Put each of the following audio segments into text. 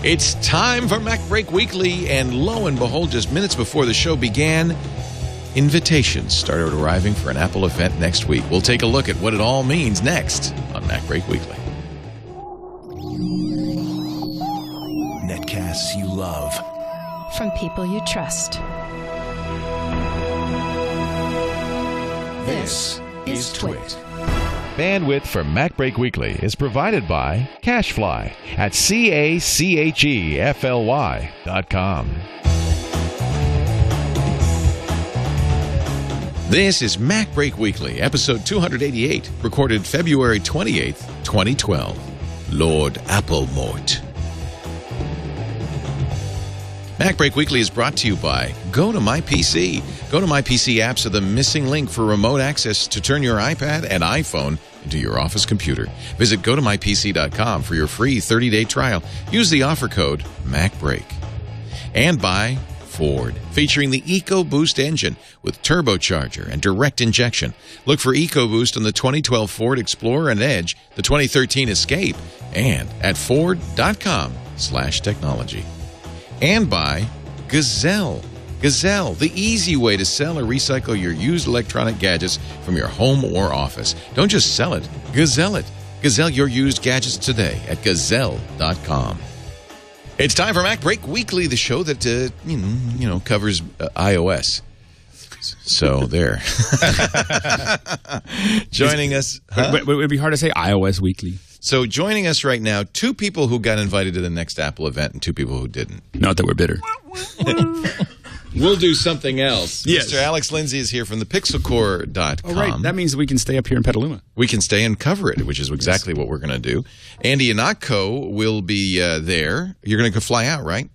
It's time for MacBreak Weekly, and lo and behold, just minutes before the show began, invitations started arriving for an Apple event next week. We'll take a look at what it all means next on MacBreak Weekly. Netcasts you love. From people you trust. This is TWiT. Bandwidth for MacBreak Weekly is provided by Cachefly at CACHEFLY.com. This is MacBreak Weekly, episode 288, recorded February 28th, 2012. Lord Applemort. MacBreak Weekly is brought to you by Go to My PC. Go to My PC apps are the missing link for remote access to turn your iPad and iPhone into your office computer. Visit gotomypc.com for your free 30-day trial. Use the offer code MacBreak. And by Ford, featuring the EcoBoost engine with turbocharger and direct injection. Look for EcoBoost on the 2012 Ford Explorer and Edge, the 2013 Escape, and at Ford.com/technology. And by Gazelle. Gazelle, the easy way to sell or recycle your used electronic gadgets from your home or office. Don't just sell it, Gazelle it. Gazelle your used gadgets today at Gazelle.com. It's time for MacBreak Weekly, the show that, covers iOS. So there. Joining us. Huh? It would be hard to say iOS Weekly. So joining us right now, two people who got invited to the next Apple event and two people who didn't. Not that we're bitter. We'll do something else. Yes. Mr. Alex Lindsay is here from the pixelcore.com. Oh, right. That means we can stay up here in Petaluma. We can stay and cover it, which is exactly what we're going to do. Andy Ihnatko will be there. You're going to fly out, right?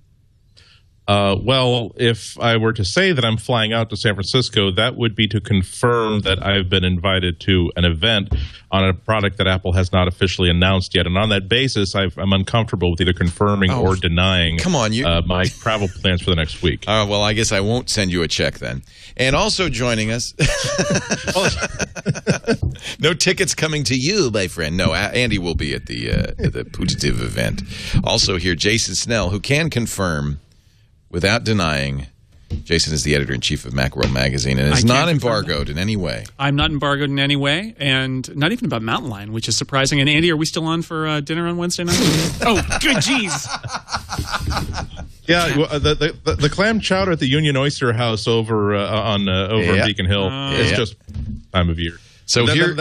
Well, if I were to say that I'm flying out to San Francisco, that would be to confirm that I've been invited to an event on a product that Apple has not officially announced yet. And on that basis, I'm uncomfortable with either confirming or denying my travel plans for the next week. Well, I guess I won't send you a check then. And also joining us, no tickets coming to you, my friend. No, Andy will be at the putative event. Also here, Jason Snell, who can confirm without denying, Jason is the editor-in-chief of Macworld Magazine and is not embargoed in any way. I'm not embargoed in any way, and not even about Mountain Lion, which is surprising. And Andy, are we still on for dinner on Wednesday night? Oh, good jeez. Yeah, well, the clam chowder at the Union Oyster House over in Beacon Hill is just time of year. So here,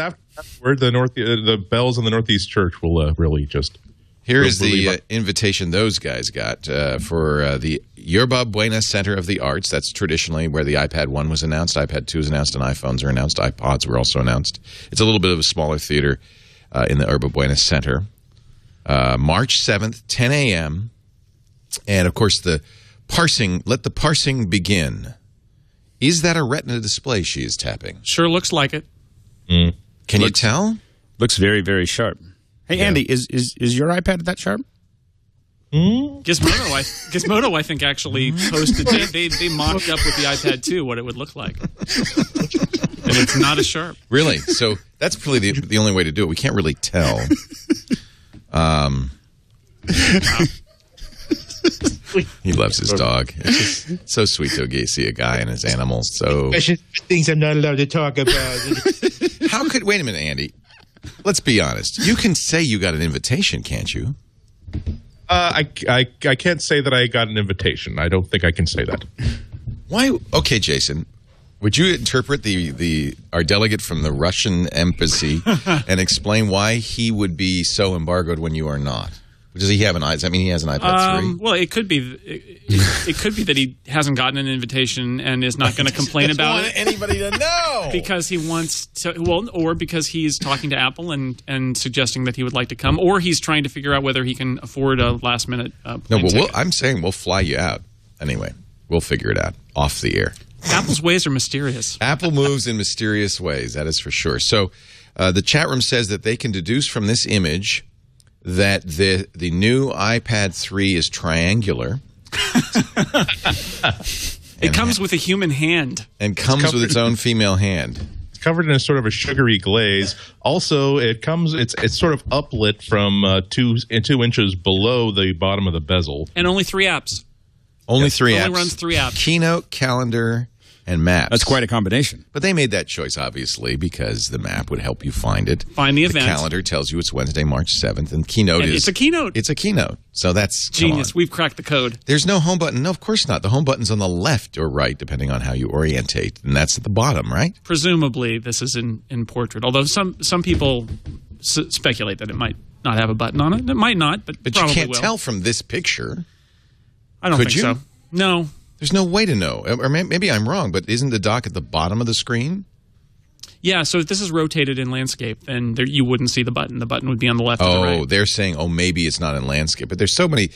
where the bells in the Northeast Church will really just. Here is the invitation those guys got for the Yerba Buena Center of the Arts. That's traditionally where the iPad 1 was announced, iPad 2 is announced, and iPhones are announced. iPods were also announced. It's a little bit of a smaller theater in the Yerba Buena Center. March 7th, 10 a.m. And, of course, let the parsing begin. Is that a Retina display she is tapping? Sure looks like it. Can you tell? Looks very, very sharp. Hey, Andy, is your iPad that sharp? Gizmodo, I think, actually posted. They mocked up with the iPad 2 what it would look like, and it's not as sharp. Really? So that's probably the only way to do it. We can't really tell. He loves his dog. It's just so sweet to see a guy and his animals. So things I'm not allowed to talk about. Wait a minute, Andy. Let's be honest. You can say you got an invitation, can't you? I can't say that I got an invitation. I don't think I can say that. Why? Okay, Jason. Would you interpret our delegate from the Russian embassy and explain why he would be so embargoed when you are not? Does he have does that mean he has an iPad 3? Well, it could be that he hasn't gotten an invitation and is not going to complain about it. Anybody to know because he wants to. Well, or because he's talking to Apple and suggesting that he would like to come, or he's trying to figure out whether he can afford a last minute. I'm saying we'll fly you out anyway. We'll figure it out off the air. Apple's ways are mysterious. Apple moves in mysterious ways. That is for sure. So, the chat room says that they can deduce from this image that the new iPad 3 is triangular. It comes with a human hand. And comes with its own female hand. covered in a sort of a sugary glaze. Also, it's sort of uplit from 2 inches below the bottom of the bezel. And only 3 apps. Only 3 apps. Only runs 3 apps. Keynote, Calendar, and Maps. That's quite a combination. But they made that choice, obviously, because the map would help you find it. Find the event. Calendar tells you it's Wednesday, March 7th, and Keynote It's a keynote. It's a keynote. So that's genius. We've cracked the code. There's no home button. No, of course not. The home button's on the left or right, depending on how you orientate, and that's at the bottom, right? Presumably, this is in portrait. Although some people speculate that it might not have a button on it. It might not, but you probably can't will. tell from this picture. I don't think so. No. There's no way to know. Or maybe I'm wrong, but isn't the dock at the bottom of the screen? Yeah, so if this is rotated in landscape, then you wouldn't see the button. The button would be on the left or the right. Oh, they're saying, maybe it's not in landscape. But there's so many.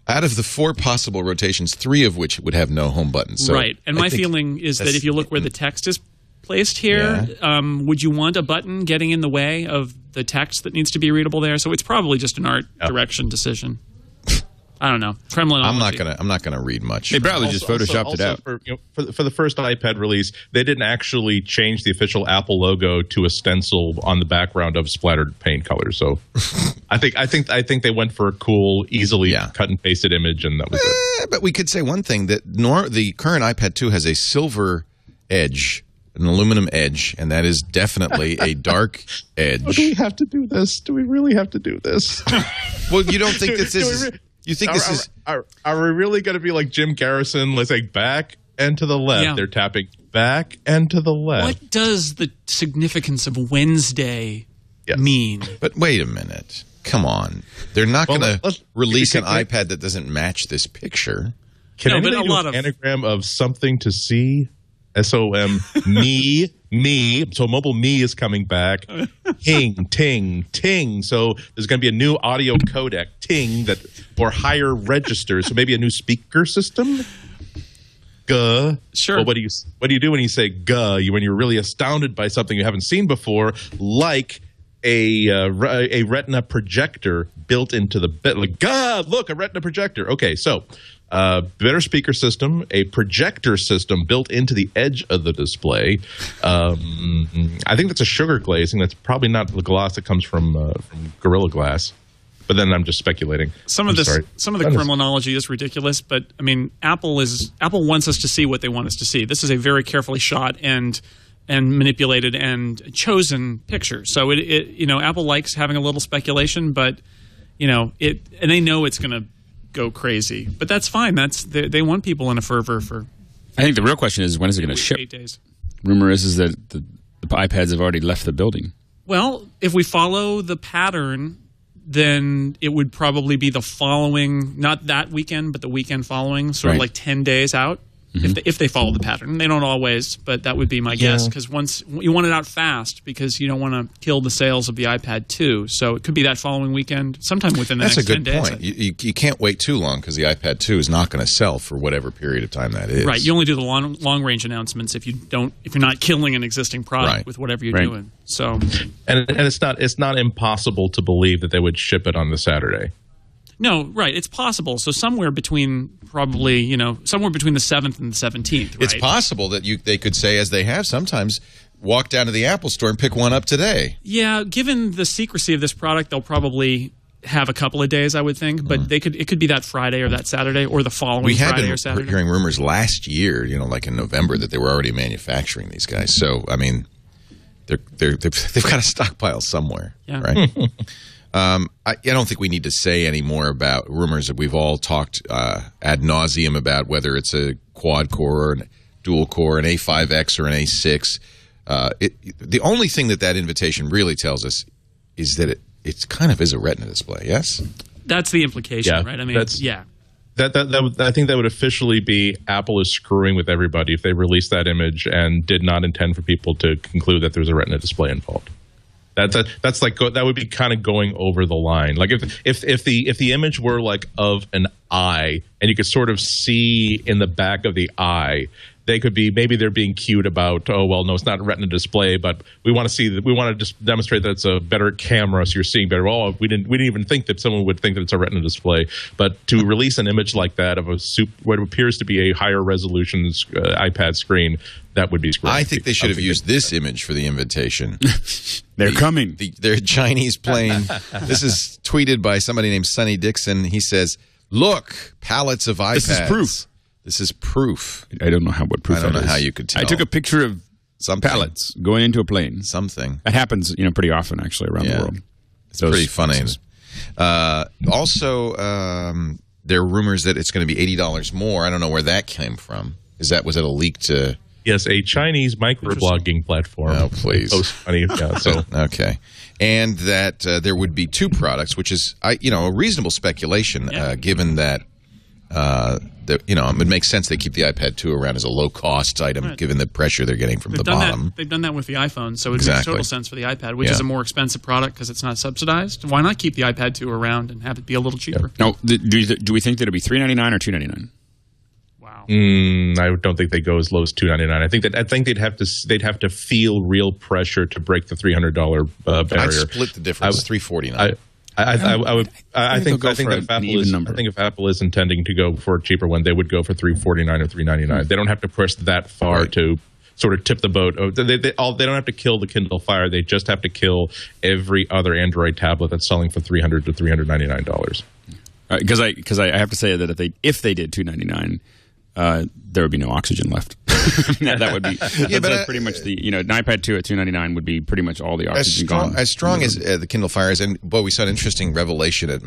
Out of the 4 possible rotations, 3 of which would have no home button. So right. And my feeling is that if you look where the text is placed here, would you want a button getting in the way of the text that needs to be readable there? So it's probably just an art direction decision. I don't know. Kremlinology. I'm not gonna read much. They probably just photoshopped it out. For the first iPad release, they didn't actually change the official Apple logo to a stencil on the background of splattered paint colors. So I think they went for a cool, easily cut and pasted image, and that was it. But we could say one thing, that the current iPad 2 has a silver edge, an aluminum edge, and that is definitely a dark edge. Oh, do we have to do this? Do we really have to do this? Well, you don't think that this is... You think this is... Are we really going to be like Jim Garrison? Let's say back and to the left. Yeah. They're tapping back and to the left. What does the significance of Wednesday mean? But wait a minute. Come on. They're not going to release an iPad that doesn't match this picture. Can anybody do an anagram of something to see? SOM, me. So mobile me is coming back. Ting, ting, ting. So there's going to be a new audio codec, ting, or higher registers. So maybe a new speaker system. Guh. Sure. Well, what do you do when you say guh? When you're really astounded by something you haven't seen before, like a Retina projector built into the bed. Like, God, look, a Retina projector. Okay, so better speaker system, a projector system built into the edge of the display. I think that's a sugar glazing. That's probably not the gloss that comes from Gorilla Glass. But then I'm just speculating. Some of the criminology is ridiculous, but I mean, Apple wants us to see what they want us to see. This is a very carefully shot and manipulated and chosen picture. So Apple likes having a little speculation, but and they know it's going to go crazy. But that's fine. They want people in a fervor for. I think the real question is, when is it going to ship? 8 days. Rumor is that the iPads have already left the building. Well, if we follow the pattern, then it would probably be the following, not that weekend, but the weekend following, sort of like 10 days out. Mm-hmm. If they follow the pattern. They don't always, but that would be my guess, because once you want it out fast, because you don't want to kill the sales of the iPad 2. So it could be that following weekend, sometime within the next 10 days. That's a good point. You can't wait too long, because the iPad 2 is not going to sell for whatever period of time that is. Right. You only do the long range announcements if you're not killing an existing product with whatever you're doing. So and it's not impossible to believe that they would ship it on the Saturday. No, right. It's possible. So somewhere between the 7th and the 17th, right? It's possible that they could say, as they have sometimes, walk down to the Apple store and pick one up today. Yeah, given the secrecy of this product, they'll probably have a couple of days, I would think. But it could be that Friday or that Saturday or the following Friday or Saturday. We had been hearing rumors last year, like in November, that they were already manufacturing these guys. So, I mean, they've got a stockpile somewhere, right? I don't think we need to say any more about rumors that we've all talked ad nauseum about, whether it's a quad-core or a dual-core, an A5X or an A6. The only thing that invitation really tells us is that it kind of is a Retina display, yes? That's the implication, right? I mean, I think that would officially be Apple is screwing with everybody if they released that image and did not intend for people to conclude that there's a Retina display involved. That's like that would be kind of going over the line. Like if the image were like of an eye and you could sort of see in the back of the eye they could be, maybe they're being cute about, oh, well, no, it's not a Retina display, but we want to just demonstrate that it's a better camera, so you're seeing better. Oh, we didn't even think that someone would think that it's a Retina display. But to release an image like that of what appears to be a higher resolution iPad screen, that would be screwed. I think they should have used this image for the invitation. They're coming. Their Chinese plane. This is tweeted by somebody named Sonny Dixon. He says, "Look, pallets of iPads. This is proof. This is proof." I don't know what proof. I don't know is. how you could tell. I took a picture of something. pallets going into a plane. Something that happens, pretty often actually around the world. It's pretty funny. Also, there are rumors that it's going to be $80 more. I don't know where that came from. Was that a leak to? Yes, a Chinese microblogging platform. Oh, please. Okay. And that there would be two products, which is, a reasonable speculation, given that, it would make sense they keep the iPad 2 around as a low-cost item, given the pressure they're getting from the bottom. They've done that with the iPhone, so it makes total sense for the iPad, which is a more expensive product because it's not subsidized. Why not keep the iPad 2 around and have it be a little cheaper? Now, do we think that it'll be $399 or $299? I don't think they go as low as $299. I think they'd have to feel real pressure to break the $300 barrier. I'd split the difference. $349. I think if Apple is intending to go for a cheaper one, they would go for $349 or $399. They don't have to push that far to sort of tip the boat. They don't have to kill the Kindle Fire. They just have to kill every other Android tablet that's selling for $300 to $399. Because I have to say that if they did $299. There would be no oxygen left. That would be that's pretty much the an iPad 2 at $299 would be pretty much all the oxygen gone. As strong as the Kindle Fire is, and we saw an interesting revelation at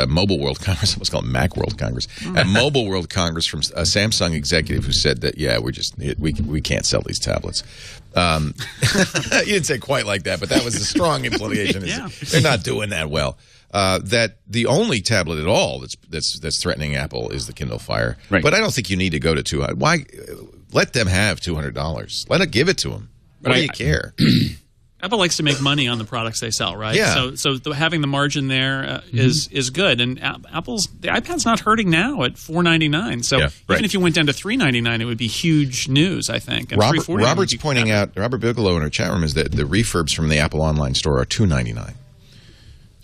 Mobile World Congress. I almost call it Mac World Congress. At Mobile World Congress, from a Samsung executive who said that we can't sell these tablets. You didn't say quite like that, but that was a strong implication. They're not doing that well. That the only tablet at all that's threatening Apple is the Kindle Fire. Right. But I don't think you need to go to $200. Why let them have $200? Let it give it to them. Why do you care? Apple likes to make money on the products they sell, right? Yeah. So having the margin there is good, and the iPad's not hurting now at $499. So even if you went down to $399, it would be huge news, I think. And Robert's pointing out, Robert Bigelow in our chat room, is that the refurbs from the Apple online store are $299.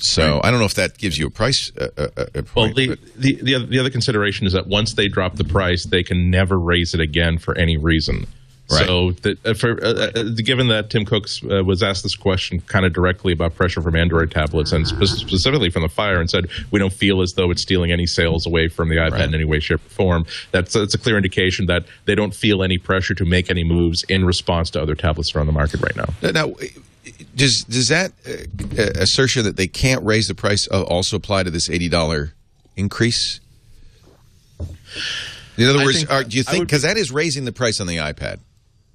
So I don't know if that gives you a price. Well, the other consideration is that once they drop the price, they can never raise it again for any reason. Right. So given that Tim Cook was asked this question kind of directly about pressure from Android tablets and specifically from the Fire, and said we don't feel as though it's stealing any sales away from the iPad in any way, shape, or form, that's a clear indication that they don't feel any pressure to make any moves in response to other tablets that are on the market right now. Now, does that assertion that they can't raise the price also apply to this $80 increase? In other words, do you think, because that is raising the price on the iPad?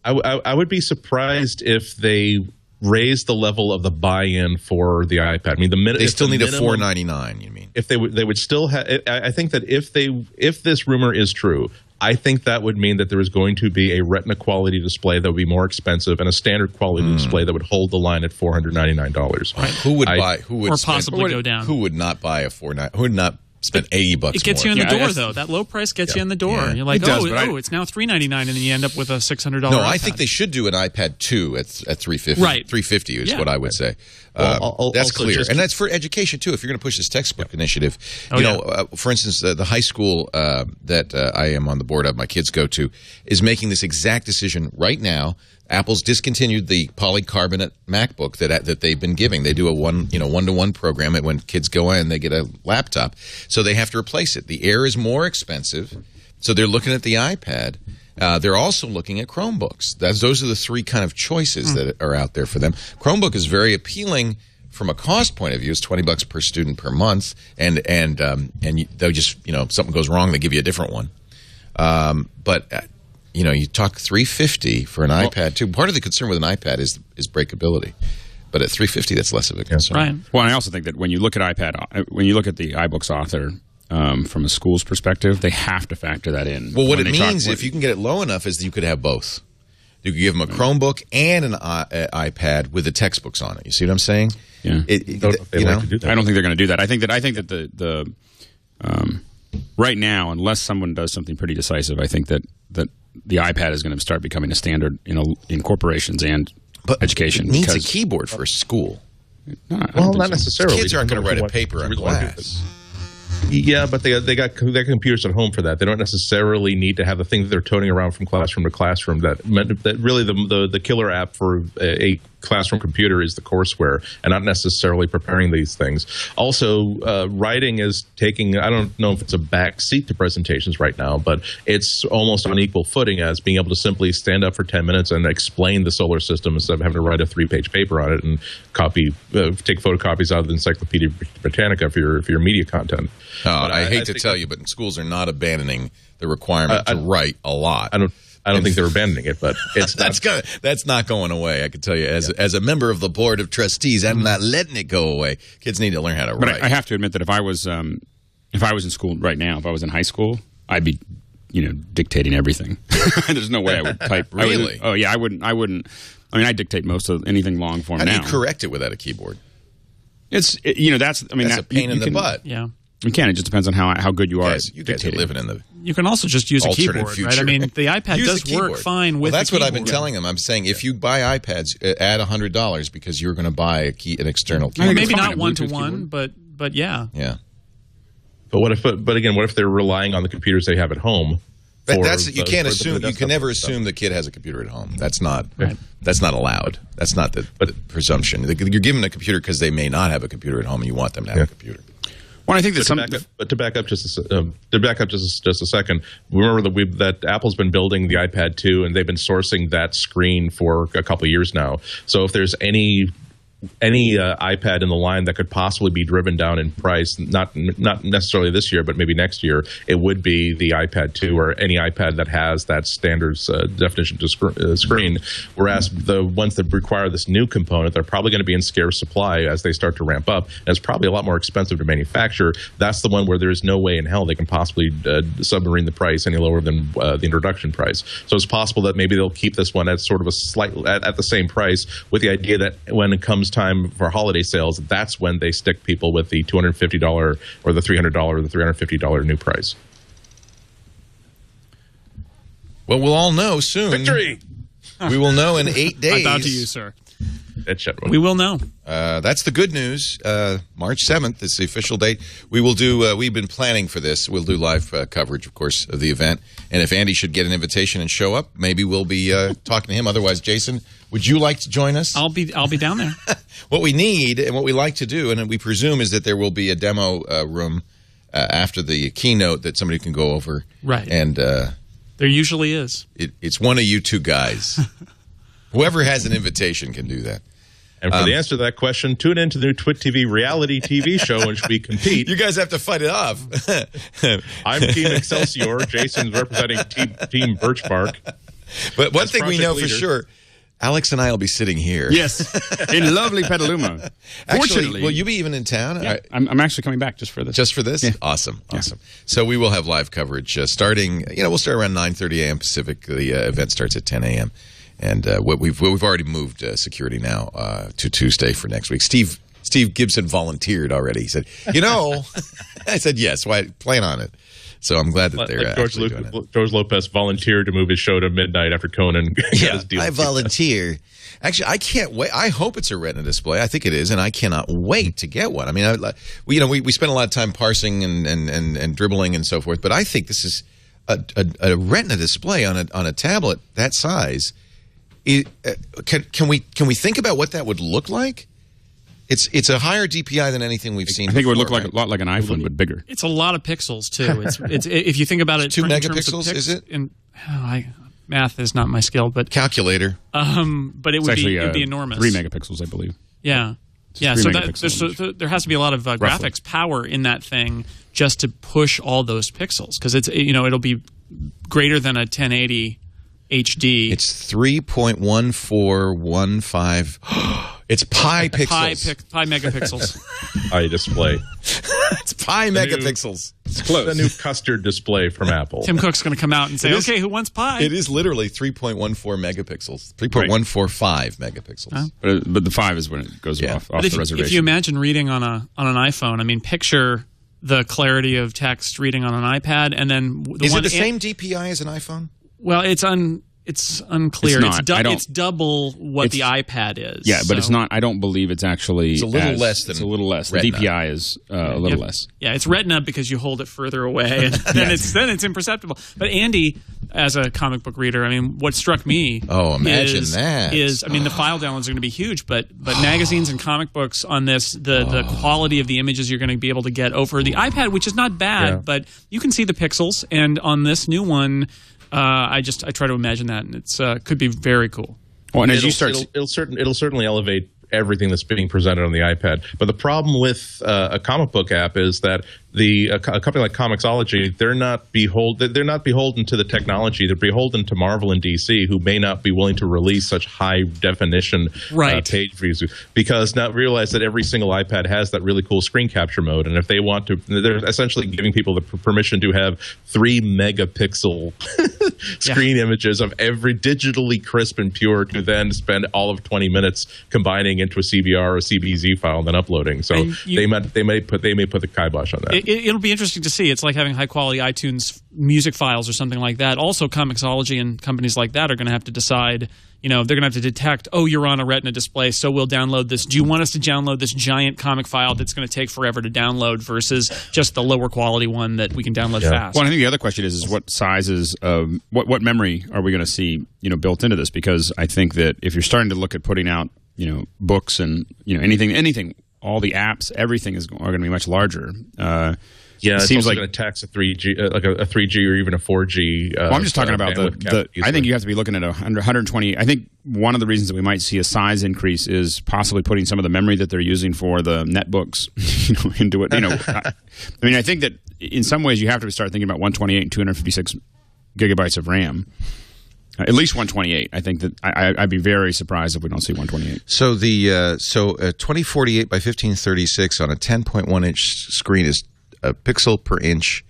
I would be surprised if they raise the level of the buy-in for the iPad. I mean, they still need a $499. You mean? If they would still have? I think that if this rumor is true, I think that would mean that there is going to be a Retina quality display that would be more expensive and a standard quality display that would hold the line at $499. Who would buy? Who would possibly go down? Who would not buy a $499? Who would not spend $80? It gets you in the door, though. That low price gets you in the door. Yeah. You're like, it's now $399, and then you end up with a $600. No, I think they should do an iPad 2 at $350. Right, $350 is what I would say. That's clear, and that's for education too. If you're going to push this textbook initiative, for instance, the high school that I am on the board of, my kids go to, is making this exact decision right now. Apple's discontinued the polycarbonate MacBook that they've been giving. They do a one-to-one program, and when kids go in, they get a laptop, so they have to replace it. The Air is more expensive, so they're looking at the iPad. They're also looking at Chromebooks. Those are the three kind of choices that are out there for them. Chromebook is very appealing from a cost point of view. It's $20 per student per month, and they'll just something goes wrong, they give you a different one. But you talk $350 for an iPad too. Part of the concern with an iPad is breakability, but at $350, that's less of a concern. Right. Well, and I also think that when you look at the iBooks author. From a school's perspective, they have to factor that in. Well, what it means, if you can get it low enough, is that you could have both. You could give them a Chromebook and an iPad with the textbooks on it. You see what I'm saying? Yeah. I don't think they're going to do that. I think that the right now, unless someone does something pretty decisive, I think that the iPad is going to start becoming a standard in corporations and education. It needs a keyboard for a school. Well, not necessarily. Kids aren't going to write a paper on glass. Yeah, but they got their computers at home for that. They don't necessarily need to have the thing that they're toting around from classroom to classroom. That really the killer app for a classroom computer is the courseware, and not necessarily preparing these things. Also, writing is taking, I don't know if it's a back seat to presentations right now, but it's almost on equal footing as being able to simply stand up for 10 minutes and explain the solar system instead of having to write a 3-page paper on it and take photocopies out of the Encyclopedia Britannica for your media content. I hate to tell you, but schools are not abandoning the requirement to write a lot. I don't think they're abandoning it, but it's that's not going away. I can tell you, as a member of the board of trustees, I'm not letting it go away. Kids need to learn how to write. But I have to admit that if I was in school right now, if I was in high school, I'd be dictating everything. There's no way I would type. Really? I wouldn't. I dictate most of anything long form now. How do you correct it without a keyboard? That's a pain in the butt. Yeah. You can. It just depends on how good you are. You guys are living in the. You can also just use a keyboard, future. right? I mean, the iPad does work fine with. Well, that's the what I've been telling them. I'm saying if you buy iPads, add $100 because you're going to buy an external keyboard. Maybe not 1-to-1, but yeah. Yeah. But again, what if they're relying on the computers they have at home? You can never assume the kid has a computer at home. That's not allowed. That's not the presumption. You're giving them a computer because they may not have a computer at home, and you want them to have a computer. Well, I think that to back up just a second, remember that Apple's been building the iPad 2, and they've been sourcing that screen for a couple of years now. So if there's any iPad in the line that could possibly be driven down in price, not necessarily this year, but maybe next year, it would be the iPad 2 or any iPad that has that standards definition to screen. Whereas the ones that require this new component, they're probably going to be in scarce supply as they start to ramp up. And it's probably a lot more expensive to manufacture. That's the one where there's no way in hell they can possibly submarine the price any lower than the introduction price. So it's possible that maybe they'll keep this one at sort of at the same price, with the idea that when it comes time for holiday sales, that's when they stick people with the $250 or the $300 or the $350 new price. Well, we'll all know soon. Victory! We will know in 8 days. I bow to you, sir. We will know. That's the good news. March 7th is the official date. We will do. We've been planning for this. We'll do live coverage, of course, of the event. And if Andy should get an invitation and show up, maybe we'll be talking to him. Otherwise, Jason, would you like to join us? I'll be down there. What we need and what we like to do, and we presume, is that there will be a demo room after the keynote that somebody can go over. Right. And there usually is. It's one of you two guys. Whoever has an invitation can do that. And for the answer to that question, tune in to the new TWiT TV reality TV show in which we compete. You guys have to fight it off. I'm Team Excelsior. Jason's representing Team Birch Bark. But one thing we know for sure, Alex and I will be sitting here. Yes, in lovely Petaluma. Actually, will you be even in town? Yeah, I'm actually coming back just for this. Just for this? Yeah. Awesome. So we will have live coverage starting, we'll start around 9:30 a.m. Pacific. The event starts at 10 a.m. And we've already moved security now to Tuesday for next week. Steve Gibson volunteered already. He said, I said, yes, why plan on it. So I'm glad that they're doing it. George Lopez volunteered to move his show to midnight after Conan got his deal. I volunteer. Actually, I can't wait. I hope it's a Retina display. I think it is, and I cannot wait to get one. I mean, we spent a lot of time parsing and dribbling and so forth, but I think this is a Retina display on a tablet that size. Can we think about what that would look like? It's a higher DPI than anything we've seen. I think it would look like a lot like an iPhone, but bigger. It's a lot of pixels too. It's if you think about it, 2 megapixels, is it? Math is not my skill, but calculator. But it would be enormous. 3 megapixils, I believe. Yeah. Yeah, so there has to be a lot of graphics power in that thing just to push all those pixels, because it's it'll be greater than a 1080 HD. It's 3.1415. It's pi pixels. Pi megapixels. Pi display. It's pi megapixels. It's close. The new custard display from Apple. Tim Cook's going to come out and say, "Okay, who wants pi?" It is literally 3.14 megapixels. 3.145 megapixels. Huh? But the 5 is when it goes off the reservation. If you imagine reading on an iPhone, I mean, picture the clarity of text reading on an iPad, and then is it the same DPI as an iPhone? Well, it's unclear. It's not. It's double what the iPad is. Yeah, but it's not. I don't believe it's actually. It's a little less than. It's a little less. Retina. The DPI is a little less. Yeah, it's Retina because you hold it further away, and then it's imperceptible. But Andy, as a comic book reader, I mean, what struck me. Oh, imagine that! I mean, the file downloads are going to be huge, but magazines and comic books on this, the quality of the images you're going to be able to get over the iPad, which is not bad, but you can see the pixels, and on this new one. I try to imagine that, and it's could be very cool. Well, and it'll certainly elevate everything that's being presented on the iPad. But the problem with a comic book app is that a company like Comixology, they're not beholden to the technology. They're beholden to Marvel and DC, who may not be willing to release such high definition page views, because now realize that every single iPad has that really cool screen capture mode, and if they want to, they're essentially giving people the permission to have 3 megapixel screen images of every digitally crisp and pure, to then spend all of 20 minutes combining into a CBR or CBZ file and then uploading. So they may put the kibosh on that. It'll be interesting to see. It's like having high quality iTunes music files or something like that. Also, Comixology and companies like that are going to have to decide. They're going to have to detect, you're on a Retina display, so we'll download this. Do you want us to download this giant comic file that's going to take forever to download versus just the lower quality one that we can download fast? Well, I think the other question is what sizes of what memory are we going to see built into this? Because I think that if you're starting to look at putting out books and anything, all the apps, everything are going to be much larger. Yeah, it seems like going to tax a 3G, like a 3G or even a 4G. Well, I'm just talking about I think you have to be looking at 120. I think one of the reasons that we might see a size increase is possibly putting some of the memory that they're using for the netbooks, into it. I mean, I think that in some ways you have to start thinking about 128 and 256 gigabytes of RAM. At least 128. I think that I'd be very surprised if we don't see 128. So the 2048 by 1536 on a 10.1 inch screen is a pixel per inch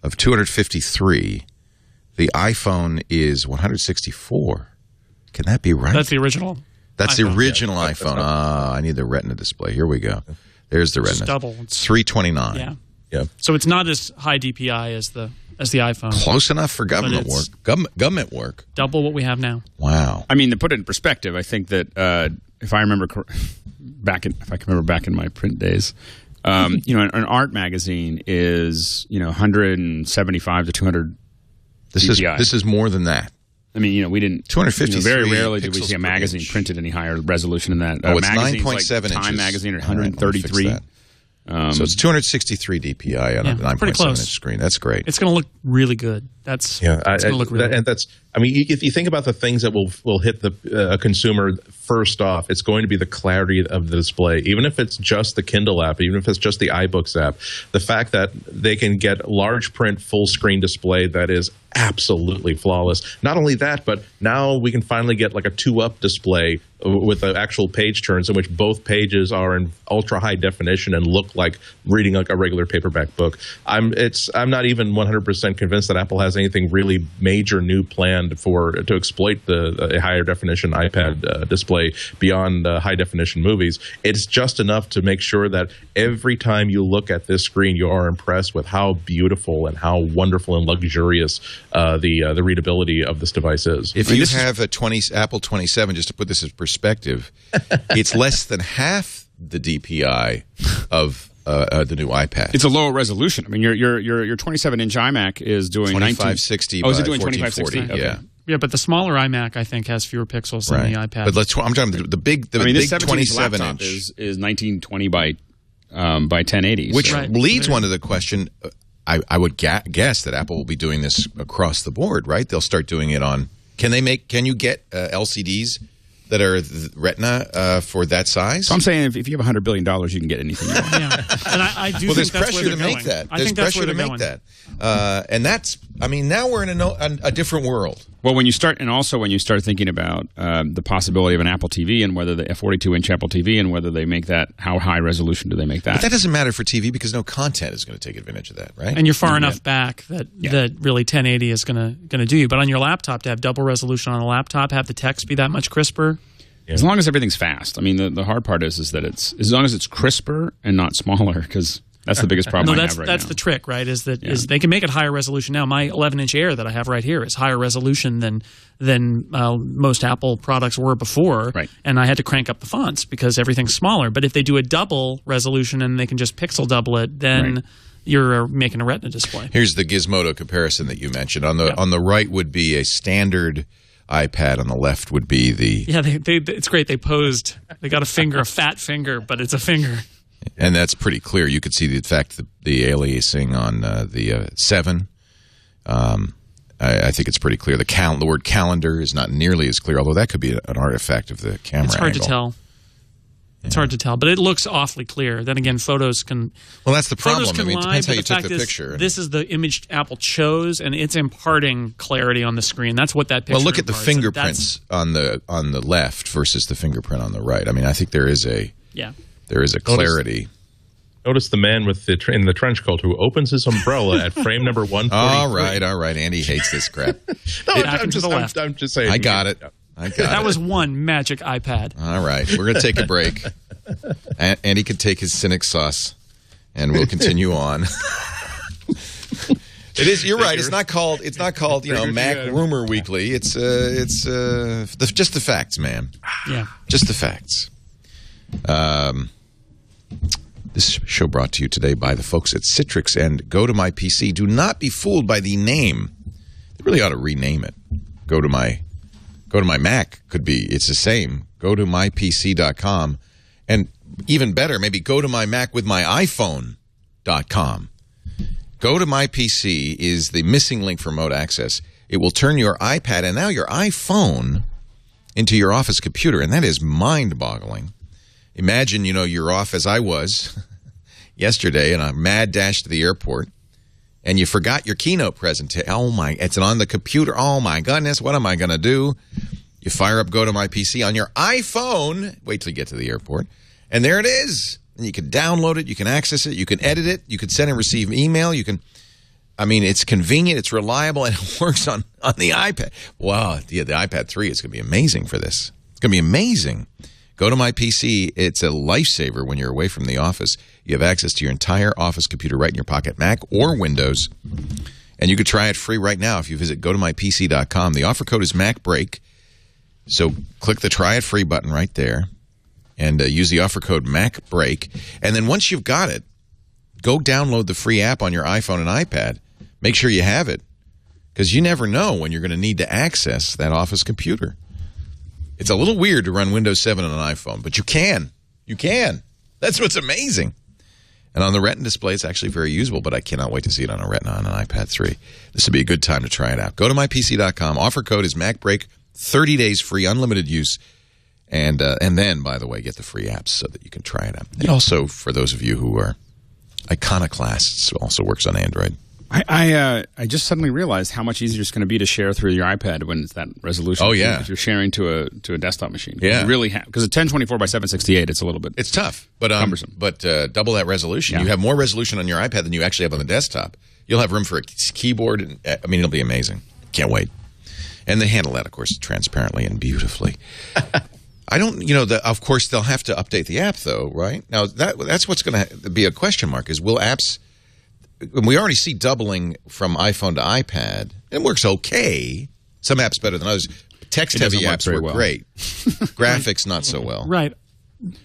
of 253. The iPhone is 164. Can that be right? That's the original. That's iPhone. The original iPhone. I need the Retina display. Here we go. There's the Retina. It's double. It's 329. Yeah. So it's not as high DPI as the iPhone. Close enough for government work. Government work. Double what we have now. Wow. I mean, to put it in perspective, I think that if I remember back in my print days, an art magazine is 175 to 200 DPI. This is more than that. I mean, we didn't. 253. Very rarely did we see a magazine printed any higher resolution than that. It's 9.7 inches. Time magazine at 133. So it's 263 DPI on a 9.7 inch screen. That's great. It's going to look really good. It's going to look really good. And that's, I mean, if you think about the things that will hit the consumer first off, it's going to be the clarity of the display. Even if it's just the Kindle app, even if it's just the iBooks app, the fact that they can get large print full screen display that is absolutely flawless. Not only that, but now we can finally get like a 2-up display with the actual page turns in which both pages are in ultra high definition and look like reading like a regular paperback book. I'm not even 100% convinced that Apple has anything really major new planned to exploit the higher definition iPad display beyond high definition movies. It's just enough to make sure that every time you look at this screen, you are impressed with how beautiful and how wonderful and luxurious the readability of this device is. If you have a Apple 27, just to put this in perspective, it's less than half the DPI of the new iPad. It's a lower resolution. I mean, your 27-inch iMac is doing 2560 by 1440. Okay. Yeah, but the smaller iMac, I think, has fewer pixels than the iPad. But I'm talking about the big 27-inch is 1920 by 1080, which leads one to the question. I would guess that Apple will be doing this across the board, right? They'll start doing it on. Can you get LCDs that are Retina for that size? So I'm saying if you have $100 billion, you can get anything you want. Yeah, and I do. Well, think there's pressure to make that. There's pressure to make that, and that's. I mean, now we're in a different world. Well, when you start thinking about the possibility of an Apple TV and whether a 42-inch Apple TV and whether they make that, how high resolution do they make that? But that doesn't matter for TV because no content is going to take advantage of that, right? And you're far enough back that really 1080 is going to do you. But on your laptop, to have double resolution on a laptop, have the text be that much crisper. Yeah. As long as everything's fast. I mean, the hard part is that it's as long as it's crisper and not smaller, because That's the biggest problem I have right now. That's the trick, right? Is they can make it higher resolution now. My 11-inch Air that I have right here is higher resolution than most Apple products were before. Right. And I had to crank up the fonts because everything's smaller. But if they do a double resolution and they can just pixel double it, then you're making a Retina display. Here's the Gizmodo comparison that you mentioned. On the right would be a standard iPad. On the left would be the... Yeah, it's great. They posed. They got a fat finger, but it's a finger. And that's pretty clear. You could see the fact the aliasing on the 7. I think it's pretty clear. The word calendar is not nearly as clear, although that could be an artifact of the camera. It's hard angle. to tell. It's hard to tell, but it looks awfully clear. Then again, photos can... Well, that's the problem. Photos can it depends how you took the picture. This is the image Apple chose, and it's imparting clarity on the screen. That's what that picture Well, look at the imparts, fingerprints on the left versus the fingerprint on the right. I mean, I think there is a clarity. Notice the man in the trench coat who opens his umbrella at frame number 143. All right. Andy hates this crap. I'm just saying. I got it. That was one magic iPad. All right. We're going to take a break. Andy can take his cynic sauce, and we'll continue on. It is. You're right. It's not called. Mac Rumor Weekly. It's just the facts, man. Yeah. Just the facts. This show brought to you today by the folks at Citrix and Go to My PC. Do not be fooled by the name. They really ought to rename it. Go to my Mac could be. It's the same. Go to mypc.com. And even better, maybe go to my Mac with my iPhone.com. Go to My PC is the missing link for remote access. It will turn your iPad and now your iPhone into your office computer, and that is mind-boggling. Imagine, you're off as I was yesterday in a mad dash to the airport, and you forgot your keynote presentation. It's on the computer. Oh, my goodness, what am I going to do? You fire up Go to My PC on your iPhone. Wait till you get to the airport. And there it is. And you can download it. You can access it. You can edit it. You can send and receive email. It's convenient. It's reliable. And it works on the iPad. Wow. Yeah, the iPad 3 is going to be amazing for this. It's going to be amazing. Go to My PC. It's a lifesaver when you're away from the office. You have access to your entire office computer right in your pocket, Mac or Windows. And you could try it free right now if you visit gotomypc.com. The offer code is MacBreak. So click the Try It Free button right there and use the offer code MacBreak. And then once you've got it, go download the free app on your iPhone and iPad. Make sure you have it because you never know when you're going to need to access that office computer. It's a little weird to run Windows 7 on an iPhone, but you can. You can. That's what's amazing. And on the Retina display, it's actually very usable, but I cannot wait to see it on a Retina on an iPad 3. This would be a good time to try it out. Go to mypc.com. Offer code is MacBreak. 30 days free, unlimited use. And then, by the way, get the free apps so that you can try it out. And also, for those of you who are iconoclasts, it also works on Android. I just suddenly realized how much easier it's going to be to share through your iPad when it's that resolution. Oh, yeah. If you're sharing to a desktop machine. Yeah. You really because a 1024 by 768, it's a little bit It's tough, but cumbersome. But double that resolution. Yeah. You have more resolution on your iPad than you actually have on the desktop. You'll have room for a keyboard. And, it'll be amazing. Can't wait. And they handle that, of course, transparently and beautifully. I don't, of course, they'll have to update the app, though, right? Now, that's what's going to be a question mark is will apps... We already see doubling from iPhone to iPad. It works okay. Some apps better than others. Text-heavy apps work great. Graphics, not so well. Right.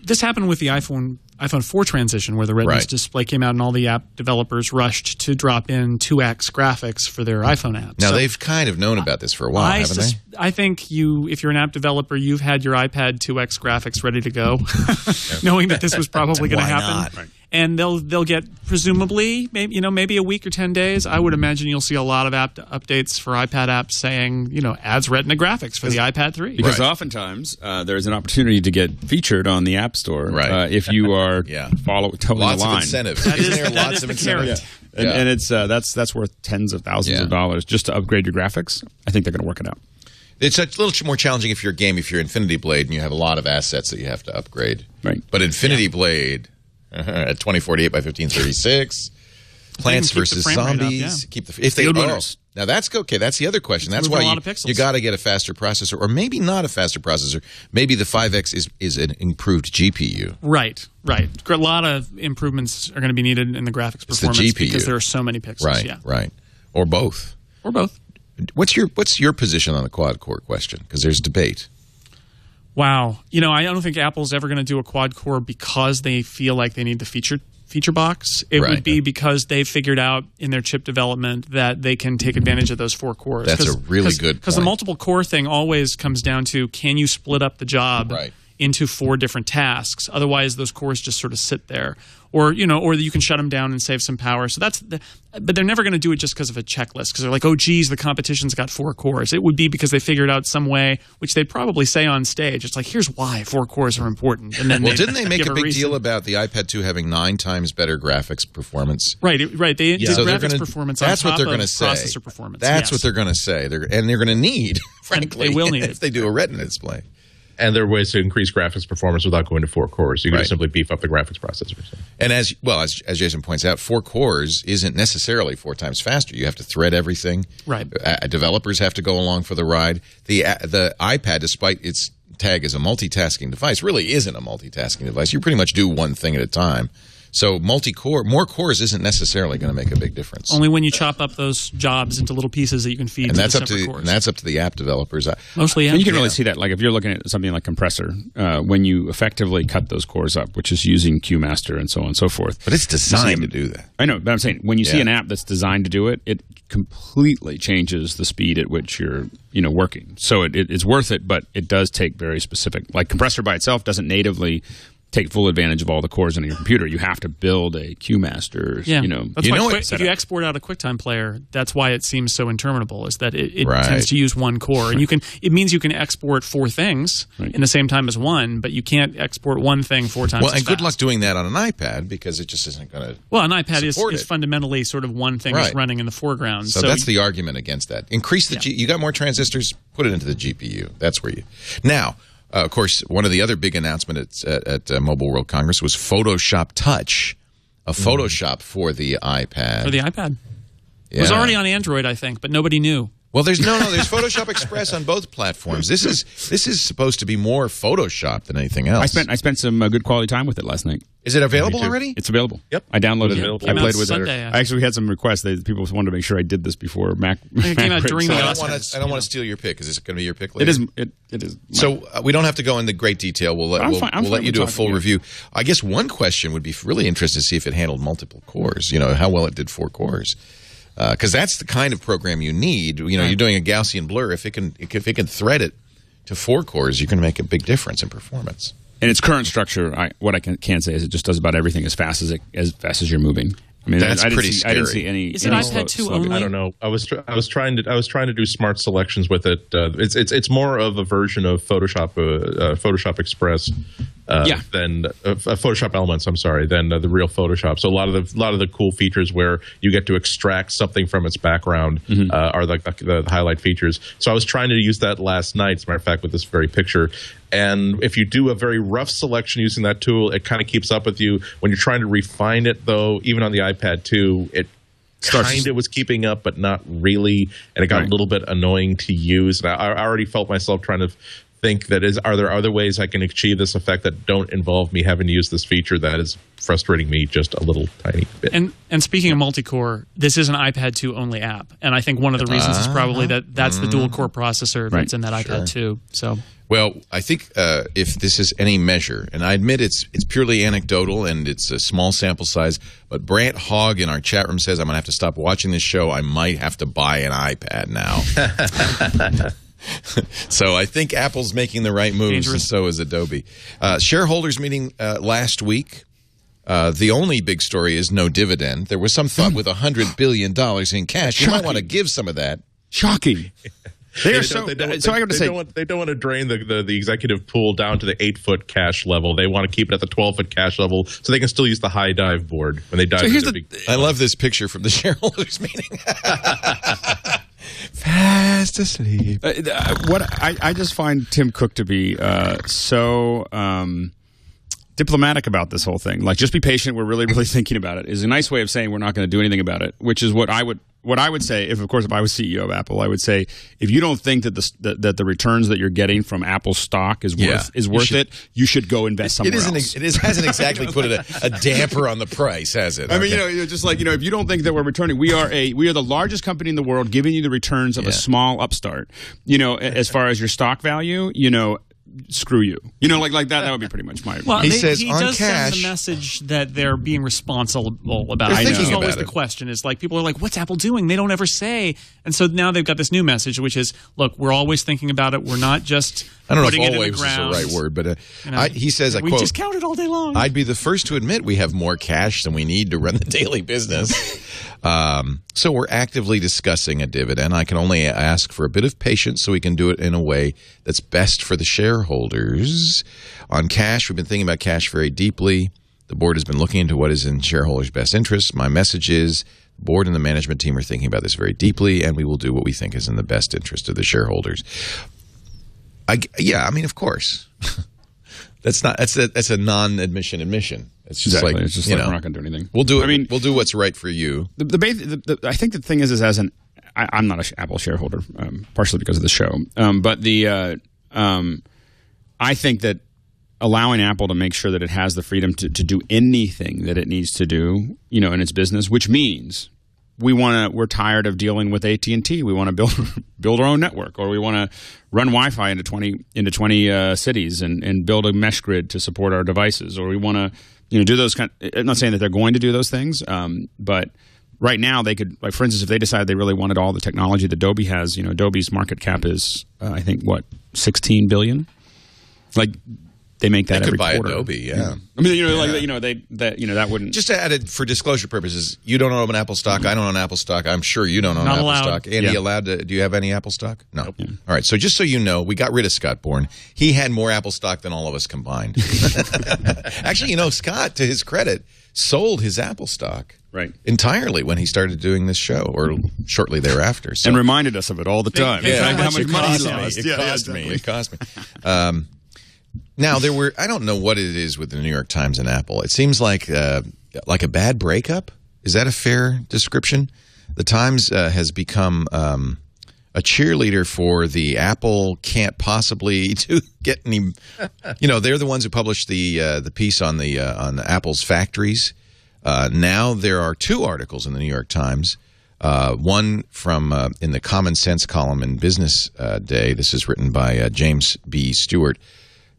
This happened with the iPhone 4 transition where the Retina display came out and all the app developers rushed to drop in 2x graphics for their iPhone apps. Now, they've kind of known about this for a while, haven't they? I think if you're an app developer, you've had your iPad 2x graphics ready to go, knowing that this was probably going to happen. Right. And they'll get presumably maybe a week or 10 days. I would imagine you'll see a lot of app updates for iPad apps saying adds Retina graphics for the iPad 3 because oftentimes there's an opportunity to get featured on the App Store if you are towing the line. Lots of incentives. Isn't there lots of incentives? Yeah. And it's that's worth tens of thousands of dollars just to upgrade your graphics. I think they're going to work it out. It's a little more challenging if you're Infinity Blade and you have a lot of assets that you have to upgrade. Right. But Infinity Blade at 2048 by 1536, Plants keep the versus frame rate up, Zombies. yeah. Keep the if they Field runners. Now that's okay. That's the other question. That's moving why a lot of pixels. you got to get a faster processor, or maybe not a faster processor. Maybe the 5X is an improved GPU. Right. A lot of improvements are going to be needed in the graphics performance GPU. because there are so many pixels. Right. Or both. What's your position on the quad core question? Because there's debate. Wow. I don't think Apple's ever going to do a quad core because they feel like they need the feature box. It would be because they figured out in their chip development that they can take advantage of those 4 cores. That's a really good point. Because the multiple core thing always comes down to, can you split up the job into 4 different tasks? Otherwise, those cores just sort of sit there. Or you can shut them down and save some power. So but they're never going to do it just because of a checklist. Because they're like, oh, geez, the competition's got 4 cores. It would be because they figured out some way, which they'd probably say on stage. It's like, here's why 4 cores are important. And then didn't they make a big deal about the iPad 2 having 9 times better graphics performance? Right. They did graphics performance on that's top what they're of gonna say. processor performance. That's what they're going to say. They're going to need, frankly, they will need if they do a Retina display. And there are ways to increase graphics performance without going to 4 cores. You can just simply beef up the graphics processor. And as Jason points out, 4 cores isn't necessarily 4 times faster. You have to thread everything. Right. Developers have to go along for the ride. The iPad, despite its tag as a multitasking device, really isn't a multitasking device. You pretty much do one thing at a time. So more cores isn't necessarily going to make a big difference. Only when you chop up those jobs into little pieces that you can feed to the separate cores. And that's up to the app developers. Mostly, And you can really see that. Like if you're looking at something like compressor, when you effectively cut those cores up, which is using QMaster and so on and so forth. But it's designed to do that. I know, but I'm saying when you see an app that's designed to do it, it completely changes the speed at which you're working. So it's worth it, but it does take very specific. Like compressor by itself doesn't natively take full advantage of all the cores on your computer. You have to build a QMaster. That's why if you export out a QuickTime player, that's why it seems so interminable. Is that it tends to use 1 core, and it means you can export 4 things in the same time as one, but you can't export one thing 4 times. Well, as and good fast. luck doing that on an iPad because it just isn't going to. Well, an iPad is fundamentally sort of one thing is running in the foreground. So that's the argument against that. Increase the you got more transistors, put it into the GPU. That's where you now. Of course, one of the other big announcements at Mobile World Congress was Photoshop Touch, a Photoshop for the iPad. For the iPad. It was already on Android, I think, but nobody knew. Well, there's there's Photoshop Express on both platforms. This is supposed to be more Photoshop than anything else. I spent some good quality time with it last night. Is it available already? It's available. Yep. I downloaded it. I played with Sunday, it. I actually had some requests. People wanted to make sure I did this before Mac. It came out during the I Oscars. don't want to steal your pick. Is this going to be your pick later? It is. So we don't have to go into great detail. We'll let you do a full review. I guess one question would be really interesting to see if it handled multiple cores. How well it did 4 cores. Because that's the kind of program you need. You're doing a Gaussian blur. If it can thread it to 4 cores, you're going to make a big difference in performance. In its current structure, what I can say is it just does about everything as fast as you're moving. I mean, that's pretty scary. I didn't see any. Is it iPad 2 only? I don't know. I was trying to do smart selections with it. It's more of a version of Photoshop Express than Photoshop Elements. I'm sorry, than the real Photoshop. So a lot of the cool features where you get to extract something from its background are like the highlight features. So I was trying to use that last night. As a matter of fact, with this very picture. And if you do a very rough selection using that tool, it kind of keeps up with you. When you're trying to refine it, though, even on the iPad 2, it kind of was keeping up, but not really. And it got a little bit annoying to use. And I already felt myself trying to think are there other ways I can achieve this effect that don't involve me having to use this feature that is frustrating me just a little tiny bit. And speaking of multi-core, this is an iPad 2 only app. And I think one of the reasons is probably that's the dual-core processor that's in that iPad 2. So... Well, I think if this is any measure, and I admit it's purely anecdotal and it's a small sample size, but Brant Hogg in our chat room says I'm going to have to stop watching this show. I might have to buy an iPad now. So I think Apple's making the right moves, and so is Adobe. Shareholders meeting last week. The only big story is no dividend. There was some thought with $100 billion in cash, you might want to give some of that. Shocking. They got to say they don't want to drain the executive pool down to the 8-foot cash level. They want to keep it at the 12-foot cash level so they can still use the high dive board when they dive. So I love this picture from the shareholders meeting. Fast asleep. What I just find Tim Cook to be so diplomatic about this whole thing. Like, just be patient. We're really, really thinking about it. Is a nice way of saying we're not going to do anything about it, which is what I would say. If I was CEO of Apple, I would say, if you don't think that the returns that you're getting from Apple's stock is worth it, you should go invest somewhere else. It hasn't exactly put a damper on the price, has it? I mean, just like, if you don't think that we're returning, we are the largest company in the world, giving you the returns of a small upstart. As far as your stock value, screw you. Like that. That would be pretty much my. Well, he says he on does cash, send the message that they're being responsible about it. Thinking That's always about the question. Is like, people are like, "What's Apple doing?" They don't ever say, and so now they've got this new message, which is, "Look, we're always thinking about it. We're not just." I don't know putting if it in always the is the ground. right word, but he says, I we quote, just count it all day long. I'd be the first to admit we have more cash than we need to run the daily business. So we're actively discussing a dividend. I can only ask for a bit of patience so we can do it in a way that's best for the shareholders. On cash, we've been thinking about cash very deeply. The board has been looking into what is in shareholders' best interest. My message is the board and the management team are thinking about this very deeply, and we will do what we think is in the best interest of the shareholders. Of course. That's a non-admission admission. It's just exactly. like, it's just like we're not going to do anything. We'll do it. We'll do what's right for you. I think the thing is I'm not an Apple shareholder, partially because of the show. I think that allowing Apple to make sure that it has the freedom to do anything that it needs to do, in its business, which means we're tired of dealing with AT&T. We want to build our own network, or we want to run Wi-Fi into 20 cities and build a mesh grid to support our devices, or we want to do those I'm not saying that they're going to do those things, but right now they could, like, for instance, if they decided they really wanted all the technology that Adobe has, Adobe's market cap is I think what, $16 billion. Like, they make that every quarter. They could buy Adobe, yeah. I mean, that wouldn't. Just to add it for disclosure purposes, you don't own Apple stock. I don't own Apple stock. I'm sure you don't own Not Apple allowed. stock. Andy, allowed to? Do you have any Apple stock? No. Nope. Yeah. All right. So just so you know, we got rid of Scott Bourne. He had more Apple stock than all of us combined. Actually, Scott, to his credit, sold his Apple stock entirely when he started doing this show, or shortly thereafter, and reminded us of it all the time. How much money he lost. It cost me. Now, I don't know what it is with the New York Times and Apple. It seems like a bad breakup. Is that a fair description? The Times has become a cheerleader for the Apple can't possibly get any. They're the ones who published the piece on on Apple's factories. Now there are two articles in the New York Times. One from in the Common Sense column in Business Day. This is written by James B. Stewart,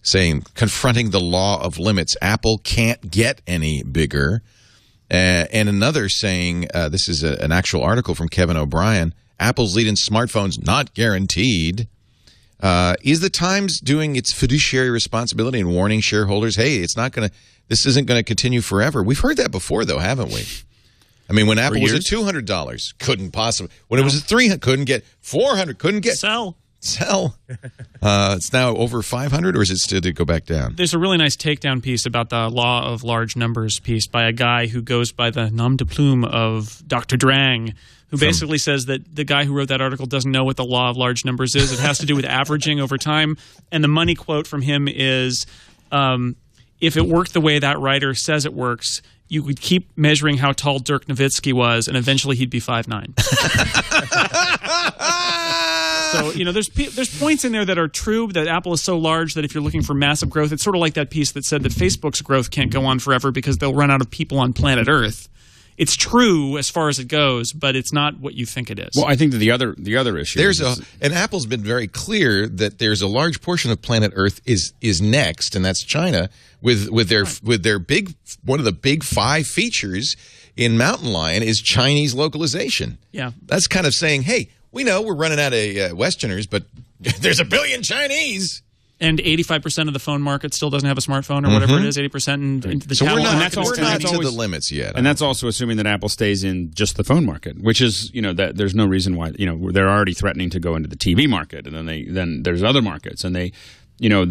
saying, confronting the law of limits, Apple can't get any bigger. And another saying, this is an actual article from Kevin O'Brien, Apple's lead in smartphones not guaranteed. Is the Times doing its fiduciary responsibility and warning shareholders, hey, this isn't going to continue forever? We've heard that before, though, haven't we? I mean, when Apple was at $200, couldn't possibly. When it was at $300, couldn't get. $400, couldn't get. Sell. It's now over 500, or is it still to go back down? There's a really nice takedown piece about the law of large numbers piece by a guy who goes by the nom de plume of Dr. Drang, who basically says that the guy who wrote that article doesn't know what the law of large numbers is. It has to do with averaging over time. And the money quote from him is, if it worked the way that writer says it works, you would keep measuring how tall Dirk Nowitzki was, and eventually he'd be 5'9". So, there's points in there that are true, that Apple is so large that if you're looking for massive growth, it's sort of like that piece that said that Facebook's growth can't go on forever because they'll run out of people on planet Earth. It's true as far as it goes, but it's not what you think it is. Well, I think that the other issue and Apple's been very clear that there's a large portion of planet Earth is next, and that's China, with their big, one of the big 5 features in Mountain Lion is Chinese localization. Yeah, that's kind of saying, hey, we know we're running out of Westerners, but there's 1 billion Chinese. And 85% of the phone market still doesn't have a smartphone, or whatever it is. 80% in the so we're not to the limits yet. And that's also assuming that Apple stays in just the phone market, which is that there's no reason why they're already threatening to go into the TV market, and then there's other markets, and they at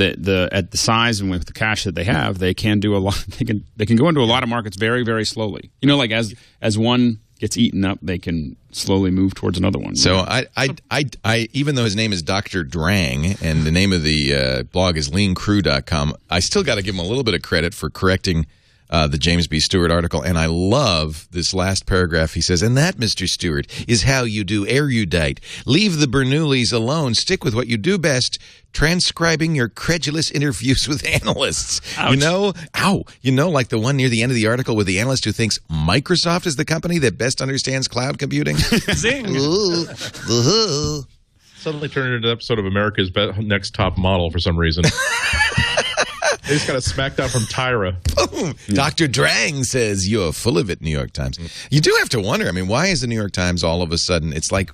the size and with the cash that they have, they can do a lot. They can go into a lot of markets very, very slowly. Like as one gets eaten up, they can slowly move towards another one. So I even though his name is Dr. Drang and the name of the blog is leancrew.com, I still got to give him a little bit of credit for correcting the James B. Stewart article, and I love this last paragraph. He says, "And that, Mr. Stewart, is how you do erudite. Leave the Bernoullis alone. Stick with what you do best, transcribing your credulous interviews with analysts." Ouch. You know, like the one near the end of the article with the analyst who thinks Microsoft is the company that best understands cloud computing. Zing. Suddenly turned into an episode of America's Next Top Model for some reason. They just got a smackdown from Tyra. Boom. Dr. Drang says, "You're full of it, New York Times." You do have to wonder, I mean, why is the New York Times all of a sudden, it's like,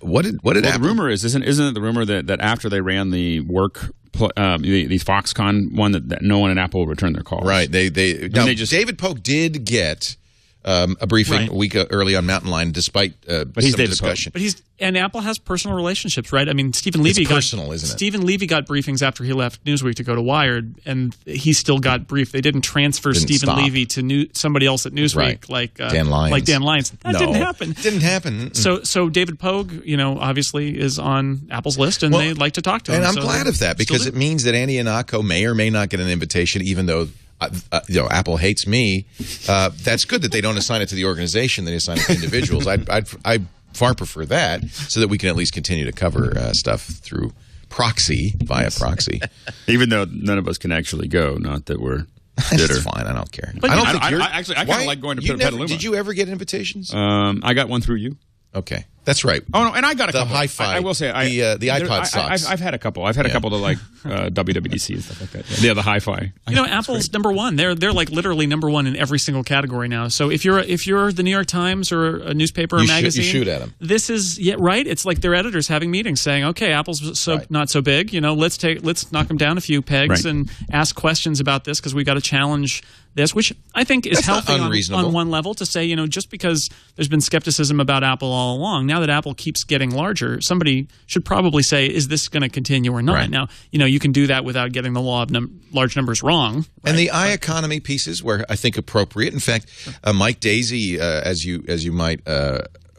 what did the rumor isn't it the rumor that after they ran the the Foxconn one that no one at Apple will return their calls? Right. David Polk did get a briefing a week early on Mountain Lion, despite but he's some David discussion. Polk. But and Apple has personal relationships, right? I mean, Stephen Levy It's personal, isn't it? Stephen Levy got briefings after he left Newsweek to go to Wired, and he still got briefed. They didn't transfer Stephen Levy to somebody else at Newsweek, like Dan Lyons. That didn't happen. Didn't happen. So David Pogue, obviously is on Apple's list, and they'd like to talk to him. And I'm glad of that, because it means that Andy Ihnatko may or may not get an invitation, even though Apple hates me. That's good that they don't assign it to the organization; they assign it to individuals. I far prefer that, so that we can at least continue to cover stuff through via proxy. Even though none of us can actually go, not that we're bitter. That's fine. I don't care. But I don't think you're. I kind of like going to Petaluma. Did you ever get invitations? I got one through you. Okay, that's right. Oh no, and I got a couple. The hi-fi. I will say, the iPod socks. I've had a couple. I've had a couple to like WWDC and stuff like that. Yeah, the hi-fi. Apple's number one. They're like literally number one in every single category now. So if you're the New York Times or a newspaper or magazine, you shoot at them. This is right. It's like their editors having meetings saying, "Okay, Apple's not so big. Let's knock them down a few pegs and ask questions about this, because we got to challenge this," which I think is healthy on one level, to say, just because there's been skepticism about Apple all along, now that Apple keeps getting larger, somebody should probably say, is this going to continue or not? Right. Now, you can do that without getting the law of large numbers wrong. Right? And the iEconomy pieces were, I think, appropriate. In fact, Mike Daisy, as you might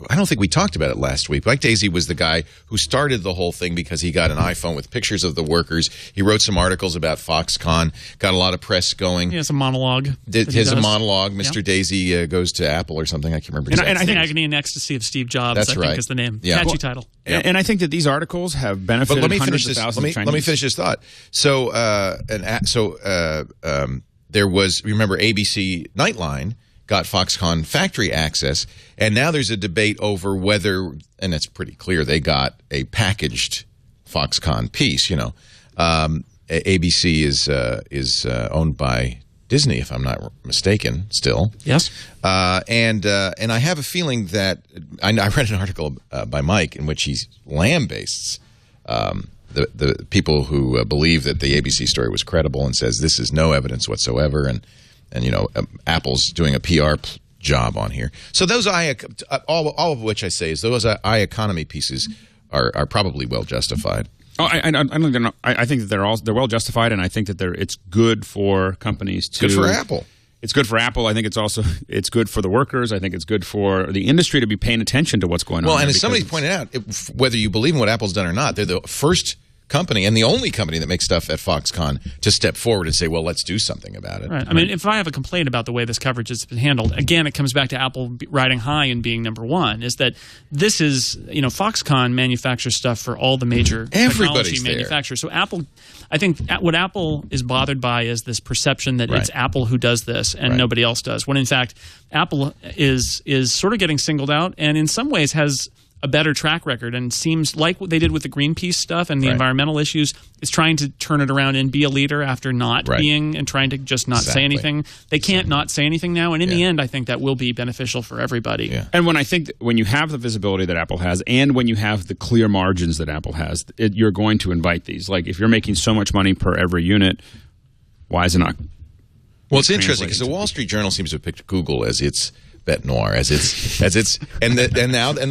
I don't think we talked about it last week. Mike Daisy was the guy who started the whole thing because he got an iPhone with pictures of the workers. He wrote some articles about Foxconn, got a lot of press going. He has a monologue. A monologue. Mr. Daisy goes to Apple or something. I can't remember exactly. And I think Agony and Ecstasy of Steve Jobs, I think is the name. Yeah. Catchy title. Yeah. And I think that these articles have benefited hundreds of thousands of Chinese. Let me finish this thought. So, there was, remember, ABC Nightline got Foxconn factory access, and now there's a debate over whether, and it's pretty clear, they got a packaged Foxconn piece. ABC is owned by Disney, if I'm not mistaken, still. Yes. And I have a feeling that I read an article by Mike in which he lambastes the people who believe that the ABC story was credible, and says this is no evidence whatsoever, and Apple's doing a PR job on here. So those all of which I say is those iEconomy pieces are probably well justified. Oh, I don't think they're not. I think that they're well justified, and I think that it's good for companies to. Good for Apple. It's good for Apple. I think it's good for the workers. I think it's good for the industry to be paying attention to what's going on. Well, and as somebody pointed out, whether you believe in what Apple's done or not, they're the first company and the only company that makes stuff at Foxconn to step forward and say, well, let's do something about it. Right. I mean, if I have a complaint about the way this coverage has been handled, again, it comes back to Apple riding high and being number one, is that this is, Foxconn manufactures stuff for all the major technology manufacturers. So Apple, I think what Apple is bothered by is this perception that it's Apple who does this and nobody else does, when in fact, Apple is sort of getting singled out, and in some ways has a better track record, and seems like what they did with the Greenpeace stuff and the environmental issues is trying to turn it around and be a leader after not being, and trying to just not say anything. They can't not say anything now, and in the end, I think that will be beneficial for everybody. Yeah. And when you have the visibility that Apple has, and when you have the clear margins that Apple has, you're going to invite these. Like, if you're making so much money per every unit, why is it not? Well, it's interesting because the Wall Street Journal seems to have picked Google as its bête noire, and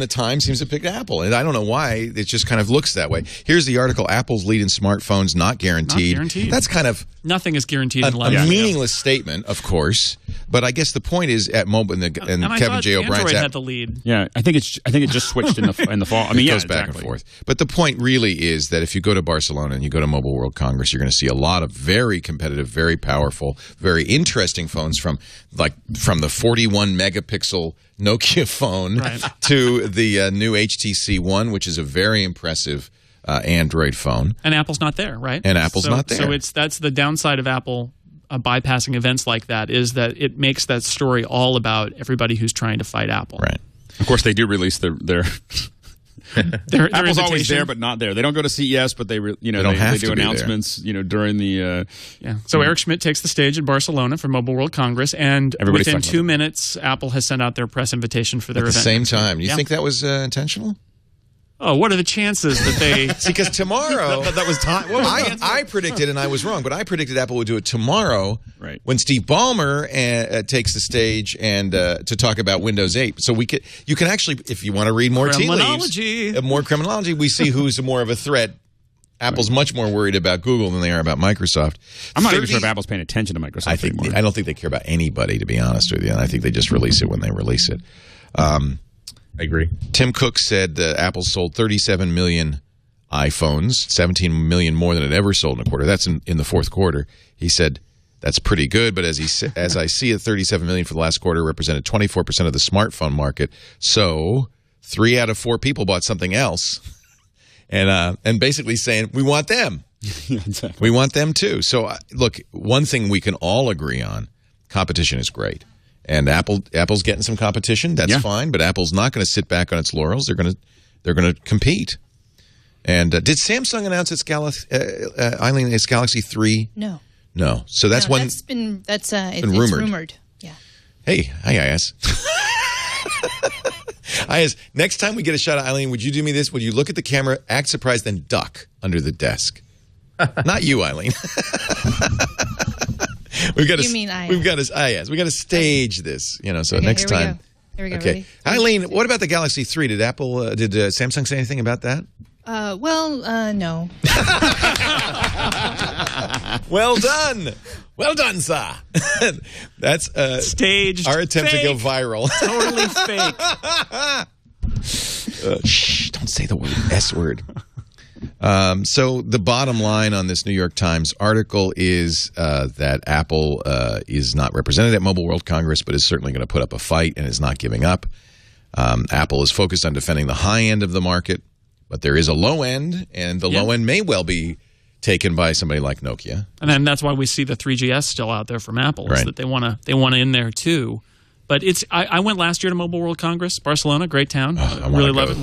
the Times seems to pick Apple, and I don't know why. It just kind of looks that way. Here's the article: Apple's lead in smartphones not guaranteed. That's kind of Nothing is guaranteed in A life. meaningless statement, of course. But I guess the point is at mobile and Kevin J. O'Brien's Android app had the lead. Yeah, I think it just switched in the fall. I mean, it goes back and forth. But the point really is that if you go to Barcelona and you go to Mobile World Congress, you're going to see a lot of very competitive, very powerful, very interesting phones from the 41 megapixel Nokia phone to the new HTC One, which is a very impressive Android phone. And Apple's not there, right? And Apple's not there. So that's the downside of Apple bypassing events like that, is that it makes that story all about everybody who's trying to fight Apple. Right. Of course, they do release their Apple's always there, but not there. They don't go to CES, but they do announcements. During the So Eric Schmidt takes the stage in Barcelona for Mobile World Congress, and within 2 minutes, Apple has sent out their press invitation for their event. At the same time, you think that was intentional? Oh, what are the chances that they... See, because tomorrow... that was time. Well, I predicted, and I was wrong, but I predicted Apple would do it tomorrow when Steve Ballmer takes the stage and to talk about Windows 8. So you can actually, if you want to read more tea leaves, more criminology, we see who's more of a threat. Apple's much more worried about Google than they are about Microsoft. I'm not even sure if Apple's paying attention to Microsoft anymore. I don't think they care about anybody, to be honest with you. And I think they just release it when they release it. I agree. Tim Cook said Apple sold 37 million iPhones, 17 million more than it ever sold in a quarter. That's in the fourth quarter. He said that's pretty good, but as I see it, 37 million for the last quarter represented 24% of the smartphone market. So 3 out of 4 people bought something else, and basically saying we want them. Exactly. We want them too. So look, one thing we can all agree on: competition is great. And Apple's getting some competition. That's fine, but Apple's not going to sit back on its laurels. They're going to compete. And did Samsung announce its its Galaxy 3? No. So that's one. It's been rumored. Yeah. Hey, hi, IS. IS. Next time we get a shot of Eileen, would you do me this? Would you look at the camera, act surprised, then duck under the desk? Not you, Eileen. We've got to stage this, So okay, next time. Here we go. Okay, Ready? Eileen, what about the Galaxy 3? Did Samsung say anything about that? No. Well done, sir. That's staged. Our attempt fake. to go viral. Totally fake. Shh! Don't say the S word. So the bottom line on this New York Times article is that Apple is not represented at Mobile World Congress, but is certainly going to put up a fight and is not giving up. Apple is focused on defending the high end of the market, but there is a low end, and the low end may well be taken by somebody like Nokia. And then that's why we see the 3GS still out there from Apple, is that they want to in there too. But I went last year to Mobile World Congress, Barcelona, great town. I really love it.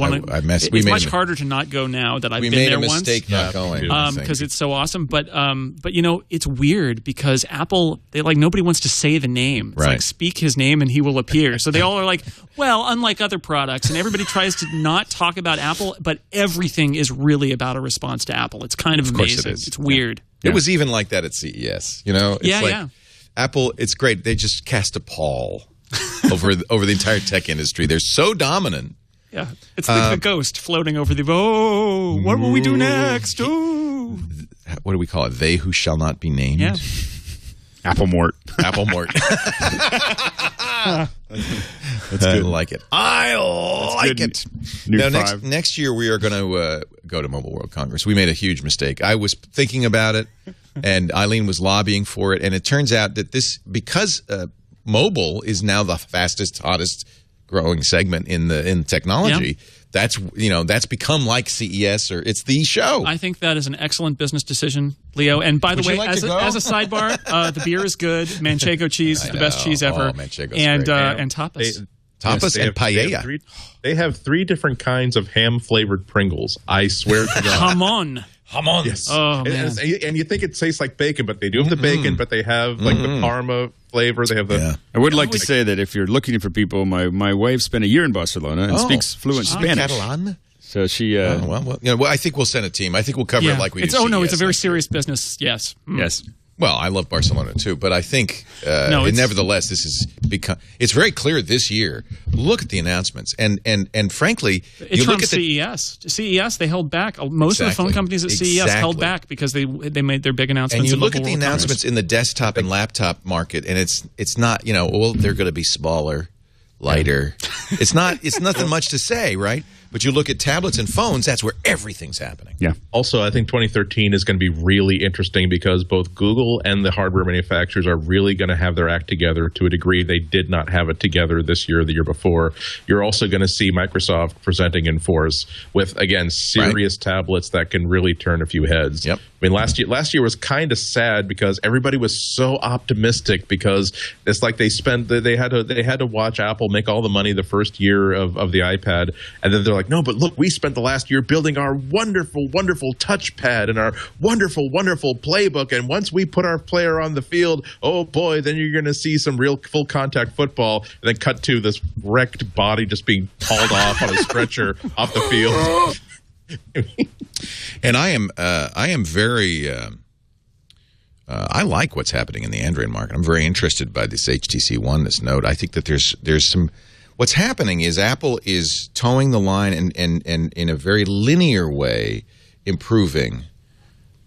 It's much harder to not go now that I've been there once. We made a mistake not going because it's so awesome. But it's weird because Apple, nobody wants to say the name. It's like speak his name and he will appear. So they all are like, well, unlike other products, and everybody tries to not talk about Apple, but everything is really about a response to Apple. It's kind of amazing. It's weird. Yeah. It was even like that at CES. It's Apple. It's great. They just cast a pall over the entire tech industry. They're so dominant. Yeah, it's like the ghost floating over the. Oh, what will we do next? Oh, what do we call it? They who shall not be named. Yeah. Applemort. That's good. I like it. I like it. Now, next year we are going to go to Mobile World Congress. We made a huge mistake. I was thinking about it, and Eileen was lobbying for it, and it turns out that because mobile is now the fastest, hottest growing segment in technology. Yeah. That's become like CES, or it's the show. I think that is an excellent business decision, Leo. And by the way, as a sidebar, the beer is good. Manchego cheese is the best cheese ever. Manchego's and great. And tapas. Tapas and paella. They have 3 different kinds of ham-flavored Pringles. I swear to God. Jamon. Yes. Oh, man. And you think it tastes like bacon, but they do have the bacon, but they have the Parma flavor. They have the. Yeah. I would like to say that if you're looking for people, my wife spent a year in Barcelona and speaks fluent Spanish. Catalan? So she. I think we'll send a team. I think we'll cover it like we do. It's a very serious business. Yes. Yes. Well, I love Barcelona too, but I think nevertheless, this has become. It's very clear this year. Look at the announcements, and frankly, it's from CES. CES they held back. Most of the phone companies at CES held back because they made their big announcements. And you look at the announcements in the desktop and laptop market, and it's not they're going to be smaller, lighter. It's nothing much to say, right? But you look at tablets and phones, that's where everything's happening. Yeah. Also, I think 2013 is going to be really interesting because both Google and the hardware manufacturers are really going to have their act together to a degree they did not have it together this year or the year before. You're also going to see Microsoft presenting in force with, again, serious tablets that can really turn a few heads. Yep. I mean, last year was kind of sad because everybody was so optimistic because it's like they had to watch Apple make all the money the first year of the iPad, and then they're like, no, but look, we spent the last year building our wonderful, wonderful touchpad and our wonderful, wonderful playbook, and once we put our player on the field, oh boy, then you're going to see some real full contact football, and then cut to this wrecked body just being hauled off on a stretcher off the field. And I am very. I like what's happening in the Android market. I'm very interested by this HTC One, this Note. I think that there's some. What's happening is Apple is towing the line and in a very linear way improving.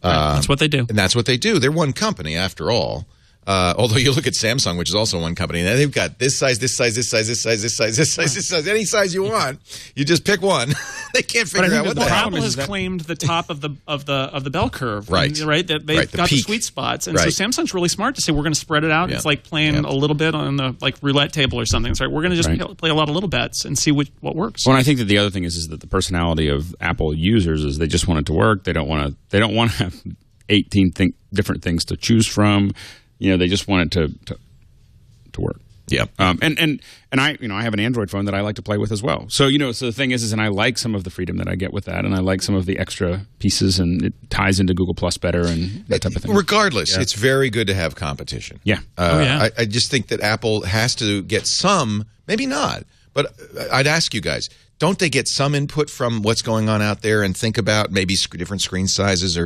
That's what they do. And that's what they do. They're one company after all. Although you look at Samsung, which is also one company, and they've got this size, this size, this size, this size, this size, this size, this size, any size you want. You just pick one. They can't figure out what the hell. Apple has claimed the top of the bell curve, right? Right, that they've got the sweet spots, and so Samsung's really smart to say we're going to spread it out. Yeah. It's like playing a little bit on the roulette table or something. It's like we're going to just play a lot of little bets and see what works. Well, I think that the other thing is that the personality of Apple users is they just want it to work. They don't want to have 18 different things to choose from. They just want it to work. Yeah. And I have an Android phone that I like to play with as well. So so the thing is and I like some of the freedom that I get with that, and I like some of the extra pieces, and it ties into Google Plus better and that type of thing. Regardless, it's very good to have competition. Yeah. I just think that Apple has to get some, maybe not, but I'd ask you guys, don't they get some input from what's going on out there and think about maybe different screen sizes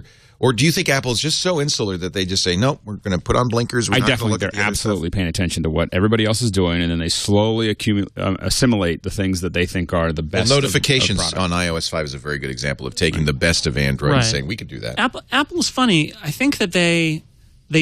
or do you think Apple's just so insular that they just say, nope, we're going to put on blinkers? I definitely think they're absolutely paying attention to what everybody else is doing, and then they slowly assimilate the things that they think are the best. Well, notifications on iOS 5 is a very good example of taking the best of Android and saying, we could do that. Apple's funny. I think that they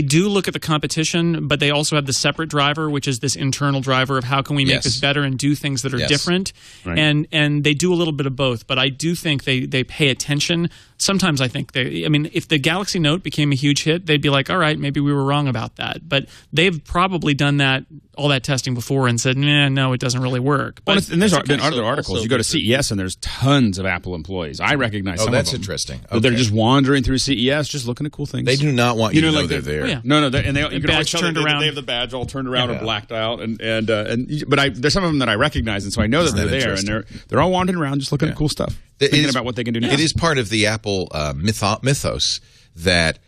do look at the competition, but they also have the separate driver, which is this internal driver of how can we make this better and do things that are different. Right. And they do a little bit of both, but I do think they pay attention. Sometimes I think if the Galaxy Note became a huge hit, they'd be like, all right, maybe we were wrong about that. But they've probably done all that testing before and said, no, it doesn't really work. But and there's been other articles. You go to CES and there's tons of Apple employees. I recognize some of them. Oh, that's interesting. Okay. They're just wandering through CES, just looking at cool things. They do not want you to know they're there. Oh, yeah. No, and you can always tell turned around. They have the badge all turned around or blacked out, but there's some of them that I recognize, and so I know that they're there, and they're all wandering around just looking at cool stuff, thinking about what they can do next. It is part of the Apple mythos that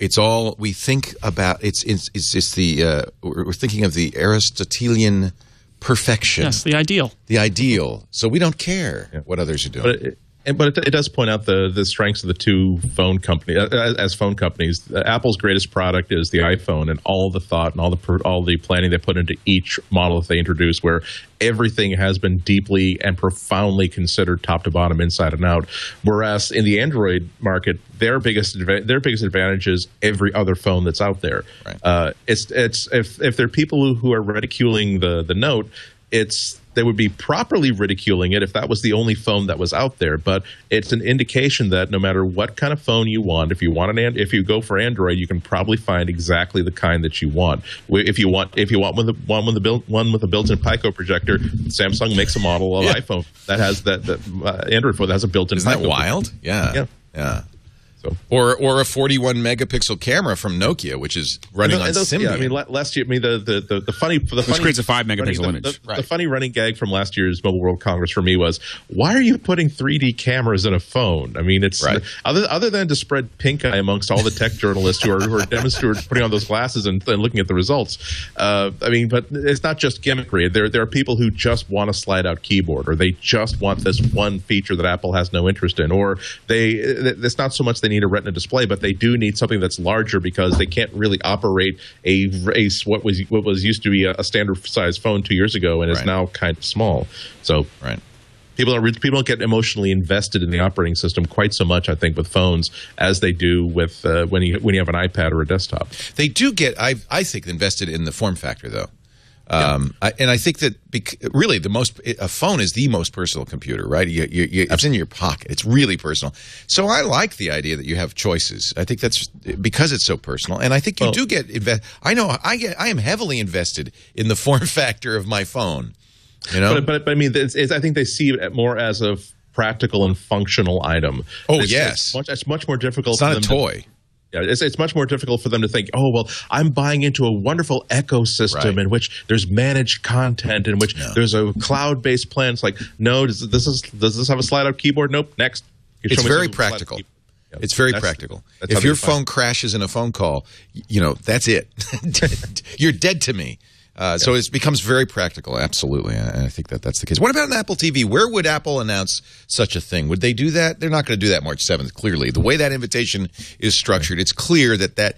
it's all we think about. It's the we're thinking of the Aristotelian perfection. Yes, the ideal. The ideal. So we don't care what others are doing. But it does point out the strengths of the two phone companies. As phone companies, Apple's greatest product is the iPhone, and all the thought and all the planning they put into each model that they introduce, where everything has been deeply and profoundly considered, top to bottom, inside and out. Whereas in the Android market, their biggest advantage is every other phone that's out there. Right. If there are people who are ridiculing the Note, they would be properly ridiculing it if that was the only phone that was out there. But it's an indication that no matter what kind of phone you want, if you go for Android, you can probably find exactly the kind that you want. If you want one with a built-in Pico projector, Samsung makes a model of iPhone that has that Android phone that has a built-in. Isn't that wild? Yeah. Or a 41 megapixel camera from Nokia, which is running on Symbian. Yeah, I mean, last year, the funny which creates a 5 megapixel image. The funny running gag from last year's Mobile World Congress for me was, why are you putting 3D cameras in a phone? I mean, it's other than to spread pink eye amongst all the tech journalists who are demonstrating putting on those glasses and looking at the results. But it's not just gimmickry. There are people who just want a slide out keyboard, or they just want this one feature that Apple has no interest in, or it's not so much they need need a Retina display, but they do need something that's larger because they can't really operate what was used to be a standard size phone 2 years ago and is now kind of small. So people don't get emotionally invested in the operating system quite so much, I think, with phones as they do with when you have an iPad or a desktop. They do get, I think, invested in the form factor, though. And I think that really a phone is the most personal computer, right? It's in your pocket. It's really personal. So I like the idea that you have choices. I think that's because it's so personal. And I think you do get I know I am heavily invested in the form factor of my phone. You know, but I mean, I think they see it more as a practical and functional item. Oh, yes, it's much more difficult. It's not a toy. It's much more difficult for them to think, oh, well, I'm buying into a wonderful ecosystem in which there's managed content, in which there's a cloud-based plan. It's like, no, does this have a slide-out keyboard? Nope. Next. It's very practical. It's very practical. If your phone crashes in a phone call, that's it. You're dead to me. So it becomes very practical, absolutely, and I think that's the case. What about an Apple TV? Where would Apple announce such a thing? Would they do that? They're not going to do that March 7th, clearly. The way that invitation is structured, it's clear that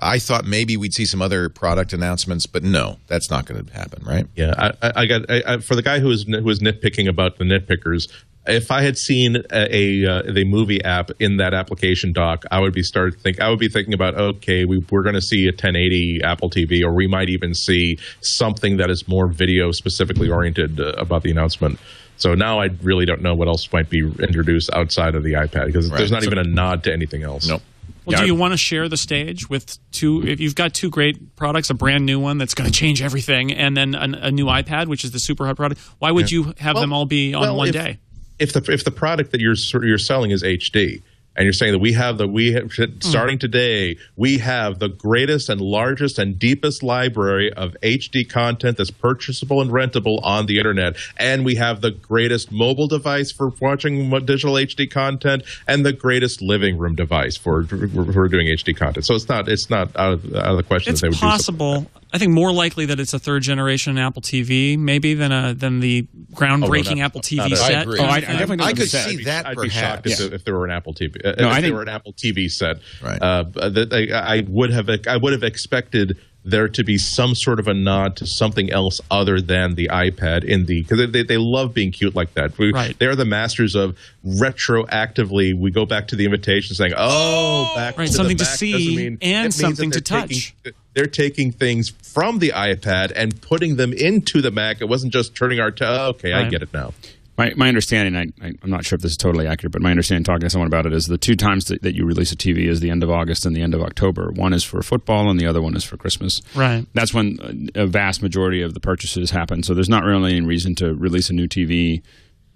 I thought maybe we'd see some other product announcements, but no, that's not going to happen, right? Yeah, I got for the guy who was nitpicking about the nitpickers, if I had seen the movie app in that application dock, I would be thinking about, okay, we're going to see a 1080 Apple TV, or we might even see something that is more video specifically oriented about the announcement. So now I really don't know what else might be introduced outside of the iPad, because there's not even a nod to anything else. Nope. Well, do you want to share the stage with if you've got two great products, a brand new one that's going to change everything, and then a new iPad, which is the super hot product? Why would you have them all be on one day? If the product that you're selling is HD, and you're saying that starting today, we have the greatest and largest and deepest library of HD content that's purchasable and rentable on the internet, and we have the greatest mobile device for watching digital HD content, and the greatest living room device for doing HD content. So it's not out of the question that they would do something like that. It's possible. I think more likely that it's a third generation Apple TV, maybe than the groundbreaking Apple TV set. I agree. I definitely I could see that. I'd perhaps be shocked if there were an Apple TV. They were an Apple TV set. Right. I would have expected there to be some sort of a nod to something else other than the iPad because they love being cute like that. They're the masters of retroactively. We go back to the invitation saying, back to something the to Mac see and something to touch. They're taking things from the iPad and putting them into the Mac. It wasn't just turning I get it now. My understanding, I'm not sure if this is totally accurate, but my understanding talking to someone about it is the two times that you release a TV is the end of August and the end of October. One is for football and the other one is for Christmas. Right. That's when a vast majority of the purchases happen. So there's not really any reason to release a new TV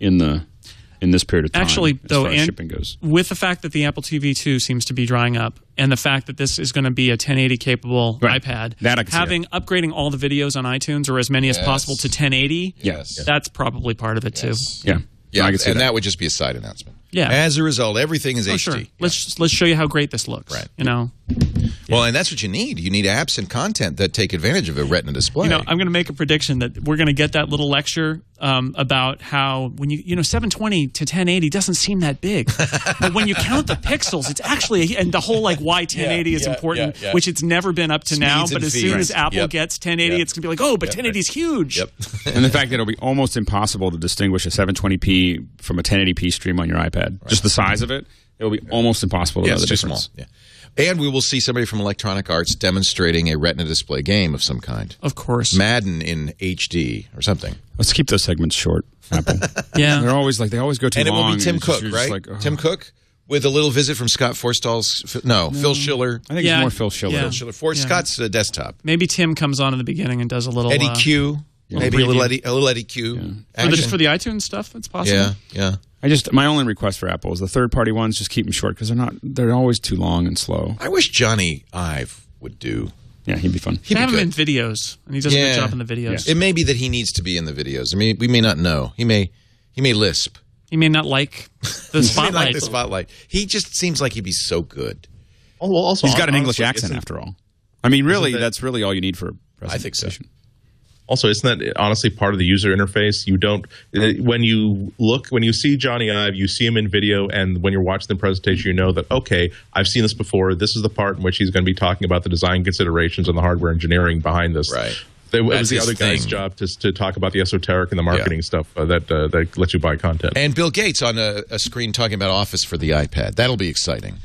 in this period of time. Actually, though, as shipping goes. With the fact that the Apple TV 2 seems to be drying up, and the fact that this is going to be a 1080 capable iPad, upgrading all the videos on iTunes or as many as possible to 1080, that's probably part of it too. Yeah. Yeah, and that would just be a side announcement. Yeah. As a result, everything is HD. Sure. Yeah. Let's show you how great this looks. Right. Well, and that's what you need. You need apps and content that take advantage of a Retina display. I'm going to make a prediction that we're going to get that little lecture about how when 720 to 1080 doesn't seem that big, but when you count the pixels, it's actually and the whole why 1080 is important, which it's never been up to now. But as soon as Apple gets 1080, it's going to be like, but 1080 is huge. Yep. And the fact that it'll be almost impossible to distinguish a 720p from a 1080p stream on your iPad, just the size of it, it'll be almost impossible to know the difference. Small. Yeah. And we will see somebody from Electronic Arts demonstrating a Retina display game of some kind. Of course. Madden in HD or something. Let's keep those segments short, Apple. Yeah. They always go too long. And it will be Tim Cook, right? Tim Cook with a little visit from Scott Forstall's Phil Schiller. I think it's more Phil Schiller. Phil Schiller for Scott's desktop. Maybe Tim comes on in the beginning and does a little Eddie Q. Maybe a little Eddie Q. Yeah. For the iTunes stuff, that's possible. Yeah. My only request for Apple is the third-party ones, just keep them short because they're always too long and slow. I wish Johnny Ive would do. Yeah, he'd be fun. He'd have him in videos, and he does a good job in the videos. It may be that he needs to be in the videos. I mean, we may not know. He may lisp. He may not like the spotlight. He may like the spotlight. He just seems like he'd be so good. Also, he's got an English accent after all. I mean, really, that's really all you need for a presentation. I think so. Also, isn't that honestly part of the user interface? You don't when you see Johnny Ive, you see him in video, and when you're watching the presentation, you know that okay, I've seen this before. This is the part in which he's going to be talking about the design considerations and the hardware engineering behind this. Right. It was the other guy's job to talk about the esoteric and the marketing stuff that lets you buy content. And Bill Gates on a screen talking about Office for the iPad. That'll be exciting.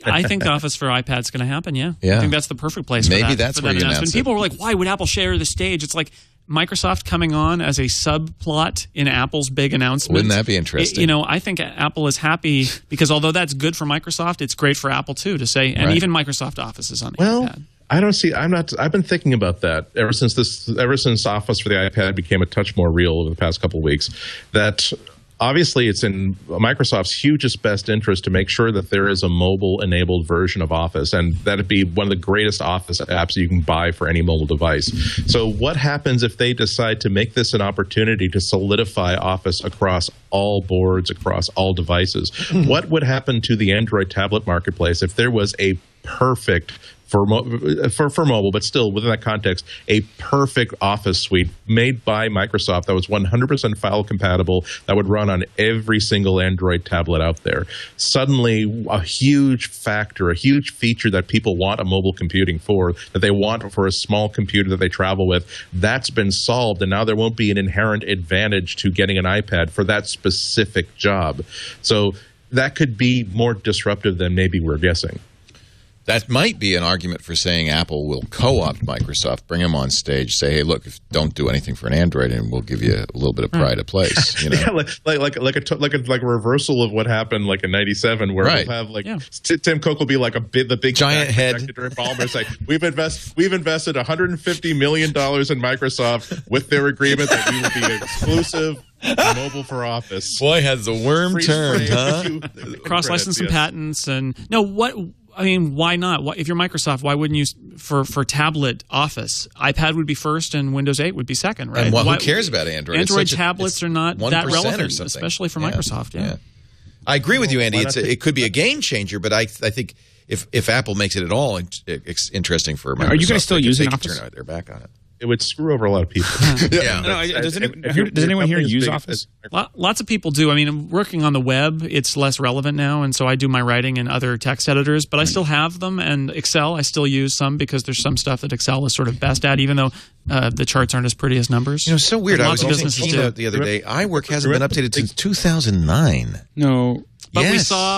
I think the Office for iPad's going to happen, yeah. I think that's the perfect place Maybe for that. That's for where that you announcement. announce People it. were like, why would Apple share the stage? It's like Microsoft coming on as a subplot in Apple's big announcement. Wouldn't that be interesting? I think Apple is happy because although that's good for Microsoft, it's great for Apple too to say, and even Microsoft Office is on the iPad. I don't see. I've been thinking about that ever since Office for the iPad became a touch more real over the past couple of weeks. That obviously it's in Microsoft's hugest best interest to make sure that there is a mobile-enabled version of Office, and that'd be one of the greatest Office apps you can buy for any mobile device. So what happens if they decide to make this an opportunity to solidify Office across all boards, across all devices? What would happen to the Android tablet marketplace if there was a perfect for mobile, but still within that context, a perfect Office suite made by Microsoft that was 100% file compatible, that would run on every single Android tablet out there? Suddenly, a huge factor, a huge feature that people want a mobile computing for, that they want for a small computer that they travel with, that's been solved, and now there won't be an inherent advantage to getting an iPad for that specific job. So that could be more disruptive than maybe we're guessing. That might be an argument for saying Apple will co-opt Microsoft, bring them on stage, say, "Hey, look, don't do anything for an Android, and we'll give you a little bit of pride of place." You know? Yeah, like a reversal of what happened like in '97, where we'll have Tim Cook will be like the big giant head. Say, we've invested $150 million in Microsoft with their agreement that we will be exclusive. Mobile for Office. Boy, has the worm turned, huh? Cross-license some patents and why not? If you're Microsoft, why wouldn't you for tablet Office? iPad would be first, and Windows 8 would be second, right? And who cares about Android? Android tablets are not that relevant, especially for Microsoft. Yeah. I agree with you, Andy. It could be a game changer, but I think if Apple makes it at all interesting for Microsoft, are you guys still using Office? Office? Turn their back on it. It would screw over a lot of people. Does anyone here use Office? Lots of people do. I mean, working on the web, it's less relevant now, and so I do my writing in other text editors, but I still have them. And Excel, I still use some because there's some stuff that Excel is sort of best at, even though the charts aren't as pretty as numbers. So weird. I was using Keynote the other day. iWork hasn't been updated since 2009. No. But yes.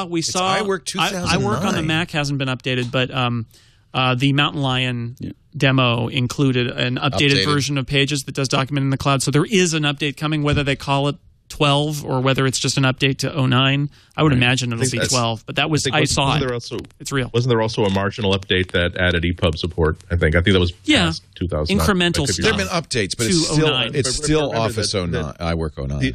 we saw iWork 2009. iWork on the Mac hasn't been updated, but the Mountain Lion demo included an updated version of Pages that does document in the cloud. So there is an update coming, whether they call it 12 or whether it's just an update to 09. I would imagine it'll be 12, but that was I saw it. It's real. Wasn't there also a marginal update that added EPUB support? I think that was past 2009. Incremental stuff. There have been updates, but it's still Office 09, iWork 09.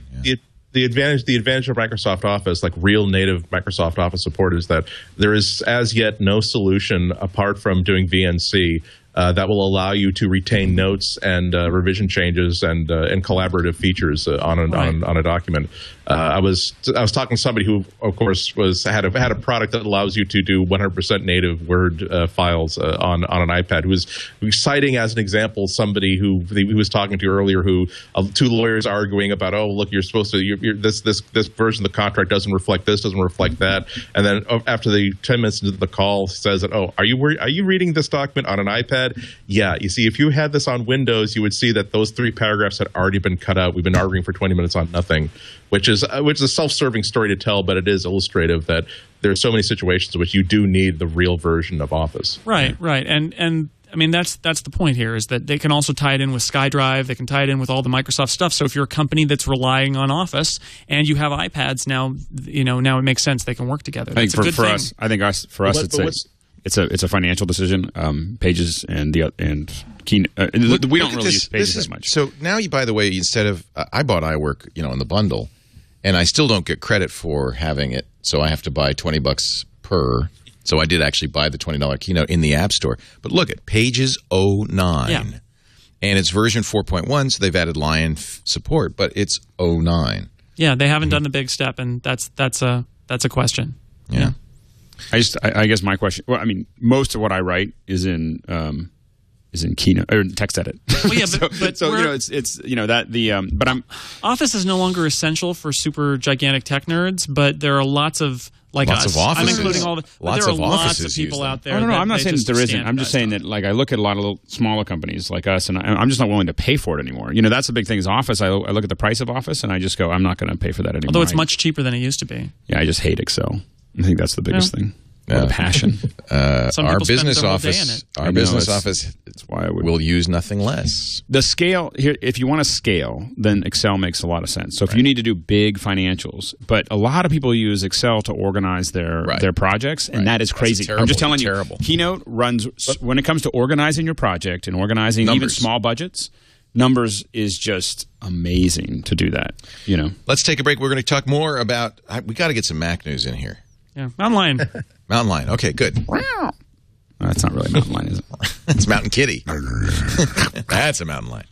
The advantage of Microsoft Office, like real native Microsoft Office support, is that there is as yet no solution apart from doing VNC that will allow you to retain notes and revision changes and collaborative features on a document. I was talking to somebody who, of course, had a product that allows you to do 100% native Word files on an iPad. Who was citing as an example somebody who he was talking to earlier, who two lawyers arguing about, oh, look, you're supposed to this version of the contract doesn't reflect this, doesn't reflect that, and then after the 10 minutes into the call says that, oh, are you reading this document on an iPad? Yeah, you see, if you had this on Windows, you would see that those 3 paragraphs had already been cut out. We've been arguing for 20 minutes on nothing, which is a self-serving story to tell, but it is illustrative that there are so many situations in which you do need the real version of Office. Right, and I mean that's the point here, is that they can also tie it in with SkyDrive. They can tie it in with all the Microsoft stuff. So if you're a company that's relying on Office and you have iPads now, now it makes sense they can work together. I think for us, it's a financial decision. Pages and Keynote. We don't really use Pages that much. So now, by the way, instead of I bought iWork, in the bundle, and I still don't get credit for having it, so I have to buy $20 per. So I did actually buy the $20 Keynote in the App Store. But look at Pages 09. Yeah. And it's version 4.1, so they've added Lion support, but it's 09. Yeah, they haven't done the big step, and that's a question. Yeah. I guess my question. Well, I mean, most of what I write is in is in Keynote or text edit. Well, yeah, but it's that the but Office is no longer essential for super gigantic tech nerds, but there are lots of lots us. of offices. I'm including all the. Lots there are of lots offices of people use them. out there. No, I'm not saying that there isn't. I'm just saying that I look at a lot of little smaller companies like us, and I'm just not willing to pay for it anymore. That's the big thing is Office. I look at the price of Office, and I just go, I'm not going to pay for that anymore. Although it's much cheaper than it used to be. Yeah, I just hate Excel. I think that's the biggest thing. The passion. Our business office. Our business office. That's why I will use nothing less. The scale here. If you want to scale, then Excel makes a lot of sense. So if you need to do big financials, but a lot of people use Excel to organize their projects, and that is crazy. I'm just telling you. Keynote runs when it comes to organizing your project and organizing even small budgets. Numbers is just amazing to do that. Let's take a break. We're going to talk more about. We got to get some Mac news in here. Yeah, Mountain Lion. Mountain Lion. Okay, good. That's not really Mountain Lion, is it? It's Mountain Kitty. That's a mountain lion.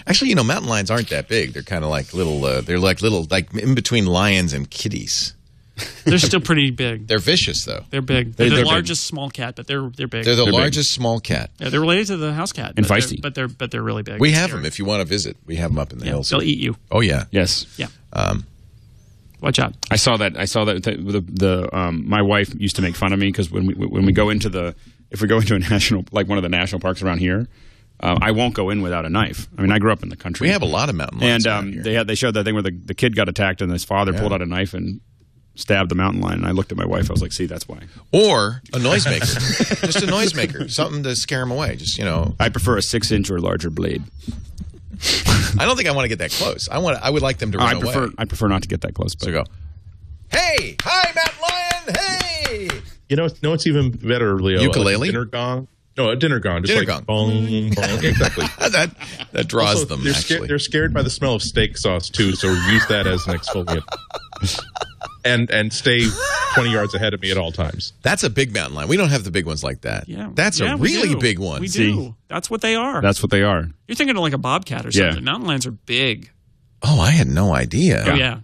Actually, mountain lions aren't that big. They're kind of like little. They're like little, like in between lions and kitties. They're still pretty big. They're vicious, though. They're big. They're the largest small cat, but they're big. They're the largest small cat. Yeah, they're related to the house cat. And feisty. But they're really big. We have them if you want to visit. We have them up in the hills. They'll eat you. Oh, yeah. Yes. Yeah. Watch out. I saw that. My wife used to make fun of me because when we go into if we go into a national, like one of the national parks around here, I won't go in without a knife. I mean, I grew up in the country. We have a lot of mountain lions and they showed that thing where the kid got attacked and his father pulled out a knife and stabbed the mountain lion. And I looked at my wife. I was like, "See, that's why." Or a noisemaker, just a noisemaker, something to scare him away. Just I prefer a 6-inch or larger blade. I don't think I want to get that close. I would like them to run away. I prefer not to get that close. But. So go. Hey, hi, Mountain Lion. Hey. It's even better, Leo. Ukulele? Dinner gong. No, a dinner gong. Just dinner like gong. Bong, bong. Exactly. that draws also, them. They're scared by the smell of steak sauce too, so use that as an exfoliant. And stay 20 yards ahead of me at all times. That's a big mountain lion. We don't have the big ones like that. Yeah, that's a really big one. We do. That's what they are. That's what they are. You're thinking of like a bobcat or something. Yeah. Mountain lions are big. Oh, I had no idea. Oh, yeah.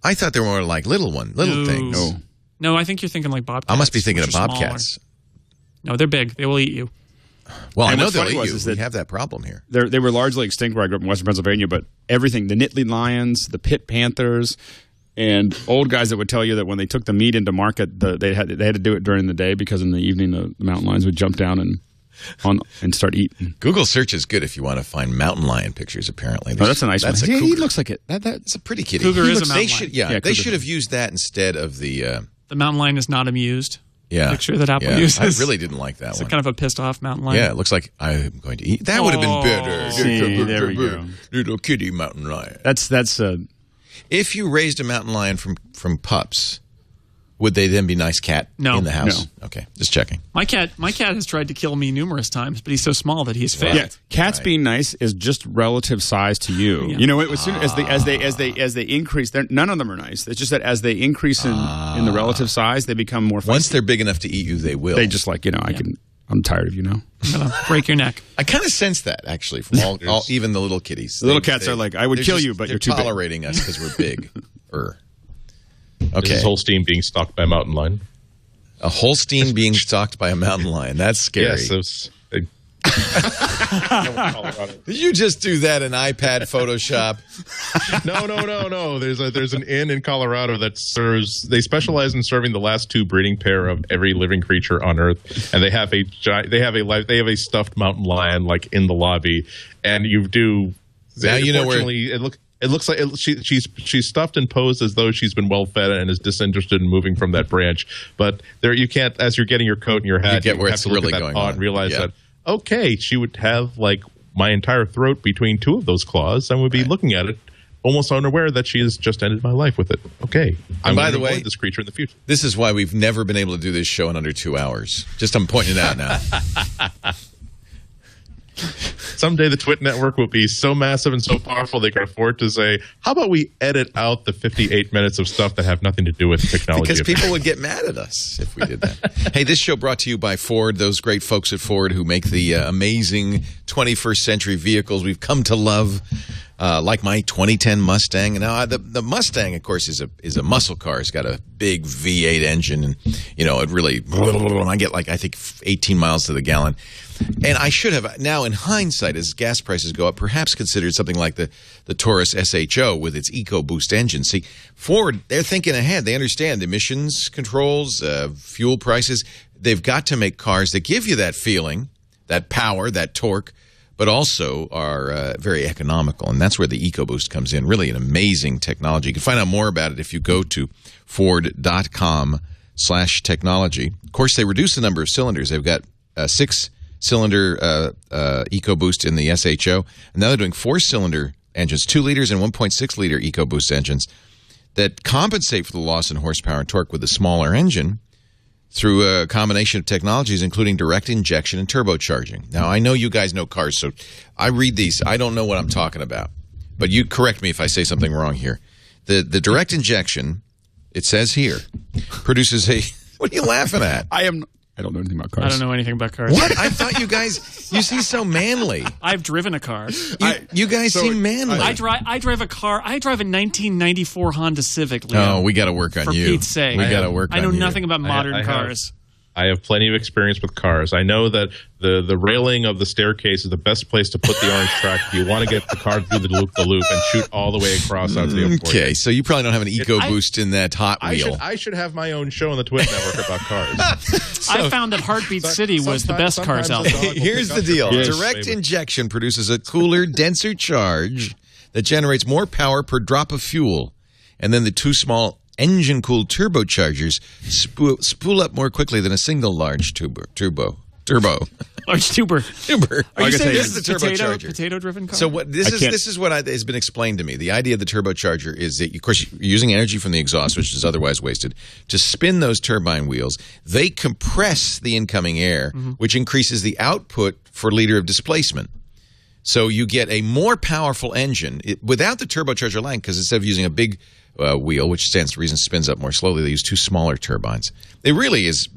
I thought they were more like little things. No, I think you're thinking like bobcats. I must be thinking of bobcats. Smaller. No, they're big. They will eat you. Well, I know they'll eat you. We have that problem here. They were largely extinct where I grew up in Western Pennsylvania, but everything, the Nittany lions, the pit panthers, and old guys that would tell you that when they took the meat into market, they had to do it during the day because in the evening the mountain lions would jump down and start eating. Google search is good if you want to find mountain lion pictures. Apparently, that's a nice one. Yeah, he looks like it. That's a pretty kitty. Cougar is a mountain lion. They should have used that instead of the. The mountain lion is not amused. Yeah, picture that Apple uses. I really didn't like that one. It's kind of a pissed off mountain lion. Yeah, it looks like I'm going to eat. That would have been better. See, there we go. Little kitty mountain lion. That's. If you raised a mountain lion from pups, would they then be nice cat in the house? No. Okay, just checking. My cat has tried to kill me numerous times, but he's so small that he's failed. Yeah, cats being nice is just relative size to you. Yeah. As soon as they increase, none of them are nice. It's just that as they increase in the relative size, they become more. Once they're big enough to eat you, they will. They just I'm tired of you now. I'm gonna break your neck. I kind of sense that actually from all even the little kitties. The little cats are like, I would kill you, but you're too tolerating us because we're big. Okay. This is Holstein being stalked by a mountain lion. A Holstein being stalked by a mountain lion. That's scary. Yes. Did you just do that in iPad Photoshop? No. There's an inn in Colorado that they specialize in serving the last two breeding pair of every living creature on Earth, and they have a stuffed mountain lion like in the lobby, and you do. Now you know where it looks like she's stuffed and posed as though she's been well fed and is disinterested in moving from that branch. But there you can't, as you're getting your coat and your hat, you get where it's really going on. And realize that she would have like my entire throat between two of those claws and would be looking at it almost unaware that she has just ended my life with it. Okay. And by the way, this creature in the future. This is why we've never been able to do this show in under 2 hours. Just I'm pointing it out now. Someday the TWiT network will be so massive and so powerful they can afford to say, how about we edit out the 58 minutes of stuff that have nothing to do with technology? Because people would get mad at us if we did that. Hey, this show brought to you by Ford, those great folks at Ford who make the amazing 21st century vehicles we've come to love. like my 2010 Mustang. Now, the Mustang, of course, is a muscle car. It's got a big V8 engine, and it really. I get I think 18 miles to the gallon. And I should have now, in hindsight, as gas prices go up, perhaps considered something like the Taurus SHO with its EcoBoost engine. See, Ford, they're thinking ahead. They understand emissions controls, fuel prices. They've got to make cars that give you that feeling, that power, that torque, but also are very economical. And that's where the EcoBoost comes in. Really an amazing technology. You can find out more about it if you go to Ford.com/technology. Of course, they reduce the number of cylinders. They've got 6-cylinder EcoBoost in the SHO. And now they're doing 4-cylinder engines, 2 liters and 1.6-liter EcoBoost engines that compensate for the loss in horsepower and torque with a smaller engine through a combination of technologies, including direct injection and turbocharging. Now, I know you guys know cars, so I read these. I don't know what I'm talking about. But you correct me if I say something wrong here. The direct injection, it says here, produces a... What are you laughing at? I don't know anything about cars. I don't know anything about cars. What? I thought you guys, you seem so manly. I've driven a car. You guys seem manly. I drive a car. I drive a 1994 Honda Civic, Leo. Oh, we got to work on you. For Pete's sake. We got to work on you. I know nothing about modern cars. I have plenty of experience with cars. I know that the railing of the staircase is the best place to put the orange track. You want to get the car through the loop and shoot all the way across out to the airport. Okay, so you probably don't have an EcoBoost in that Hot Wheel. I should have my own show on the TWiT network about cars. I found that Heartbeat City was the best cars out there. Here's the deal. Yes, direct injection produces a cooler, denser charge that generates more power per drop of fuel. And then the 2 small engine-cooled turbochargers spool up more quickly than a single large turbo. Large tuber. Are you saying this is the turbocharger? Potato-driven car? So this is what has been explained to me. The idea of the turbocharger is that, of course, you're using energy from the exhaust, which is otherwise wasted, to spin those turbine wheels. They compress the incoming air, which increases the output per liter of displacement. So you get a more powerful engine without the turbocharger line, because instead of using a big wheel, which stands to reason spins up more slowly, they use 2 smaller turbines. It really is.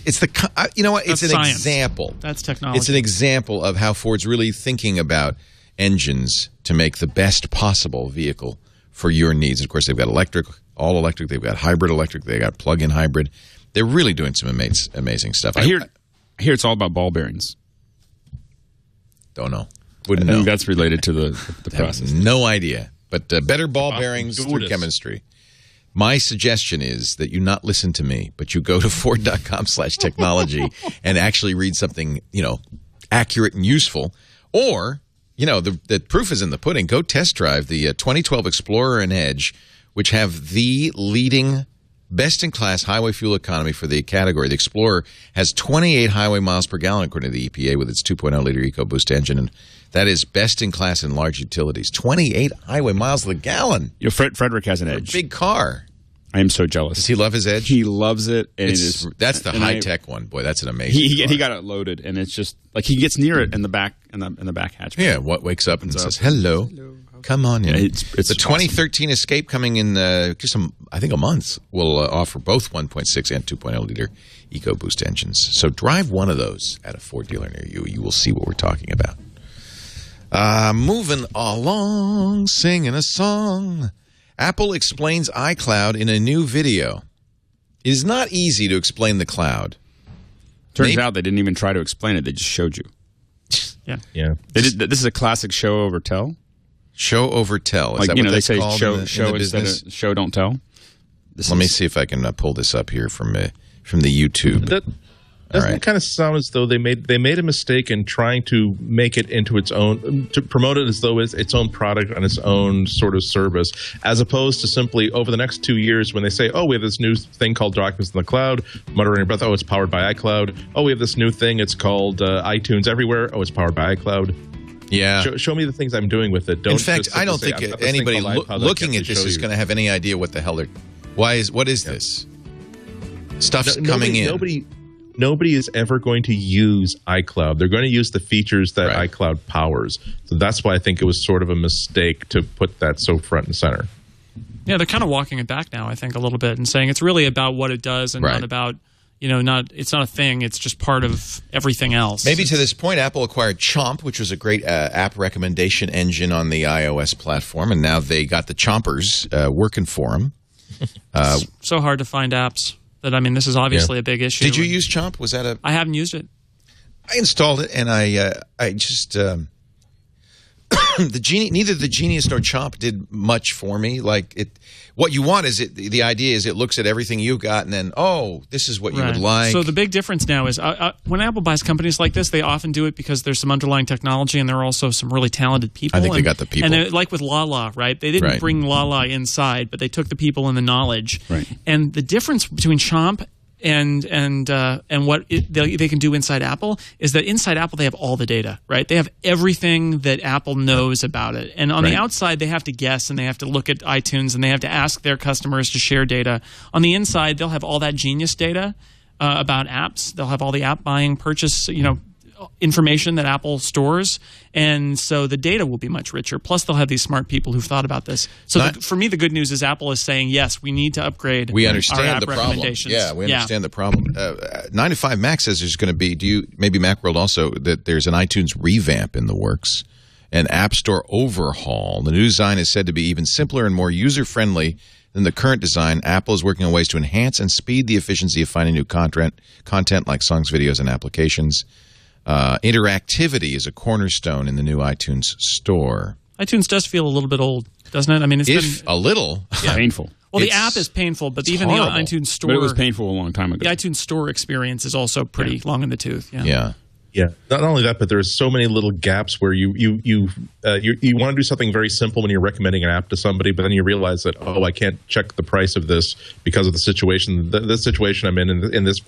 It's the It's an science. Example. That's technology. It's an example of how Ford's really thinking about engines to make the best possible vehicle for your needs. Of course, they've got electric, all electric. They've got hybrid electric. They've got plug-in hybrid. They're really doing some amazing stuff. I hear it's all about ball bearings. Don't know. I think that's related to the process. No idea. But better ball bearings through chemistry. My suggestion is that you not listen to me, but you go to Ford.com/technology and actually read something, accurate and useful. Or, the proof is in the pudding. Go test drive the 2012 Explorer and Edge, which have the leading best-in-class highway fuel economy for the category. The Explorer has 28 highway miles per gallon, according to the EPA, with its 2.0-liter EcoBoost engine, and that is best-in-class in large utilities. 28 highway miles to the gallon. Frederick has an Edge. Big car. I am so jealous. Does he love his Edge? He loves it. And that's the high-tech one. Boy, that's an amazing car. He got it loaded, and it's just like he gets near it in the back hatch. Yeah, what wakes up and says, hello. Come on in. Yeah, it's the 2013 Escape coming in just I think a month will offer both 1.6 and 2.0-liter EcoBoost engines. So drive one of those at a Ford dealer near you. You will see what we're talking about. Moving along, singing a song. Apple explains iCloud in a new video. It is not easy to explain the cloud. Turns out they didn't even try to explain it. They just showed you. Yeah. This is a classic show over tell. Show over tell. Is like, that what they say show instead of show don't tell. Let me see if I can pull this up here from the YouTube. Doesn't it kind of sound as though they made a mistake in trying to make it into its own, to promote it as though it's its own product and its own sort of service, as opposed to simply over the next 2 years when they say, oh, we have this new thing called Documents in the Cloud, muttering your breath, oh, it's powered by iCloud. Oh, we have this new thing, it's called iTunes Everywhere. Oh, it's powered by iCloud. Yeah. Show me the things I'm doing with it. In fact, I don't think anybody looking at this is going to have any idea what the hell they're... What is this? Stuff's coming in. Nobody is ever going to use iCloud. They're going to use the features that iCloud powers. So that's why I think it was sort of a mistake to put that so front and center. Yeah, they're kind of walking it back now, I think, a little bit, and saying it's really about what it does and not about, it's not a thing. It's just part of everything else. Maybe to this point, Apple acquired Chomp, which was a great app recommendation engine on the iOS platform, and now they got the Chompers working for them. So hard to find apps. This is obviously a big issue. Did you use Chomp? Was that I haven't used it. I installed it, and I just neither the Genius nor Chomp did much for me. What you want is the idea is it looks at everything you got, and then this is what you would like. So the big difference now is when Apple buys companies like this, they often do it because there's some underlying technology, and there are also some really talented people. I think they got the people. And like with Lala, right? They didn't bring Lala inside, but they took the people and the knowledge. Right. And the difference between Chomp and what they can do inside Apple is that inside Apple they have all the data, right? They have everything that Apple knows about it. And on the outside they have to guess, and they have to look at iTunes, and they have to ask their customers to share data. On the inside they'll have all that Genius data about apps. They'll have all the app buying, purchase, information that Apple stores, and so the data will be much richer. Plus, they'll have these smart people who've thought about this. So, for me, the good news is Apple is saying, yes, we need to upgrade. We understand our app the problem. recommendations. Yeah, we understand the problem. 9to5Mac says there's going to be. Maybe Macworld also that there's an iTunes revamp in the works, an App Store overhaul. The new design is said to be even simpler and more user friendly than the current design. Apple is working on ways to enhance and speed the efficiency of finding new content like songs, videos, and applications. Interactivity is a cornerstone in the new iTunes store. iTunes does feel a little bit old, doesn't it? It's been a little painful. Well, the app is painful, but even horrible. The iTunes store. But it was painful a long time ago. The iTunes store experience is also pretty long in the tooth. Yeah. Not only that, but there's so many little gaps where you want to do something very simple when you're recommending an app to somebody, but then you realize that I can't check the price of this because of the situation. The situation I'm in this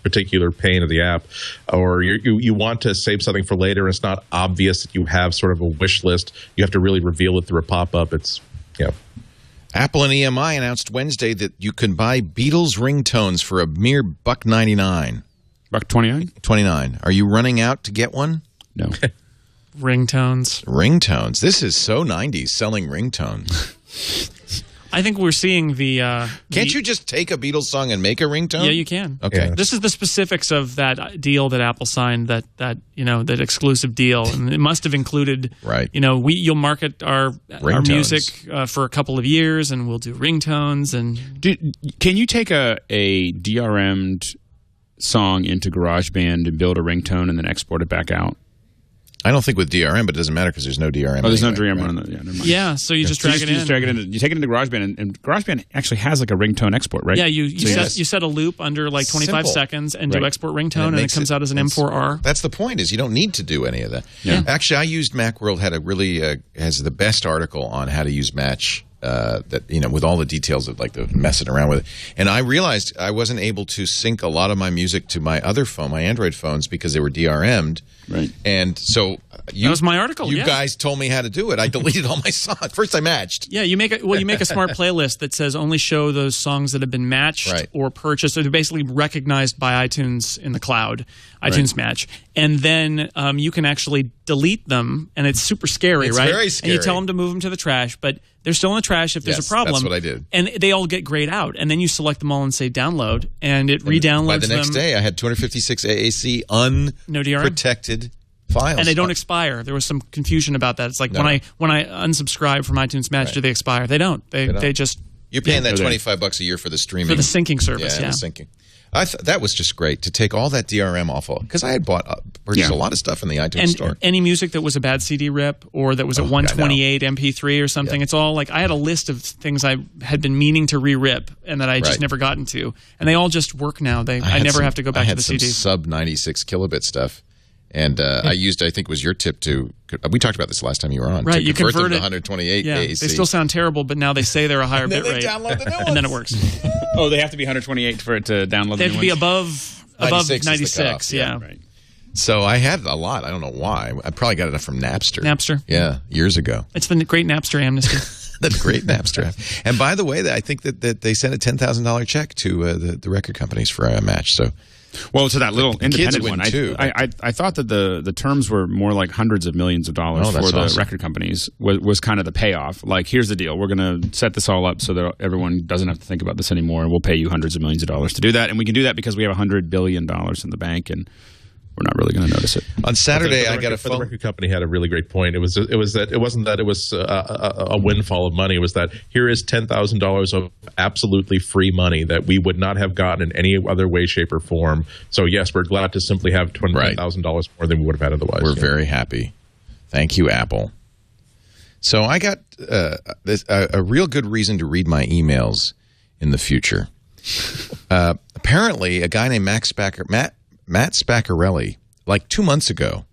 particular pane of the app, or you want to save something for later, and it's not obvious that you have sort of a wish list. You have to really reveal it through a pop-up. Apple and EMI announced Wednesday that you can buy Beatles ringtones for a mere $1.99. $1.29? $1.29. Are you running out to get one? No. Ringtones. This is so 90s, selling ringtones. I think we're seeing the... Can't you just take a Beatles song and make a ringtone? Yeah, you can. Okay. Yeah. This is the specifics of that deal that Apple signed, that exclusive deal, and it must have included... Right. You'll market our music for a couple of years, and we'll do ringtones. And can you take a DRM'd song into GarageBand and build a ringtone and then export it back out? I don't think with DRM, but it doesn't matter because there's no DRM. Oh, there's no anyway, DRM right? on the. Yeah, never mind. Yeah, so you just drag it in. You take it into GarageBand, and GarageBand actually has like a ringtone export, right? Yeah, you set a loop under like 25 seconds and do export ringtone, and it comes out as an M4R. That's the point, is you don't need to do any of that. Yeah. Actually, I used Macworld had has the best article on how to use Match. With all the details of like the messing around with it, and I realized I wasn't able to sync a lot of my music to my other phone, my Android phones, because they were DRM'd. Right. And so that was my article. You guys told me how to do it. I deleted all my songs. First, I matched. Yeah, you make a smart playlist that says only show those songs that have been matched or purchased, or they're basically recognized by iTunes in the cloud, iTunes Match, and then you can actually delete them, and it's super scary, it's right? Very scary. And you tell them to move them to the trash, but they're still in the trash if there's a problem. That's what I did. And they all get grayed out, and then you select them all and say download, and it re-downloads them. By the next day, I had 256 AAC unprotected files. And they don't expire. There was some confusion about that. It's like when I unsubscribe from iTunes Match, do they expire? They don't. They just... You're paying that $25 a year for the streaming. For the syncing service, the syncing. I thought that was just great to take all that DRM off of, because I had purchased a lot of stuff in the iTunes store. Any music that was a bad CD rip or that was a 128 MP3 or something, it's all like I had a list of things I had been meaning to re-rip and that I just never gotten to, and they all just work now. I never have to go back to the CD. I had some sub 96 kilobit stuff. And I think it was your tip we talked about this last time you were on. Right, to you convert them it to 128 AAC. They still sound terrible, but now they say they're a higher bit rate. Download the new ones. And then it works. Oh, they have to be 128 for it to download. They have to be above 96. Yeah. Right. So I had a lot. I don't know why. I probably got it from Napster. Napster. Yeah, years ago. It's the great Napster amnesty. The great Napster app. And by the way, I think that they sent a $10,000 check to the record companies for a match. So, well, to that little independent one, too. I thought that the terms were more like hundreds of millions of dollars for the record companies was kind of the payoff. Like, here's the deal. We're going to set this all up so that everyone doesn't have to think about this anymore, and we'll pay you hundreds of millions of dollars to do that. And we can do that because we have $100 billion in the bank, and we're not really going to notice it. On Saturday, I got a phone. The record company had a really great point. It wasn't that it was a windfall of money. It was that here is $10,000 of absolutely free money that we would not have gotten in any other way, shape, or form. So yes, we're glad to simply have $20,000 more than we would have had otherwise. We're very happy. Thank you, Apple. So I got a real good reason to read my emails in the future. Apparently, a guy named Matt Spaccarelli, like 2 months ago,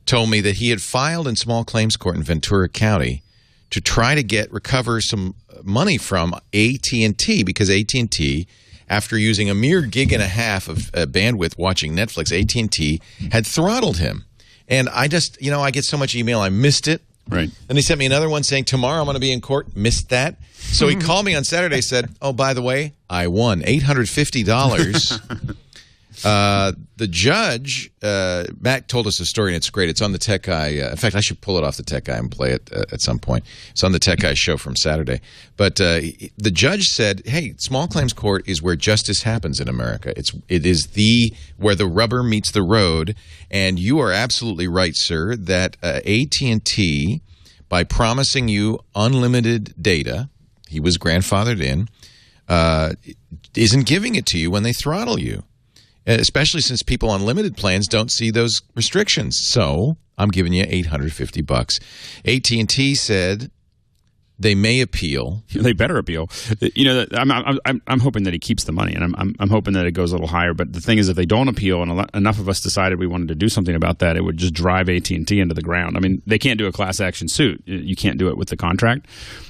told me that he had filed in small claims court in Ventura County to try to recover some money from AT&T, because AT&T, after using a mere gig and a half of bandwidth watching Netflix, AT&T had throttled him. And I just, I get so much email, I missed it. Right. Then he sent me another one saying, tomorrow I'm going to be in court. Missed that. So he called me on Saturday, said, oh, by the way, I won $850. The judge, Matt told us a story, and it's great. It's on the Tech Guy. In fact, I should pull it off the Tech Guy and play it at some point. It's on the Tech Guy show from Saturday. But the judge said, hey, small claims court is where justice happens in America. It is where the rubber meets the road. And you are absolutely right, sir, that AT&T, by promising you unlimited data, he was grandfathered in, isn't giving it to you when they throttle you. Especially since people on limited plans don't see those restrictions. So I'm giving you $850. AT&T said they may appeal. They better appeal. I'm hoping that he keeps the money, and I'm hoping that it goes a little higher. But the thing is, if they don't appeal, and enough of us decided we wanted to do something about that, it would just drive AT&T into the ground. I mean, they can't do a class action suit. You can't do it with the contract.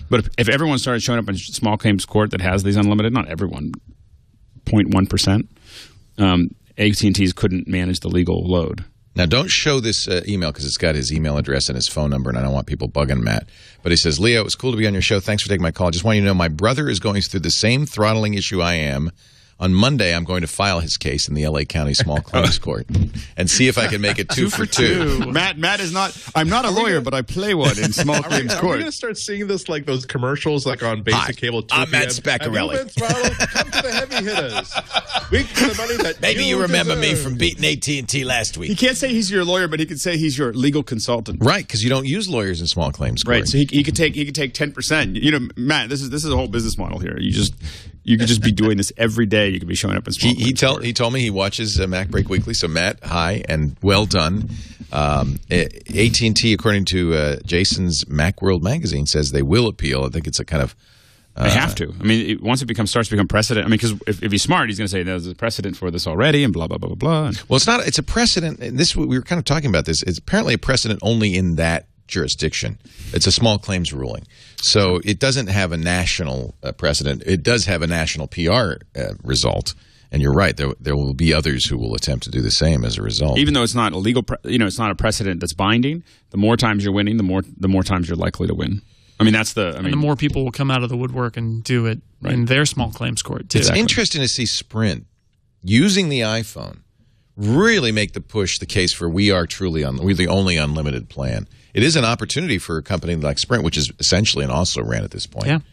But if everyone started showing up in small claims court that has these unlimited, not everyone, 0.1%. AT&Ts couldn't manage the legal load. Now, don't show this email because it's got his email address and his phone number, and I don't want people bugging Matt. But he says, Leo, it was cool to be on your show. Thanks for taking my call. I just want you to know my brother is going through the same throttling issue I am. On Monday, I'm going to file his case in the L.A. County Small Claims Court and see if I can make it 2 for 2. Matt is not. I'm not a lawyer, but I play one in small claims court. Are we going to start seeing this like those commercials, like on basic cable? I'm Matt Spaccarelli. Come to the heavy hitters. We get the money that maybe you remember me from beating AT&T last week. He can't say he's your lawyer, but he can say he's your legal consultant. Right, because you don't use lawyers in small claims court. Right, so he could take 10%. Matt, this is a whole business model here. You could just be doing this every day. You could be showing up in small claims court. He told me he watches MacBreak Weekly. So Matt, hi and well done. AT&T, according to Jason's Macworld magazine, says they will appeal. I think it's a kind of they have to. I mean, once it starts to become precedent. I mean, because if he's smart, he's going to say there's a precedent for this already, and blah blah blah blah blah. Well, it's not. It's a precedent. And we were kind of talking about this. It's apparently a precedent only in that jurisdiction. It's a small claims ruling, so it doesn't have a national precedent. It does have a national PR result. And you're right. There will be others who will attempt to do the same as a result. Even though it's not a legal, it's not a precedent that's binding. The more times you're winning, the more times you're likely to win. I mean, and the more people will come out of the woodwork and do it in their small claims court too. It's interesting to see Sprint using the iPhone really make the case for we're the only unlimited plan. It is an opportunity for a company like Sprint, which is essentially an also-ran at this point,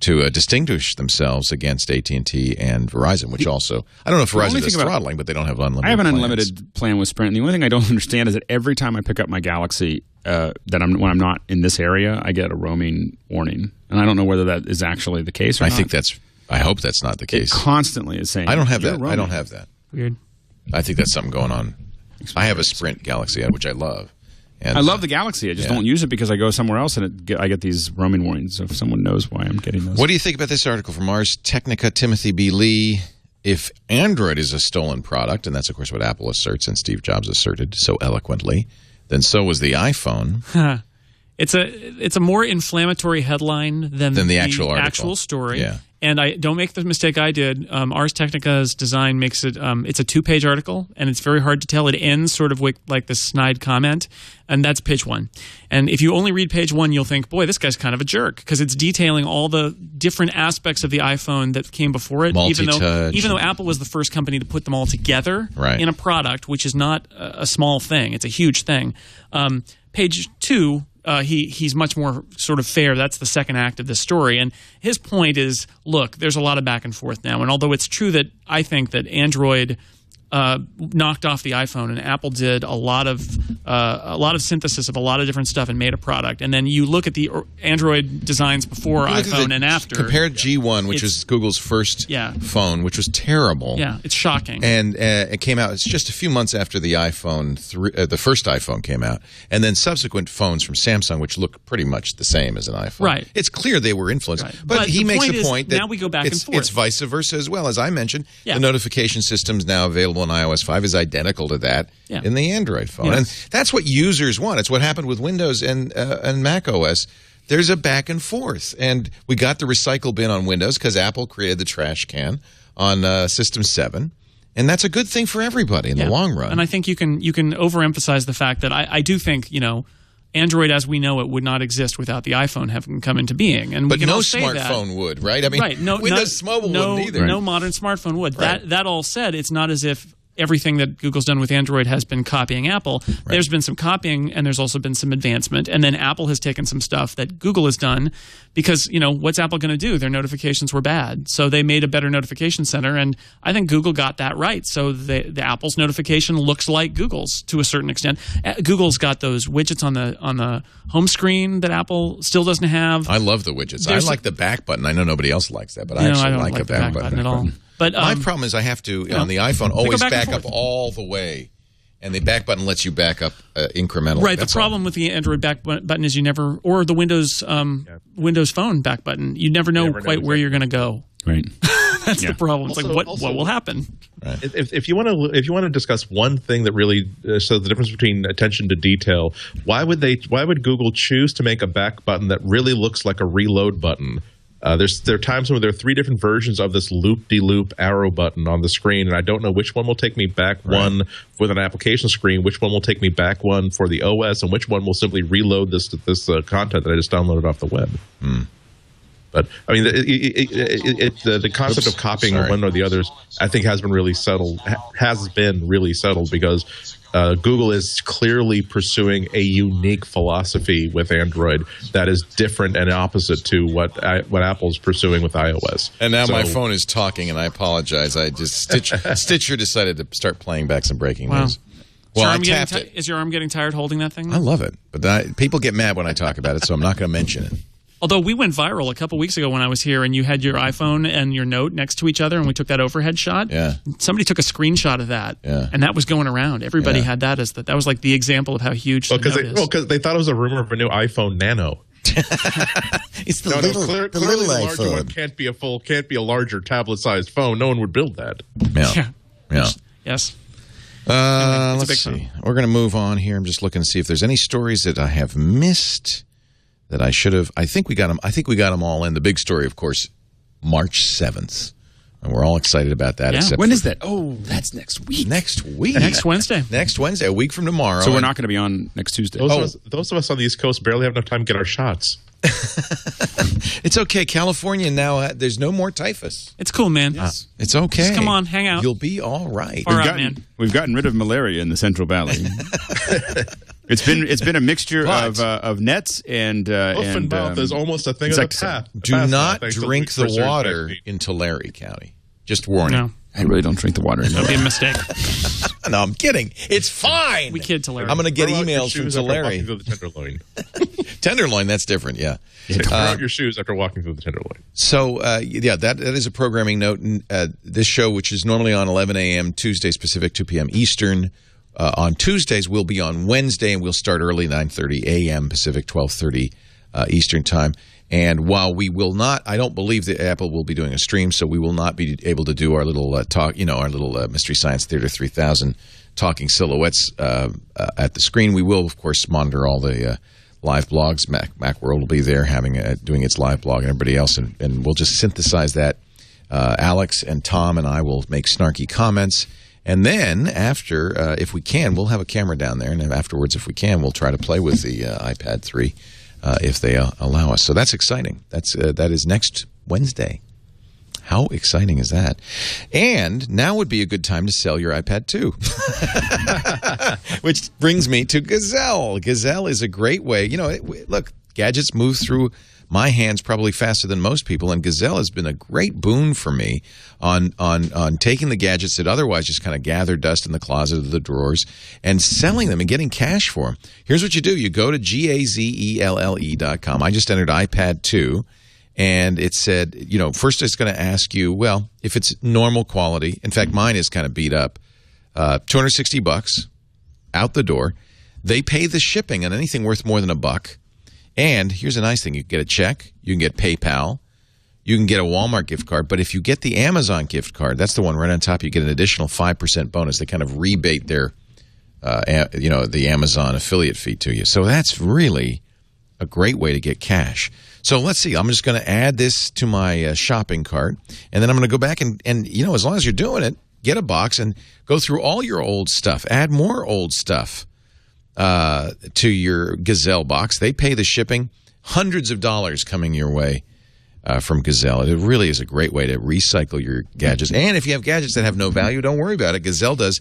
to distinguish themselves against AT&T and Verizon, which also – I don't know if Verizon is throttling, but they don't have unlimited I have an plans. Unlimited plan with Sprint. And the only thing I don't understand is that every time I pick up my Galaxy when I'm not in this area, I get a roaming warning. And I don't know whether that is actually the case or not. I hope that's not the case. It constantly is saying – I don't have that. Roaming. I don't have that. Weird. I think that's something going on. I have a Sprint Galaxy, which I love. And I love the Galaxy. I just don't use it because I go somewhere else and I get these roaming warnings. So if someone knows why I'm getting those. What do you think about this article from Ars Technica, Timothy B. Lee? If Android is a stolen product, and that's, of course, what Apple asserts and Steve Jobs asserted so eloquently, then so was the iPhone. It's a more inflammatory headline than the actual story. Yeah. And I don't make the mistake I did. Ars Technica's design makes it. It's a 2-page article, and it's very hard to tell. It ends sort of like the snide comment, and that's page 1. And if you only read page 1, you'll think, "Boy, this guy's kind of a jerk," because it's detailing all the different aspects of the iPhone that came before it. Even though Apple was the first company to put them all together in a product, which is not a small thing; it's a huge thing. Page 2. He's much more sort of fair. That's the second act of this story. And his point is, look, there's a lot of back and forth now. And although it's true that I think that Android knocked off the iPhone and Apple did a lot of synthesis of a lot of different stuff and made a product. And then you look at the Android designs before iPhone and after. Compared G1, which was Google's first phone, which was terrible. Yeah, it's shocking. And it came out. It's just a few months after the iPhone, the first iPhone came out, and then subsequent phones from Samsung, which look pretty much the same as an iPhone. Right. It's clear they were influenced, right. but he makes the point that now we go back and forth. It's vice versa as well. As I mentioned, the notification system's now available on iOS 5 is identical to that in the Android phone. And that's what users want. It's what happened with Windows and Mac OS. There's a back and forth. And we got the recycle bin on Windows because Apple created the trash can on System 7. And that's a good thing for everybody in the long run. And I think you can overemphasize the fact that I do think, Android as we know it would not exist without the iPhone having come into being. And but we can no all say smartphone would, right? I mean, Windows Mobile wouldn't either. No modern smartphone would. Right. That all said, it's not as if everything that Google's done with Android has been copying Apple. Right. There's been some copying, and there's also been some advancement. And then Apple has taken some stuff that Google has done because, what's Apple going to do? Their notifications were bad. So they made a better notification center, and I think Google got that right. So the Apple's notification looks like Google's to a certain extent. Google's got those widgets on the home screen that Apple still doesn't have. I love the widgets. I like the back button. I know nobody else likes that, but I actually like the back button at all. But my problem is I have to, on the iPhone, always back up all the way. And the back button lets you back up incrementally. Right. The problem with the Android back button is you never, or the Windows Phone back button, you never know quite where you're going to go. Right. That's the problem. It's what will happen? Right. If you want to discuss one thing that really shows the difference between attention to detail, why would Google choose to make a back button that really looks like a reload button? There are times where there are 3 different versions of this loop-de-loop arrow button on the screen, and I don't know which one will take me back one with an application screen, which one will take me back one for the OS, and which one will simply reload this content that I just downloaded off the web. But I mean, the concept of copying one or the others, I think, has been really settled. Because Google is clearly pursuing a unique philosophy with Android that is different and opposite to what Apple's pursuing with iOS. And now my phone is talking, and I apologize. I just Stitcher decided to start playing back some breaking news. Well, I tapped it. Is your arm getting tired holding that thing? I love it, but people get mad when I talk about it, so I'm not going to mention it. Although we went viral a couple weeks ago when I was here and you had your iPhone and your Note next to each other and we took that overhead shot. Yeah. Somebody took a screenshot of that. Yeah. And that was going around. Everybody had that as that was like the example of how huge the Note is. Because they thought it was a rumor of a new iPhone Nano. It's the little larger iPhone. One can't be a larger tablet-sized phone. No one would build that. Yeah. Yes. Let's see. We're going to move on here. I'm just looking to see if there's any stories that I have missed that I should have. I think we got them all in. The big story, of course, March 7th. And we're all excited about that. Yeah. When is that? Oh, that's next week. Next Wednesday. Next Wednesday, a week from tomorrow. So we're not going to be on next Tuesday. Those of us on the East Coast barely have enough time to get our shots. It's okay. California now, there's no more typhus. It's cool, man. It's okay. Just come on, hang out. You'll be all right. We've gotten rid of malaria in the Central Valley. It's been a mixture of nets and mouth is almost a thing of the past. Do not drink the water in Tulare County. Just warning. No. I really don't drink the water. That'd be a mistake. No, I'm kidding. It's fine. We kid Tulare. I'm going to get emails from Tulare. Tenderloin. Tenderloin, that's different, yeah. Throw out your shoes after walking through the Tenderloin. So, that is a programming note. This show, which is normally on 11 a.m. Tuesdays Pacific, 2 p.m. Eastern, on Tuesdays will be on Wednesday, and we'll start early, 9:30 a.m. Pacific, 12:30 Eastern Time. And while we will not, I don't believe that Apple will be doing a stream, so we will not be able to do our little talk, our little Mystery Science Theater 3000 talking silhouettes at the screen. We will, of course, monitor all the live blogs. Macworld will be there doing its live blog, and everybody else, and we'll just synthesize that. Alex and Tom and I will make snarky comments, and then after, if we can, we'll have a camera down there, and afterwards, if we can, we'll try to play with the iPad 3 if they allow us. So that's exciting. That is next Wednesday. How exciting is that? And now would be a good time to sell your iPad 2. Which brings me to Gazelle. Gazelle is a great way. Look, gadgets move through my hands probably faster than most people, and Gazelle has been a great boon for me on taking the gadgets that otherwise just kind of gather dust in the closet or the drawers and selling them and getting cash for them. Here's what you do. You go to gazelle.com. I just entered iPad 2. And it said, first it's going to ask you, well, if it's normal quality. In fact, mine is kind of beat up. $260 out the door. They pay the shipping on anything worth more than $1. And here's a nice thing. You can get a check. You can get PayPal. You can get a Walmart gift card. But if you get the Amazon gift card, that's the one right on top, you get an additional 5% bonus. They kind of rebate their, the Amazon affiliate fee to you. So that's really a great way to get cash. So let's see. I'm just going to add this to my shopping cart, and then I'm going to go back and as long as you're doing it, get a box and go through all your old stuff. Add more old stuff to your Gazelle box. They pay the shipping. Hundreds of dollars coming your way from Gazelle. It really is a great way to recycle your gadgets. And if you have gadgets that have no value, don't worry about it. Gazelle does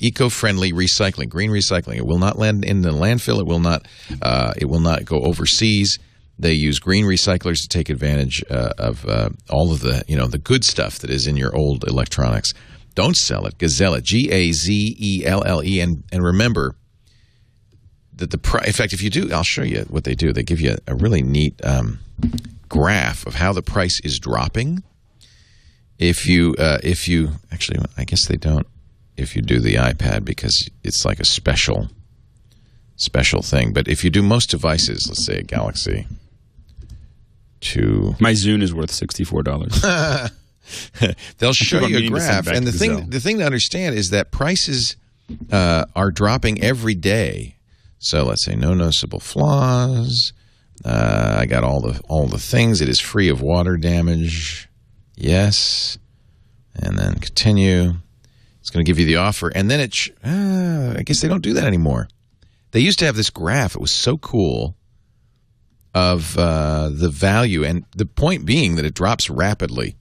eco-friendly recycling, green recycling. It will not land in the landfill. It will not go overseas. They use green recyclers to take advantage of all of the the good stuff that is in your old electronics. Don't sell it. Gazelle it. Gazelle. And remember that the price. In fact, if you do, I'll show you what they do. They give you a really neat graph of how the price is dropping. If you actually, I guess they don't. If you do the iPad, because it's like a special thing. But if you do most devices, let's say a Galaxy 2, my Zune is worth $64. They'll show you a graph, and the thing to understand is that prices are dropping every day. So let's say no noticeable flaws. I got all the things. It is free of water damage. Yes, and then continue. It's going to give you the offer, and then I guess they don't do that anymore. They used to have this graph. It was so cool of the value, and the point being that it drops rapidly.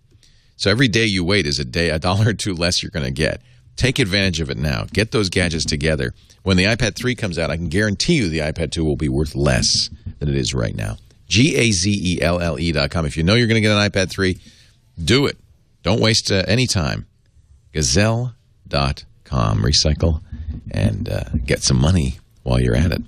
So every day you wait is $1 or $2 less you're going to get. Take advantage of it now. Get those gadgets together. When the iPad 3 comes out, I can guarantee you the iPad 2 will be worth less than it is right now. Gazelle.com. If you know you're going to get an iPad 3, do it. Don't waste any time. Gazelle.com. Recycle and get some money while you're at it.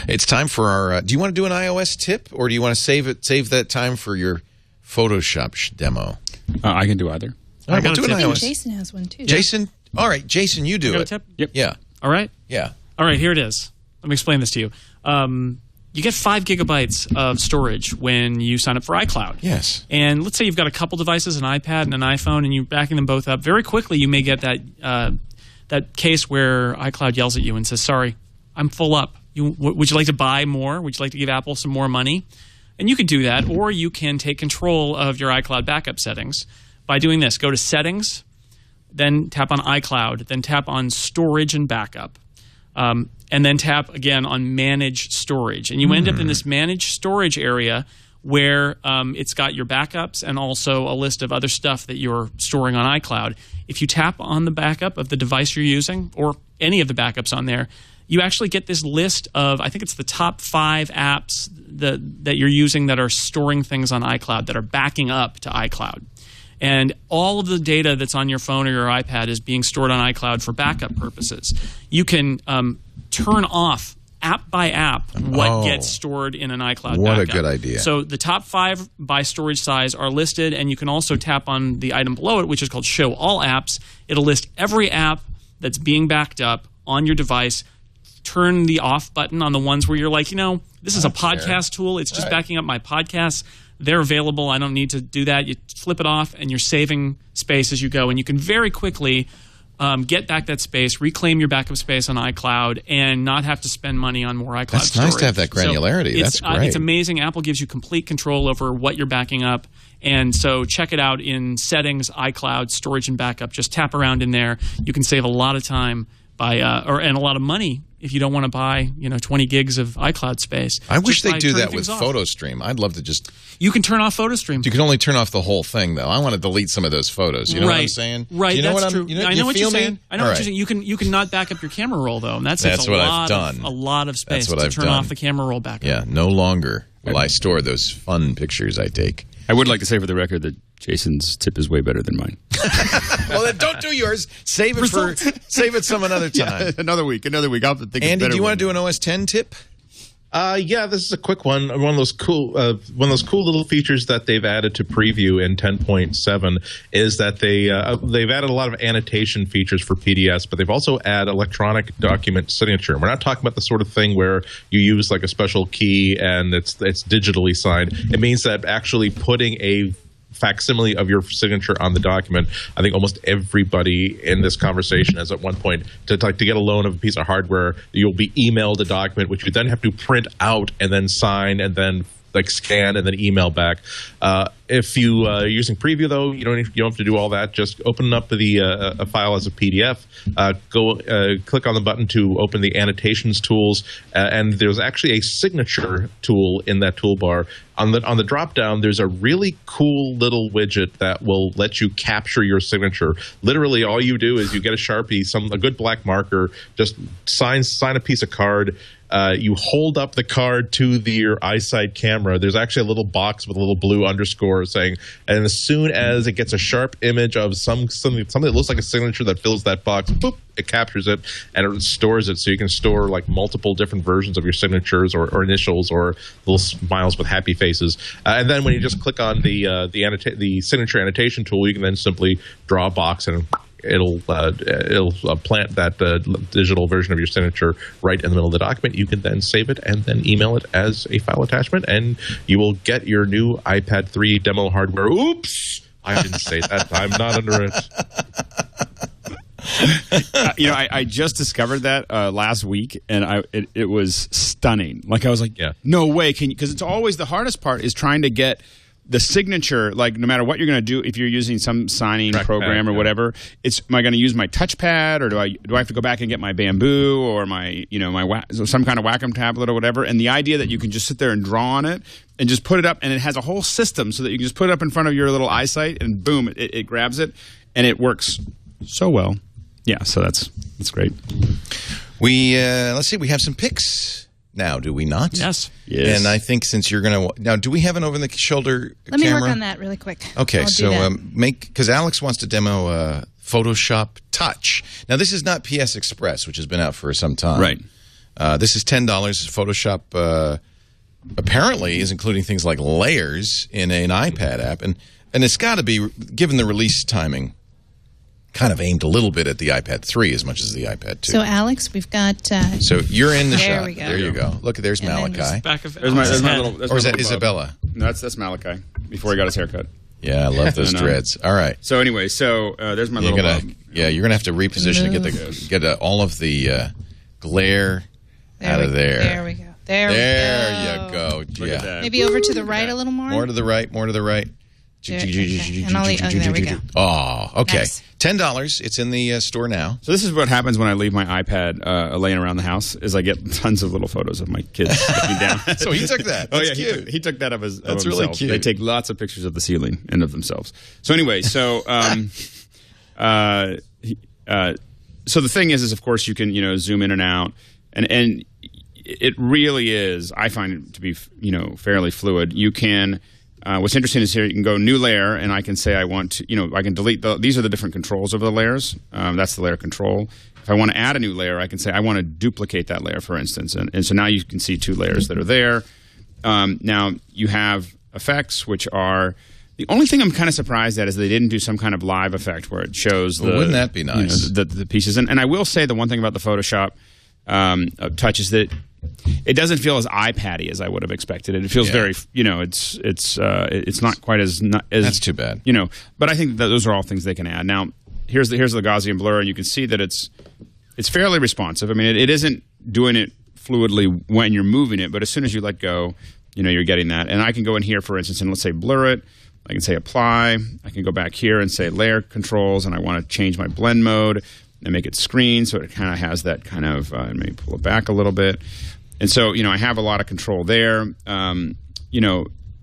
It's time for our do you want to do an iOS tip, or do you want to save that time for your Photoshop demo? I can do either. All right, we'll do an iOS. Jason has one too. Jason? All right, Jason, you do it. A tip? Yep. Yeah. All right? Yeah. All right, here it is. Let me explain this to you. You get 5 gigabytes of storage when you sign up for iCloud. Yes. And let's say you've got a couple devices, an iPad and an iPhone, and you're backing them both up. Very quickly, you may get that case where iCloud yells at you and says, sorry, I'm full up. Would you like to buy more? Would you like to give Apple some more money? And you can do that, or you can take control of your iCloud backup settings by doing this. Go to Settings, then tap on iCloud, then tap on Storage and Backup. And then tap again on Manage Storage. And you end up in this Manage Storage area where it's got your backups and also a list of other stuff that you're storing on iCloud. If you tap on the backup of the device you're using, or any of the backups on there, you actually get this list of, I think it's the top 5 apps that you're using that are storing things on iCloud, that are backing up to iCloud. And all of the data that's on your phone or your iPad is being stored on iCloud for backup purposes. You can turn off app by app what gets stored in an iCloud What backup. a good idea. So the top 5 by storage size are listed, and you can also tap on the item below it, which is called Show All Apps. It'll list every app that's being backed up on your device. Turn the off button on the ones where you're like, this is a podcast tool. It's just backing up my podcasts. They're available. I don't need to do that. You flip it off, and you're saving space as you go. And you can very quickly get back that space, reclaim your backup space on iCloud, and not have to spend money on more iCloud That's storage. nice to have that granularity. So That's great. It's amazing. Apple gives you complete control over what you're backing up. And so check it out in Settings, iCloud, Storage and Backup. Just tap around in there. You can save a lot of time and a lot of money if you don't want to buy 20 gigs of iCloud space. I wish they'd do that turning with things off. PhotoStream. I'd love to just... You can turn off PhotoStream. You can only turn off the whole thing, though. I want to delete some of those photos. You know what I'm saying? Right, that's true. I know what you're saying. I know what you're saying. You can not back up your camera roll, though, and that's what I've done. A lot of space to turn off the camera roll backup. Yeah, no longer will I store those fun pictures I take. I would like to say for the record that Jason's tip is way better than mine. Well, then don't do yours. Save it some another time. Yeah, another week. I'll think Andy, do you want to do an OS 10 tip? Yeah, this is a quick one. One of those cool little features that they've added to preview in 10.7 is that they've added a lot of annotation features for PDFs, but they've also added electronic document signature. We're not talking about the sort of thing where you use like a special key and it's digitally signed. It means that actually putting a facsimile of your signature on the document. I think almost everybody in this conversation has at one point to get a loan of a piece of hardware, you'll be emailed a document which you then have to print out and then sign and then scan and then email back. If you are using Preview, though, you don't have to do all that. Just open up a file as a PDF. Click on the button to open the annotations tools, and there's actually a signature tool in that toolbar. On the drop down, there's a really cool little widget that will let you capture your signature. Literally, all you do is you get a Sharpie, a good black marker, just sign a piece of card. You hold up the card to your iSight camera. There's actually a little box with a little blue underscore saying, and as soon as it gets a sharp image of something that looks like a signature that fills that box, boop, it captures it and it stores it. So you can store like multiple different versions of your signatures or initials or little smiles with happy faces. And then when you just click on the signature annotation tool, you can then simply draw a box and it'll plant that digital version of your signature right in the middle of the document. You can then save it and then email it as a file attachment, and you will get your new iPad 3 demo hardware. Oops! I didn't say that. I'm not under it. I just discovered that last week, and it was stunning. Like I was like, no way, because it's always the hardest part is trying to get the signature, like no matter what you're going to do, if you're using some signing program or whatever, am I going to use my touchpad or do I have to go back and get my Bamboo or my some kind of Wacom tablet or whatever? And the idea that you can just sit there and draw on it and just put it up, and it has a whole system so that you can just put it up in front of your little iSight and boom, it grabs it and it works so well. Yeah, so that's great. We let's see, we have some picks now, do we not? Yes. And I think since you're going to... Now, do we have an over-the-shoulder camera? Let me work on that really quick. Okay, because Alex wants to demo Photoshop Touch. Now, this is not PS Express, which has been out for some time. Right. This is $10. Photoshop apparently is including things like layers in an iPad app. And it's got to be, given the release timing, kind of aimed a little bit at the iPad 3 as much as the iPad 2. So, Alex, we've got... so you're in the there shot. We go. There you go. Look, there's Malachi. There's my little... Or is that Isabella? No, that's Malachi, before he got his haircut. Yeah, I love those dreads. All right. So anyway, there's my little... Yeah, you're going to have to reposition to get all of the glare out of there. There we go. There you go. Yeah. Maybe over to the right a little more? More to the right. And I'll there we go. Oh, okay. Nice. $10. It's in the store now. So this is what happens when I leave my iPad laying around the house. Is I get tons of little photos of my kids looking down. So he took that. That's cute. He took that of himself. That's really cute. They take lots of pictures of the ceiling and of themselves. So anyway, so the thing is of course you can zoom in and out, and it really is. I find it to be fairly fluid. You can. What's interesting is here you can go new layer, and I can say I want to, I can delete these are the different controls of the layers. That's the layer control. If I want to add a new layer, I can say I want to duplicate that layer, for instance. And so now you can see two layers that are there. Now you have effects, which are the only thing I'm kind of surprised at is they didn't do some kind of live effect where it shows wouldn't that be nice? The pieces. And I will say the one thing about the Photoshop Touch is that it doesn't feel as iPad-y as I would have expected. It feels very, it's not quite as. That's too bad. But I think that those are all things they can add. Now, here's the Gaussian blur, and you can see that it's fairly responsive. I mean, it isn't doing it fluidly when you're moving it, but as soon as you let go, you're getting that. And I can go in here, for instance, and let's say blur it. I can say apply. I can go back here and say layer controls, and I want to change my blend mode and make it screen, so it kind of has that kind of, maybe pull it back a little bit. And so, I have a lot of control there.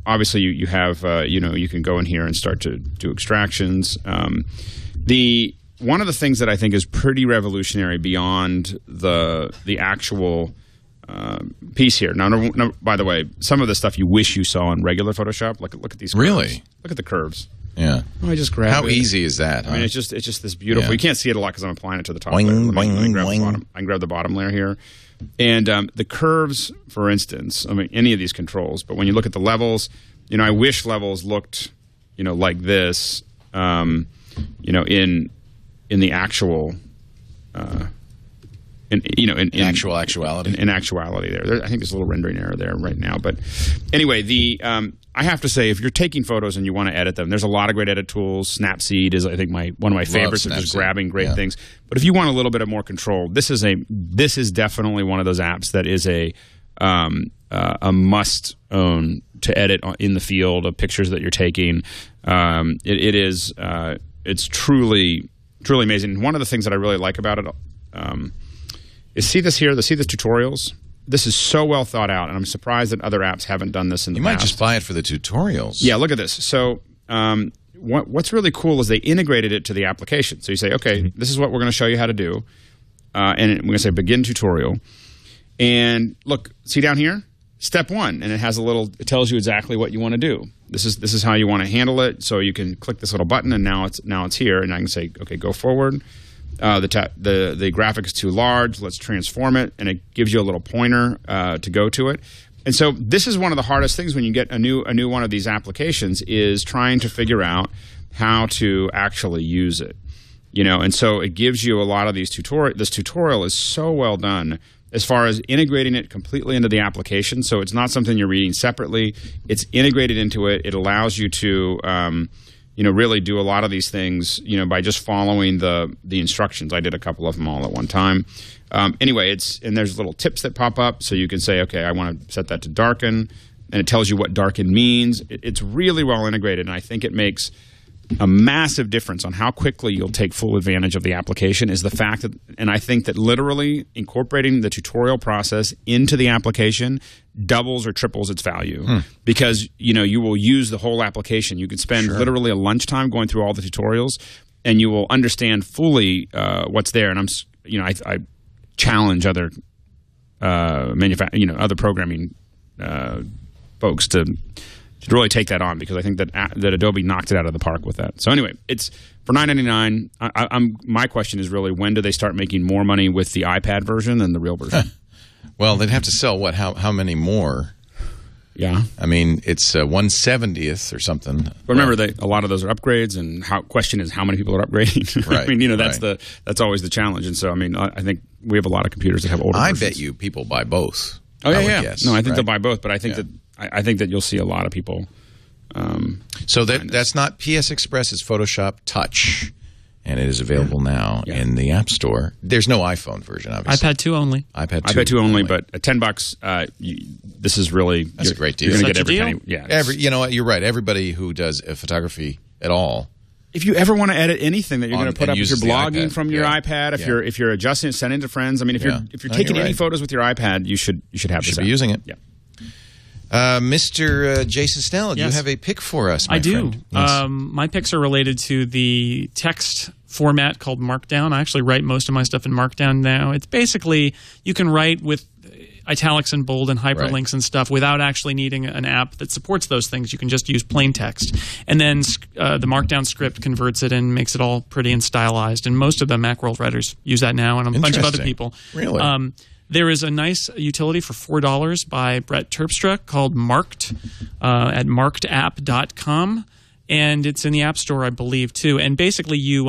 Obviously you have, you can go in here and start to do extractions. One of the things that I think is pretty revolutionary beyond the actual piece here. Now, no, by the way, some of the stuff you wish you saw in regular Photoshop. Look at these curves. Really? Look at the curves. Yeah. I just grab How it. easy is that? I mean, it's just this beautiful. Yeah. You can't see it a lot because I'm applying it to the top Boing, layer. Let me boing, grab boing. the bottom. I can grab the bottom layer here. And the curves, for instance, I mean, any of these controls, but when you look at the levels, I wish levels looked, like this, in the actual, in actuality. In actuality, I think there's a little rendering error there right now. But anyway, I have to say, if you're taking photos and you want to edit them, there's a lot of great edit tools. Snapseed is, I think, one of my favorites of just grabbing great things. But if you want a little bit of more control, this is definitely one of those apps that is a must own to edit in the field of pictures that you're taking. It's truly amazing. One of the things that I really like about it is see this tutorials. This is so well thought out, and I'm surprised that other apps haven't done this in the past. You might just buy it for the tutorials. Yeah, look at this. So what's really cool is they integrated it to the application. So you say, okay, this is what we're going to show you how to do. And we're going to say begin tutorial. And look, see down here? Step 1. And it has it tells you exactly what you want to do. This is how you want to handle it. So you can click this little button, and now it's here. And I can say, okay, go forward. The graphic is too large. Let's transform it, and it gives you a little pointer to go to it. And so this is one of the hardest things when you get a new one of these applications is trying to figure out how to actually use it. And so it gives you a lot of these tutorials. This tutorial is so well done as far as integrating it completely into the application. So it's not something you're reading separately. It's integrated into it. It allows you to really do a lot of these things, by just following the instructions. I did a couple of them all at one time. Anyway, and there's little tips that pop up, so you can say, okay, I want to set that to darken, and it tells you what darken means. It's really well integrated, and I think it makes a massive difference on how quickly you'll take full advantage of the application is the fact that, and I think that literally incorporating the tutorial process into the application doubles or triples its value because, you will use the whole application. You could spend literally a lunchtime going through all the tutorials and you will understand fully what's there. And I challenge other other programming folks to really take that on because I think that Adobe knocked it out of the park with that. So anyway, it's for $9.99. My question is really when do they start making more money with the iPad version than the real version? Well, they'd have to sell how many more? Yeah, I mean it's 1/70th or something. But remember, a lot of those are upgrades, and question is how many people are upgrading. Right. I mean, that's always the challenge. And so I mean, I think we have a lot of computers that have older versions. I bet you people buy both. Oh yeah. Guess, no, I think they'll buy both, but I think that. I think that you'll see a lot of people. So that's not PS Express; it's Photoshop Touch, and it is available now in the App Store. There's no iPhone version, obviously. iPad 2 only. iPad 2 only, but at $10, this is really that's a great deal. You're going to get every deal? penny. Yeah, you know what? You're right. Everybody who does photography at all. If you ever want to edit anything that you're going to put up, if you're blogging from your iPad, if you're adjusting it, sending it to friends. I mean, if you're taking any photos with your iPad, you should have this. Be using it. Yeah. Mr. Jason Snell, do you have a pick for us, my friend? Yes. My picks are related to the text format called Markdown. I actually write most of my stuff in Markdown now. It's basically you can write with italics and bold and hyperlinks and stuff without actually needing an app that supports those things. You can just use plain text. And then the Markdown script converts it and makes it all pretty and stylized. And most of the Macworld writers use that now, and a bunch of other people. Really? There is a nice utility for $4 by Brett Terpstra called Marked at markedapp.com. and it's in the App Store, I believe, too. And basically, you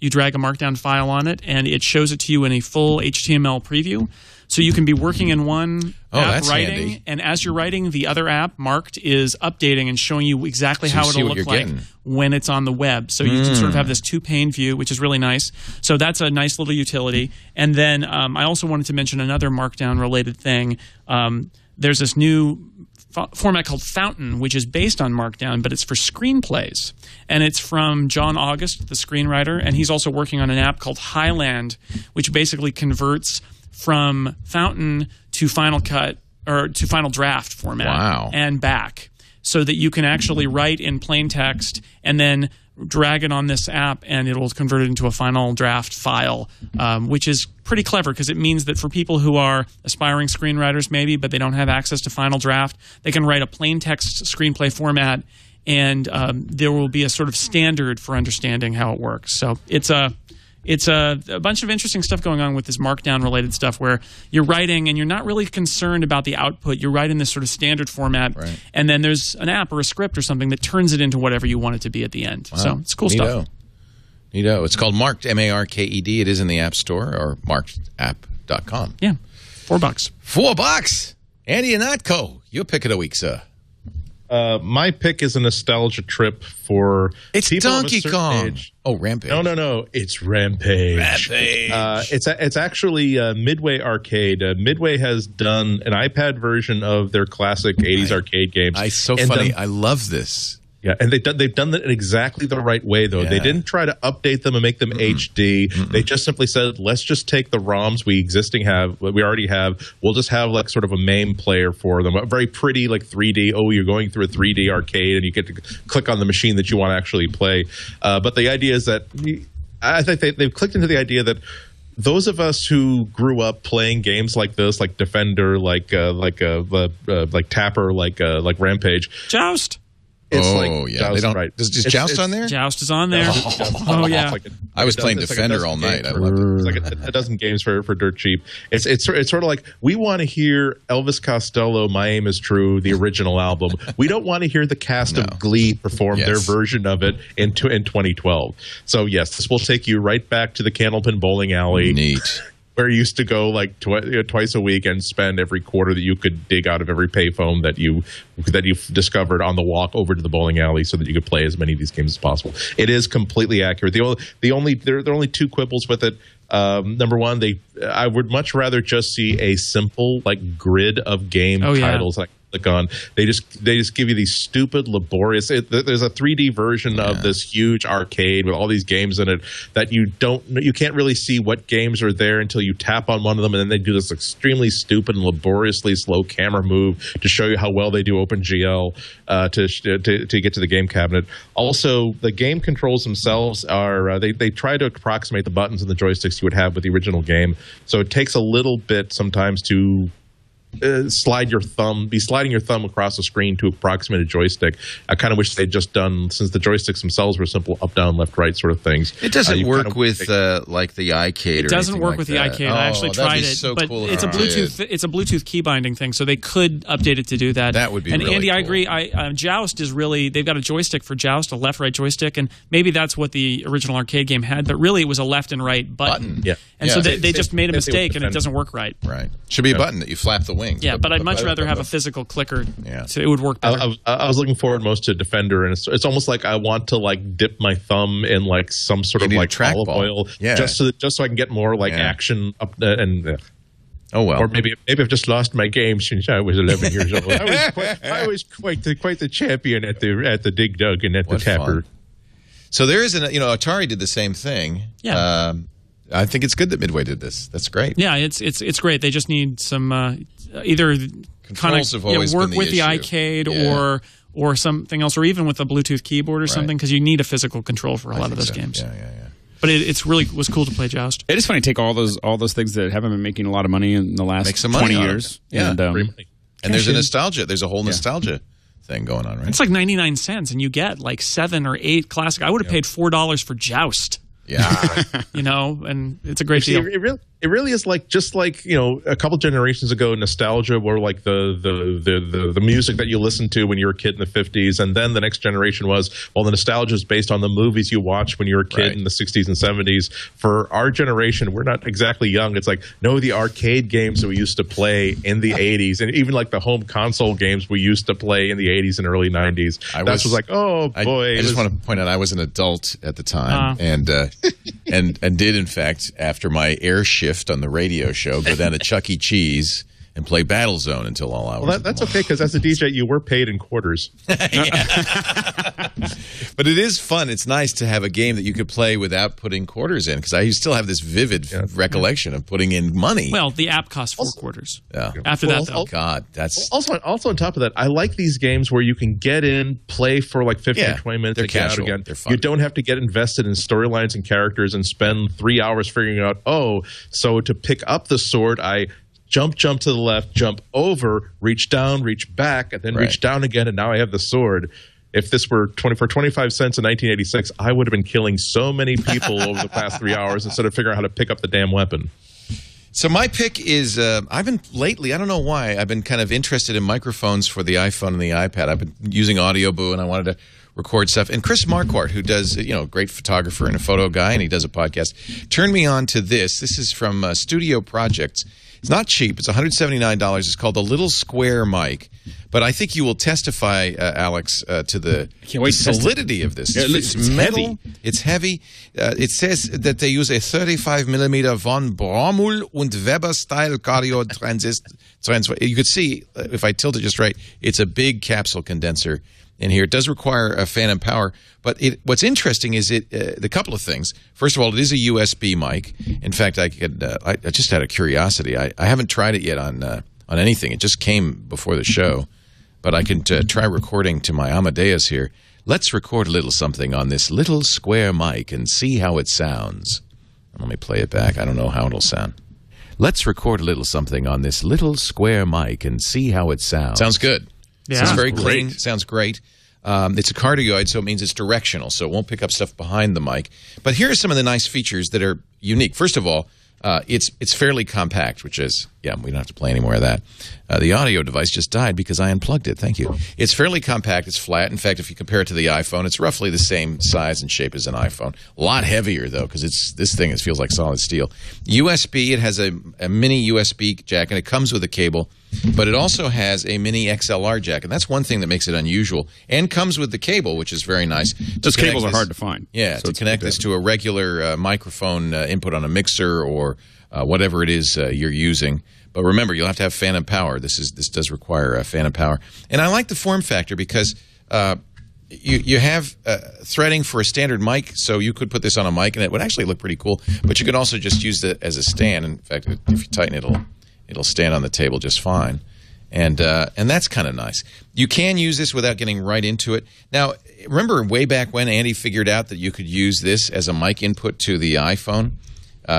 drag a Markdown file on it, and it shows it to you in a full HTML preview. So you can be working in one app writing, handy. and as you're writing, the other app, Marked, is updating and showing you exactly how it'll look like when it's on the web. So you can sort of have this two-pane view, which is really nice. So that's a nice little utility. And then I also wanted to mention another Markdown-related thing. There's this new format called Fountain, which is based on Markdown, but it's for screenplays. And it's from John August, the screenwriter, and he's also working on an app called Highland, which basically converts from Fountain to Final Cut or to Final Draft format and back, so that you can actually write in plain text and then drag it on this app and it will convert it into a Final Draft file, which is pretty clever because it means that for people who are aspiring screenwriters maybe, but they don't have access to Final Draft, they can write a plain text screenplay format and there will be a sort of standard for understanding how it works. So it's a bunch of interesting stuff going on with this Markdown-related stuff where you're writing and you're not really concerned about the output. You write in this sort of standard format, and then there's an app or a script or something that turns it into whatever you want it to be at the end. Wow. So it's cool stuff. Neato. It's called Marked, Marked. It is in the App Store or markedapp.com. Yeah, $4. $4. Andy Ihnatko, your pick of the week, sir. My pick is a nostalgia trip for people Donkey of a certain Kong. age. Oh, Rampage. No. It's Rampage. It's actually Midway Arcade. Midway has done an iPad version of their classic 80s arcade games. It's so funny. I love this. Yeah, and they've done that in exactly the right way, though. Yeah. They didn't try to update them and make them HD. They just simply said, let's just take the ROMs we already have. We'll just have like sort of a MAME player for them, a very pretty like 3D. Oh, you're going through a 3D arcade, and you get to click on the machine that you want to actually play. But the idea is that I think they've clicked into the idea that those of us who grew up playing games like this, like Defender, like Tapper, like Rampage, Joust. It's yeah. They don't. Is Joust on there? Joust is on there. Oh yeah. I was playing Defender all night. I loved it. It's like a dozen games for dirt cheap. It's sort of like we want to hear Elvis Costello, "My Aim Is True," the original album. We don't want to hear the cast of Glee perform their version of it in 2012. So yes, this will take you right back to the Candlepin Bowling Alley. Neat. Where you used to go like twice a week and spend every quarter that you could dig out of every payphone that you discovered on the walk over to the bowling alley, so that you could play as many of these games as possible. It is completely accurate. There are only two quibbles with it. Number one, I would much rather just see a simple like grid of game titles like click on. They just give you these stupid, laborious. There's a 3D version of this huge arcade with all these games in it that you can't really see what games are there until you tap on one of them, and then they do this extremely stupid and laboriously slow camera move to show you how well they do OpenGL to get to the game cabinet. Also, the game controls themselves are they try to approximate the buttons and the joysticks you would have with the original game, so it takes a little bit sometimes to sliding your thumb across the screen to approximate a joystick. I kind of wish they'd just done, since the joysticks themselves were simple up, down, left, right sort of things. It doesn't work with like the iCade. It doesn't work with the that. iCade. I actually tried it, so but cool it's a Bluetooth key binding thing, so they could update it to do that. That would be. And really Andy, cool. I agree. Joust is really, they've got a joystick for Joust, a left-right joystick, and maybe that's what the original arcade game had, but really it was a left and right button. Yeah. And so they just made a mistake, and it doesn't work right. Right. Should be a button that you flap the wings. Yeah, but I'd much rather have a physical clicker, so it would work better. I was looking forward most to Defender, and it's almost like I want to like dip my thumb in like some sort of like olive oil, just so I can get more like action up and. Oh well, or maybe I've just lost my game since I was 11 years old. I was quite the champion at the Dig Dug and at the Tapper. So there is Atari did the same thing. Yeah. I think it's good that Midway did this. That's great. Yeah, it's great. They just need some either controls have always work been with the issue. iCade or something else, or even with a Bluetooth keyboard or something, because you need a physical control for a lot of those games. Yeah. But it really was cool to play Joust. It is funny to take all those things that haven't been making a lot of money in the last 20 years. Yeah. And there's a nostalgia. There's a whole nostalgia thing going on, right? It's like 99 cents, and you get like 7 or 8 classic. I would have paid $4 for Joust. Yeah. And it's a great deal. It It really is just like a couple generations ago, nostalgia were like the music that you listened to when you were a kid in the 50s, and then the next generation was, well, the nostalgia is based on the movies you watched when you were a kid in the 60s and 70s. For our generation, we're not exactly young. It's like, no, the arcade games that we used to play in the 80s, and even like the home console games we used to play in the 80s and early 90s. That was like, oh boy. I just want to point out I was an adult at the time, and did in fact, after my air shift on the radio show, go down to Chuck E. Cheese and play Battlezone until all hours. Well, that's okay, because as a DJ, you were paid in quarters. But it is fun. It's nice to have a game that you could play without putting quarters in, because I still have this vivid recollection of putting in money. Well, the app costs 4 quarters. Yeah. After that, though. God, that's... Also on top of that, I like these games where you can get in, play for like 15 or 20 minutes, they're and get out casual. again. They're fun. You don't have to get invested in storylines and characters and spend 3 hours figuring out, so to pick up the sword, I jump to the left, jump over, reach down, reach back, and then reach down again, and now I have the sword. If this were 25 cents in 1986, I would have been killing so many people over the past 3 hours instead of figuring out how to pick up the damn weapon. So my pick is, I've been lately, I don't know why, I've been kind of interested in microphones for the iPhone and the iPad. I've been using Audio Boo, and I wanted to record stuff. And Chris Marquardt, who does, great photographer and a photo guy, and he does a podcast, turned me on to this. This is from Studio Projects. It's not cheap. It's $179. It's called the Little Square Mic. But I think you will testify, Alex, to the solidity of this. It's metal. Heavy. It's heavy. It says that they use a 35mm von Braumul und Weber style cardio transistor. You could see, if I tilt it just right, it's a big capsule condenser in here. It does require a phantom power, but what's interesting is the couple of things. First of all, it is a USB mic. In fact, I just had a curiosity. I haven't tried it yet on anything. It just came before the show, but I can try recording to my Amadeus here. Let's record a little something on this little square mic and see how it sounds. Let me play it back. I don't know how it'll sound. Let's record a little something on this little square mic and see how it sounds. Sounds good. Yeah. Sounds very clean. Sounds great. It's a cardioid, so it means it's directional, so it won't pick up stuff behind the mic. But here are some of the nice features that are unique. First of all, it's fairly compact, which is, we don't have to play any more of that. The audio device just died because I unplugged it. Thank you. It's fairly compact. It's flat. In fact, if you compare it to the iPhone, it's roughly the same size and shape as an iPhone. A lot heavier, though, because this thing feels like solid steel. USB, it has a mini USB jack, and it comes with a cable. But it also has a mini XLR jack, and that's one thing that makes it unusual. And comes with the cable, which is very nice. Those cables are hard to find. Yeah, so to connect this to a regular microphone input on a mixer or whatever it is you're using. But remember, you'll have to have phantom power. This does require phantom power. And I like the form factor because you have threading for a standard mic, so you could put this on a mic, and it would actually look pretty cool. But you could also just use it as a stand. In fact, if you tighten it, it'll stand on the table just fine. And that's kind of nice. You can use this without getting right into it. Now, remember way back when Andy figured out that you could use this as a mic input to the iPhone?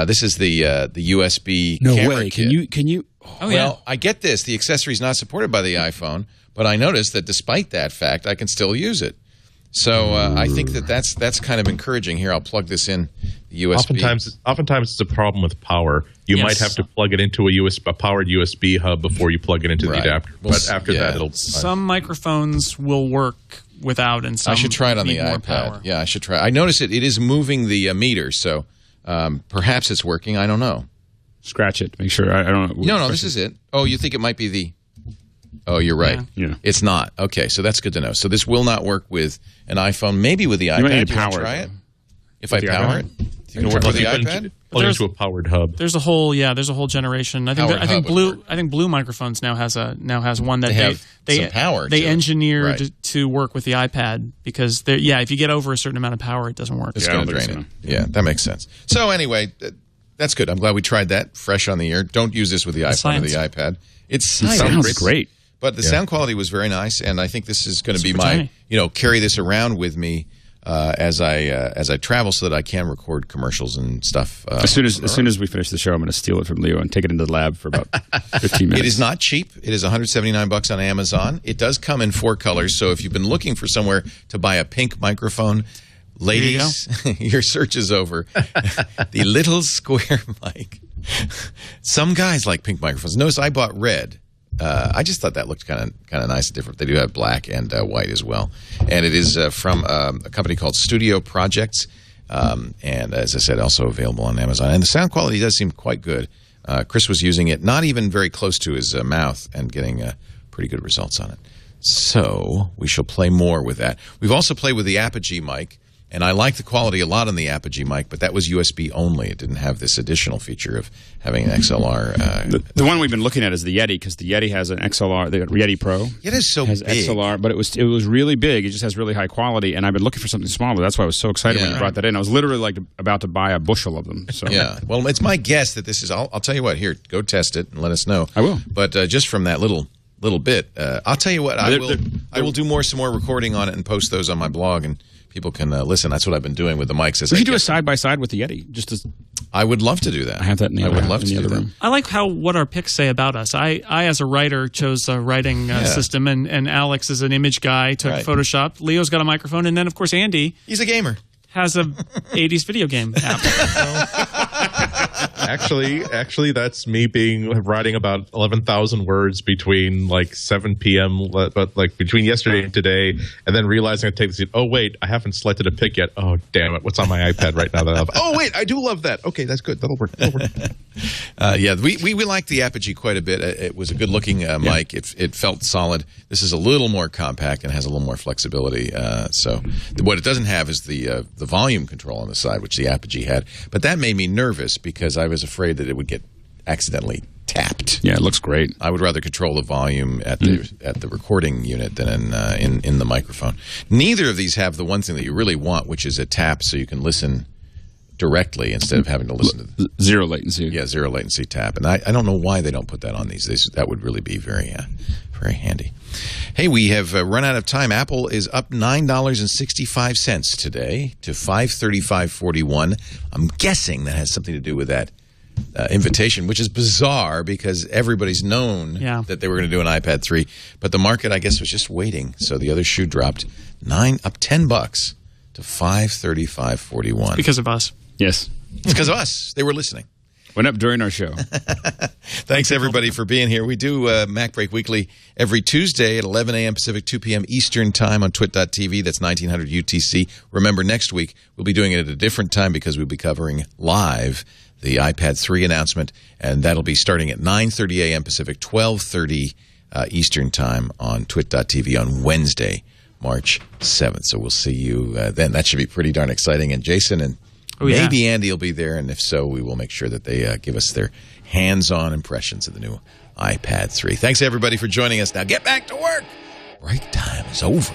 This is the USB camera kit. Can you? Oh, well, I get this. The accessory is not supported by the iPhone, but I noticed that despite that fact, I can still use it. So I think that's kind of encouraging. Here, I'll plug this in the USB. Oftentimes it's a problem with power. You might have to plug it into a powered USB hub before you plug it into the adapter. But after that, it'll... Some microphones will work without, and some I should try it on the iPad. Power. Yeah, I should try. I notice it is moving the meter, so perhaps it's working. I don't know. Scratch it. Make sure. I don't know. No, this is it. Oh, you think it might be the... Oh, you're right. Yeah. It's not. Okay, so that's good to know. So this will not work with an iPhone, maybe with the iPad. You might Do you want to try it? If I power it? You can work with the iPad? Plug into a powered hub. There's a whole generation. I think Blue Microphones now has one that they have some power. They engineered to work with the iPad because if you get over a certain amount of power, it doesn't work. It's going to drain it. Yeah, that makes sense. So anyway, that's good. I'm glad we tried that fresh on the air. Don't use this with the iPhone or the iPad. It sounds great. But the sound quality was very nice, and I think this is going to be my, carry this around with me as I travel, so that I can record commercials and stuff. As soon as we finish the show, I'm going to steal it from Leo and take it into the lab for about 15 minutes. It is not cheap. It is $179 on Amazon. It does come in 4 colors. So if you've been looking for somewhere to buy a pink microphone, ladies, your search is over. The little square mic. Some guys like pink microphones. Notice I bought red. I just thought that looked kind of nice and different. They do have black and white as well. And it is from a company called Studio Projects. And as I said, also available on Amazon. And the sound quality does seem quite good. Chris was using it not even very close to his mouth and getting pretty good results on it. So we shall play more with that. We've also played with the Apogee mic. And I like the quality a lot on the Apogee mic, but that was USB only. It didn't have this additional feature of having an XLR. The one we've been looking at is the Yeti, because the Yeti has an XLR. The Yeti Pro. It is so has big. XLR, but it was really big. It just has really high quality, and I've been looking for something smaller. That's why I was so excited when you brought that in. I was literally like about to buy a bushel of them. So. Yeah. Well, it's my guess that this is. I'll tell you what. Here, go test it and let us know. I will. But just from that little bit, I'll tell you what. I will do some more recording on it and post those on my blog and. People can listen. That's what I've been doing with the mics. We should do a side-by-side with the Yeti. I would love to do that. I have that in the I other, would love to in the do other that. room. I like what our picks say about us. I as a writer, chose a writing system, and Alex is an image guy, took Photoshop. Leo's got a microphone, and then, of course, Andy. He's a gamer. Has a 80s video game app. Actually, that's me writing about 11,000 words between like 7 p.m. but like between yesterday and today, and then realizing I take this. Oh wait, I haven't selected a pick yet. Oh damn it! What's on my iPad right now that I love? Oh wait, I do love that. Okay, that's good. That'll work. We liked the Apogee quite a bit. It was a good looking mic. It felt solid. This is a little more compact and has a little more flexibility. So what it doesn't have is the volume control on the side, which the Apogee had. But that made me nervous because I was afraid that it would get accidentally tapped. Yeah, it looks great. I would rather control the volume at the recording unit than in the microphone. Neither of these have the one thing that you really want, which is a tap so you can listen directly instead of having to listen to zero latency. Yeah, zero latency tap. And I don't know why they don't put that on these. That would really be very handy. Hey, we have run out of time. Apple is up $9.65 today to $535.41. I'm guessing that has something to do with that invitation, which is bizarre because everybody's known that they were going to do an iPad 3. But the market, I guess, was just waiting. So the other shoe dropped up $10 to $535.41. Because of us. Yes. It's because of us. They were listening. Went up during our show. Thanks, everybody, for being here. We do MacBreak Weekly every Tuesday at 11 a.m. Pacific, 2 p.m. Eastern Time on TWiT.tv. That's 1900 UTC. Remember, next week we'll be doing it at a different time because we'll be covering live the iPad 3 announcement, and that'll be starting at 9:30 a.m. Pacific, 12:30 Eastern Time on TWiT.tv on Wednesday, March 7th. So we'll see you then. That should be pretty darn exciting. And Jason and maybe Andy will be there, and if so, we will make sure that they give us their hands-on impressions of the new iPad 3. Thanks, everybody, for joining us. Now get back to work. Break time is over.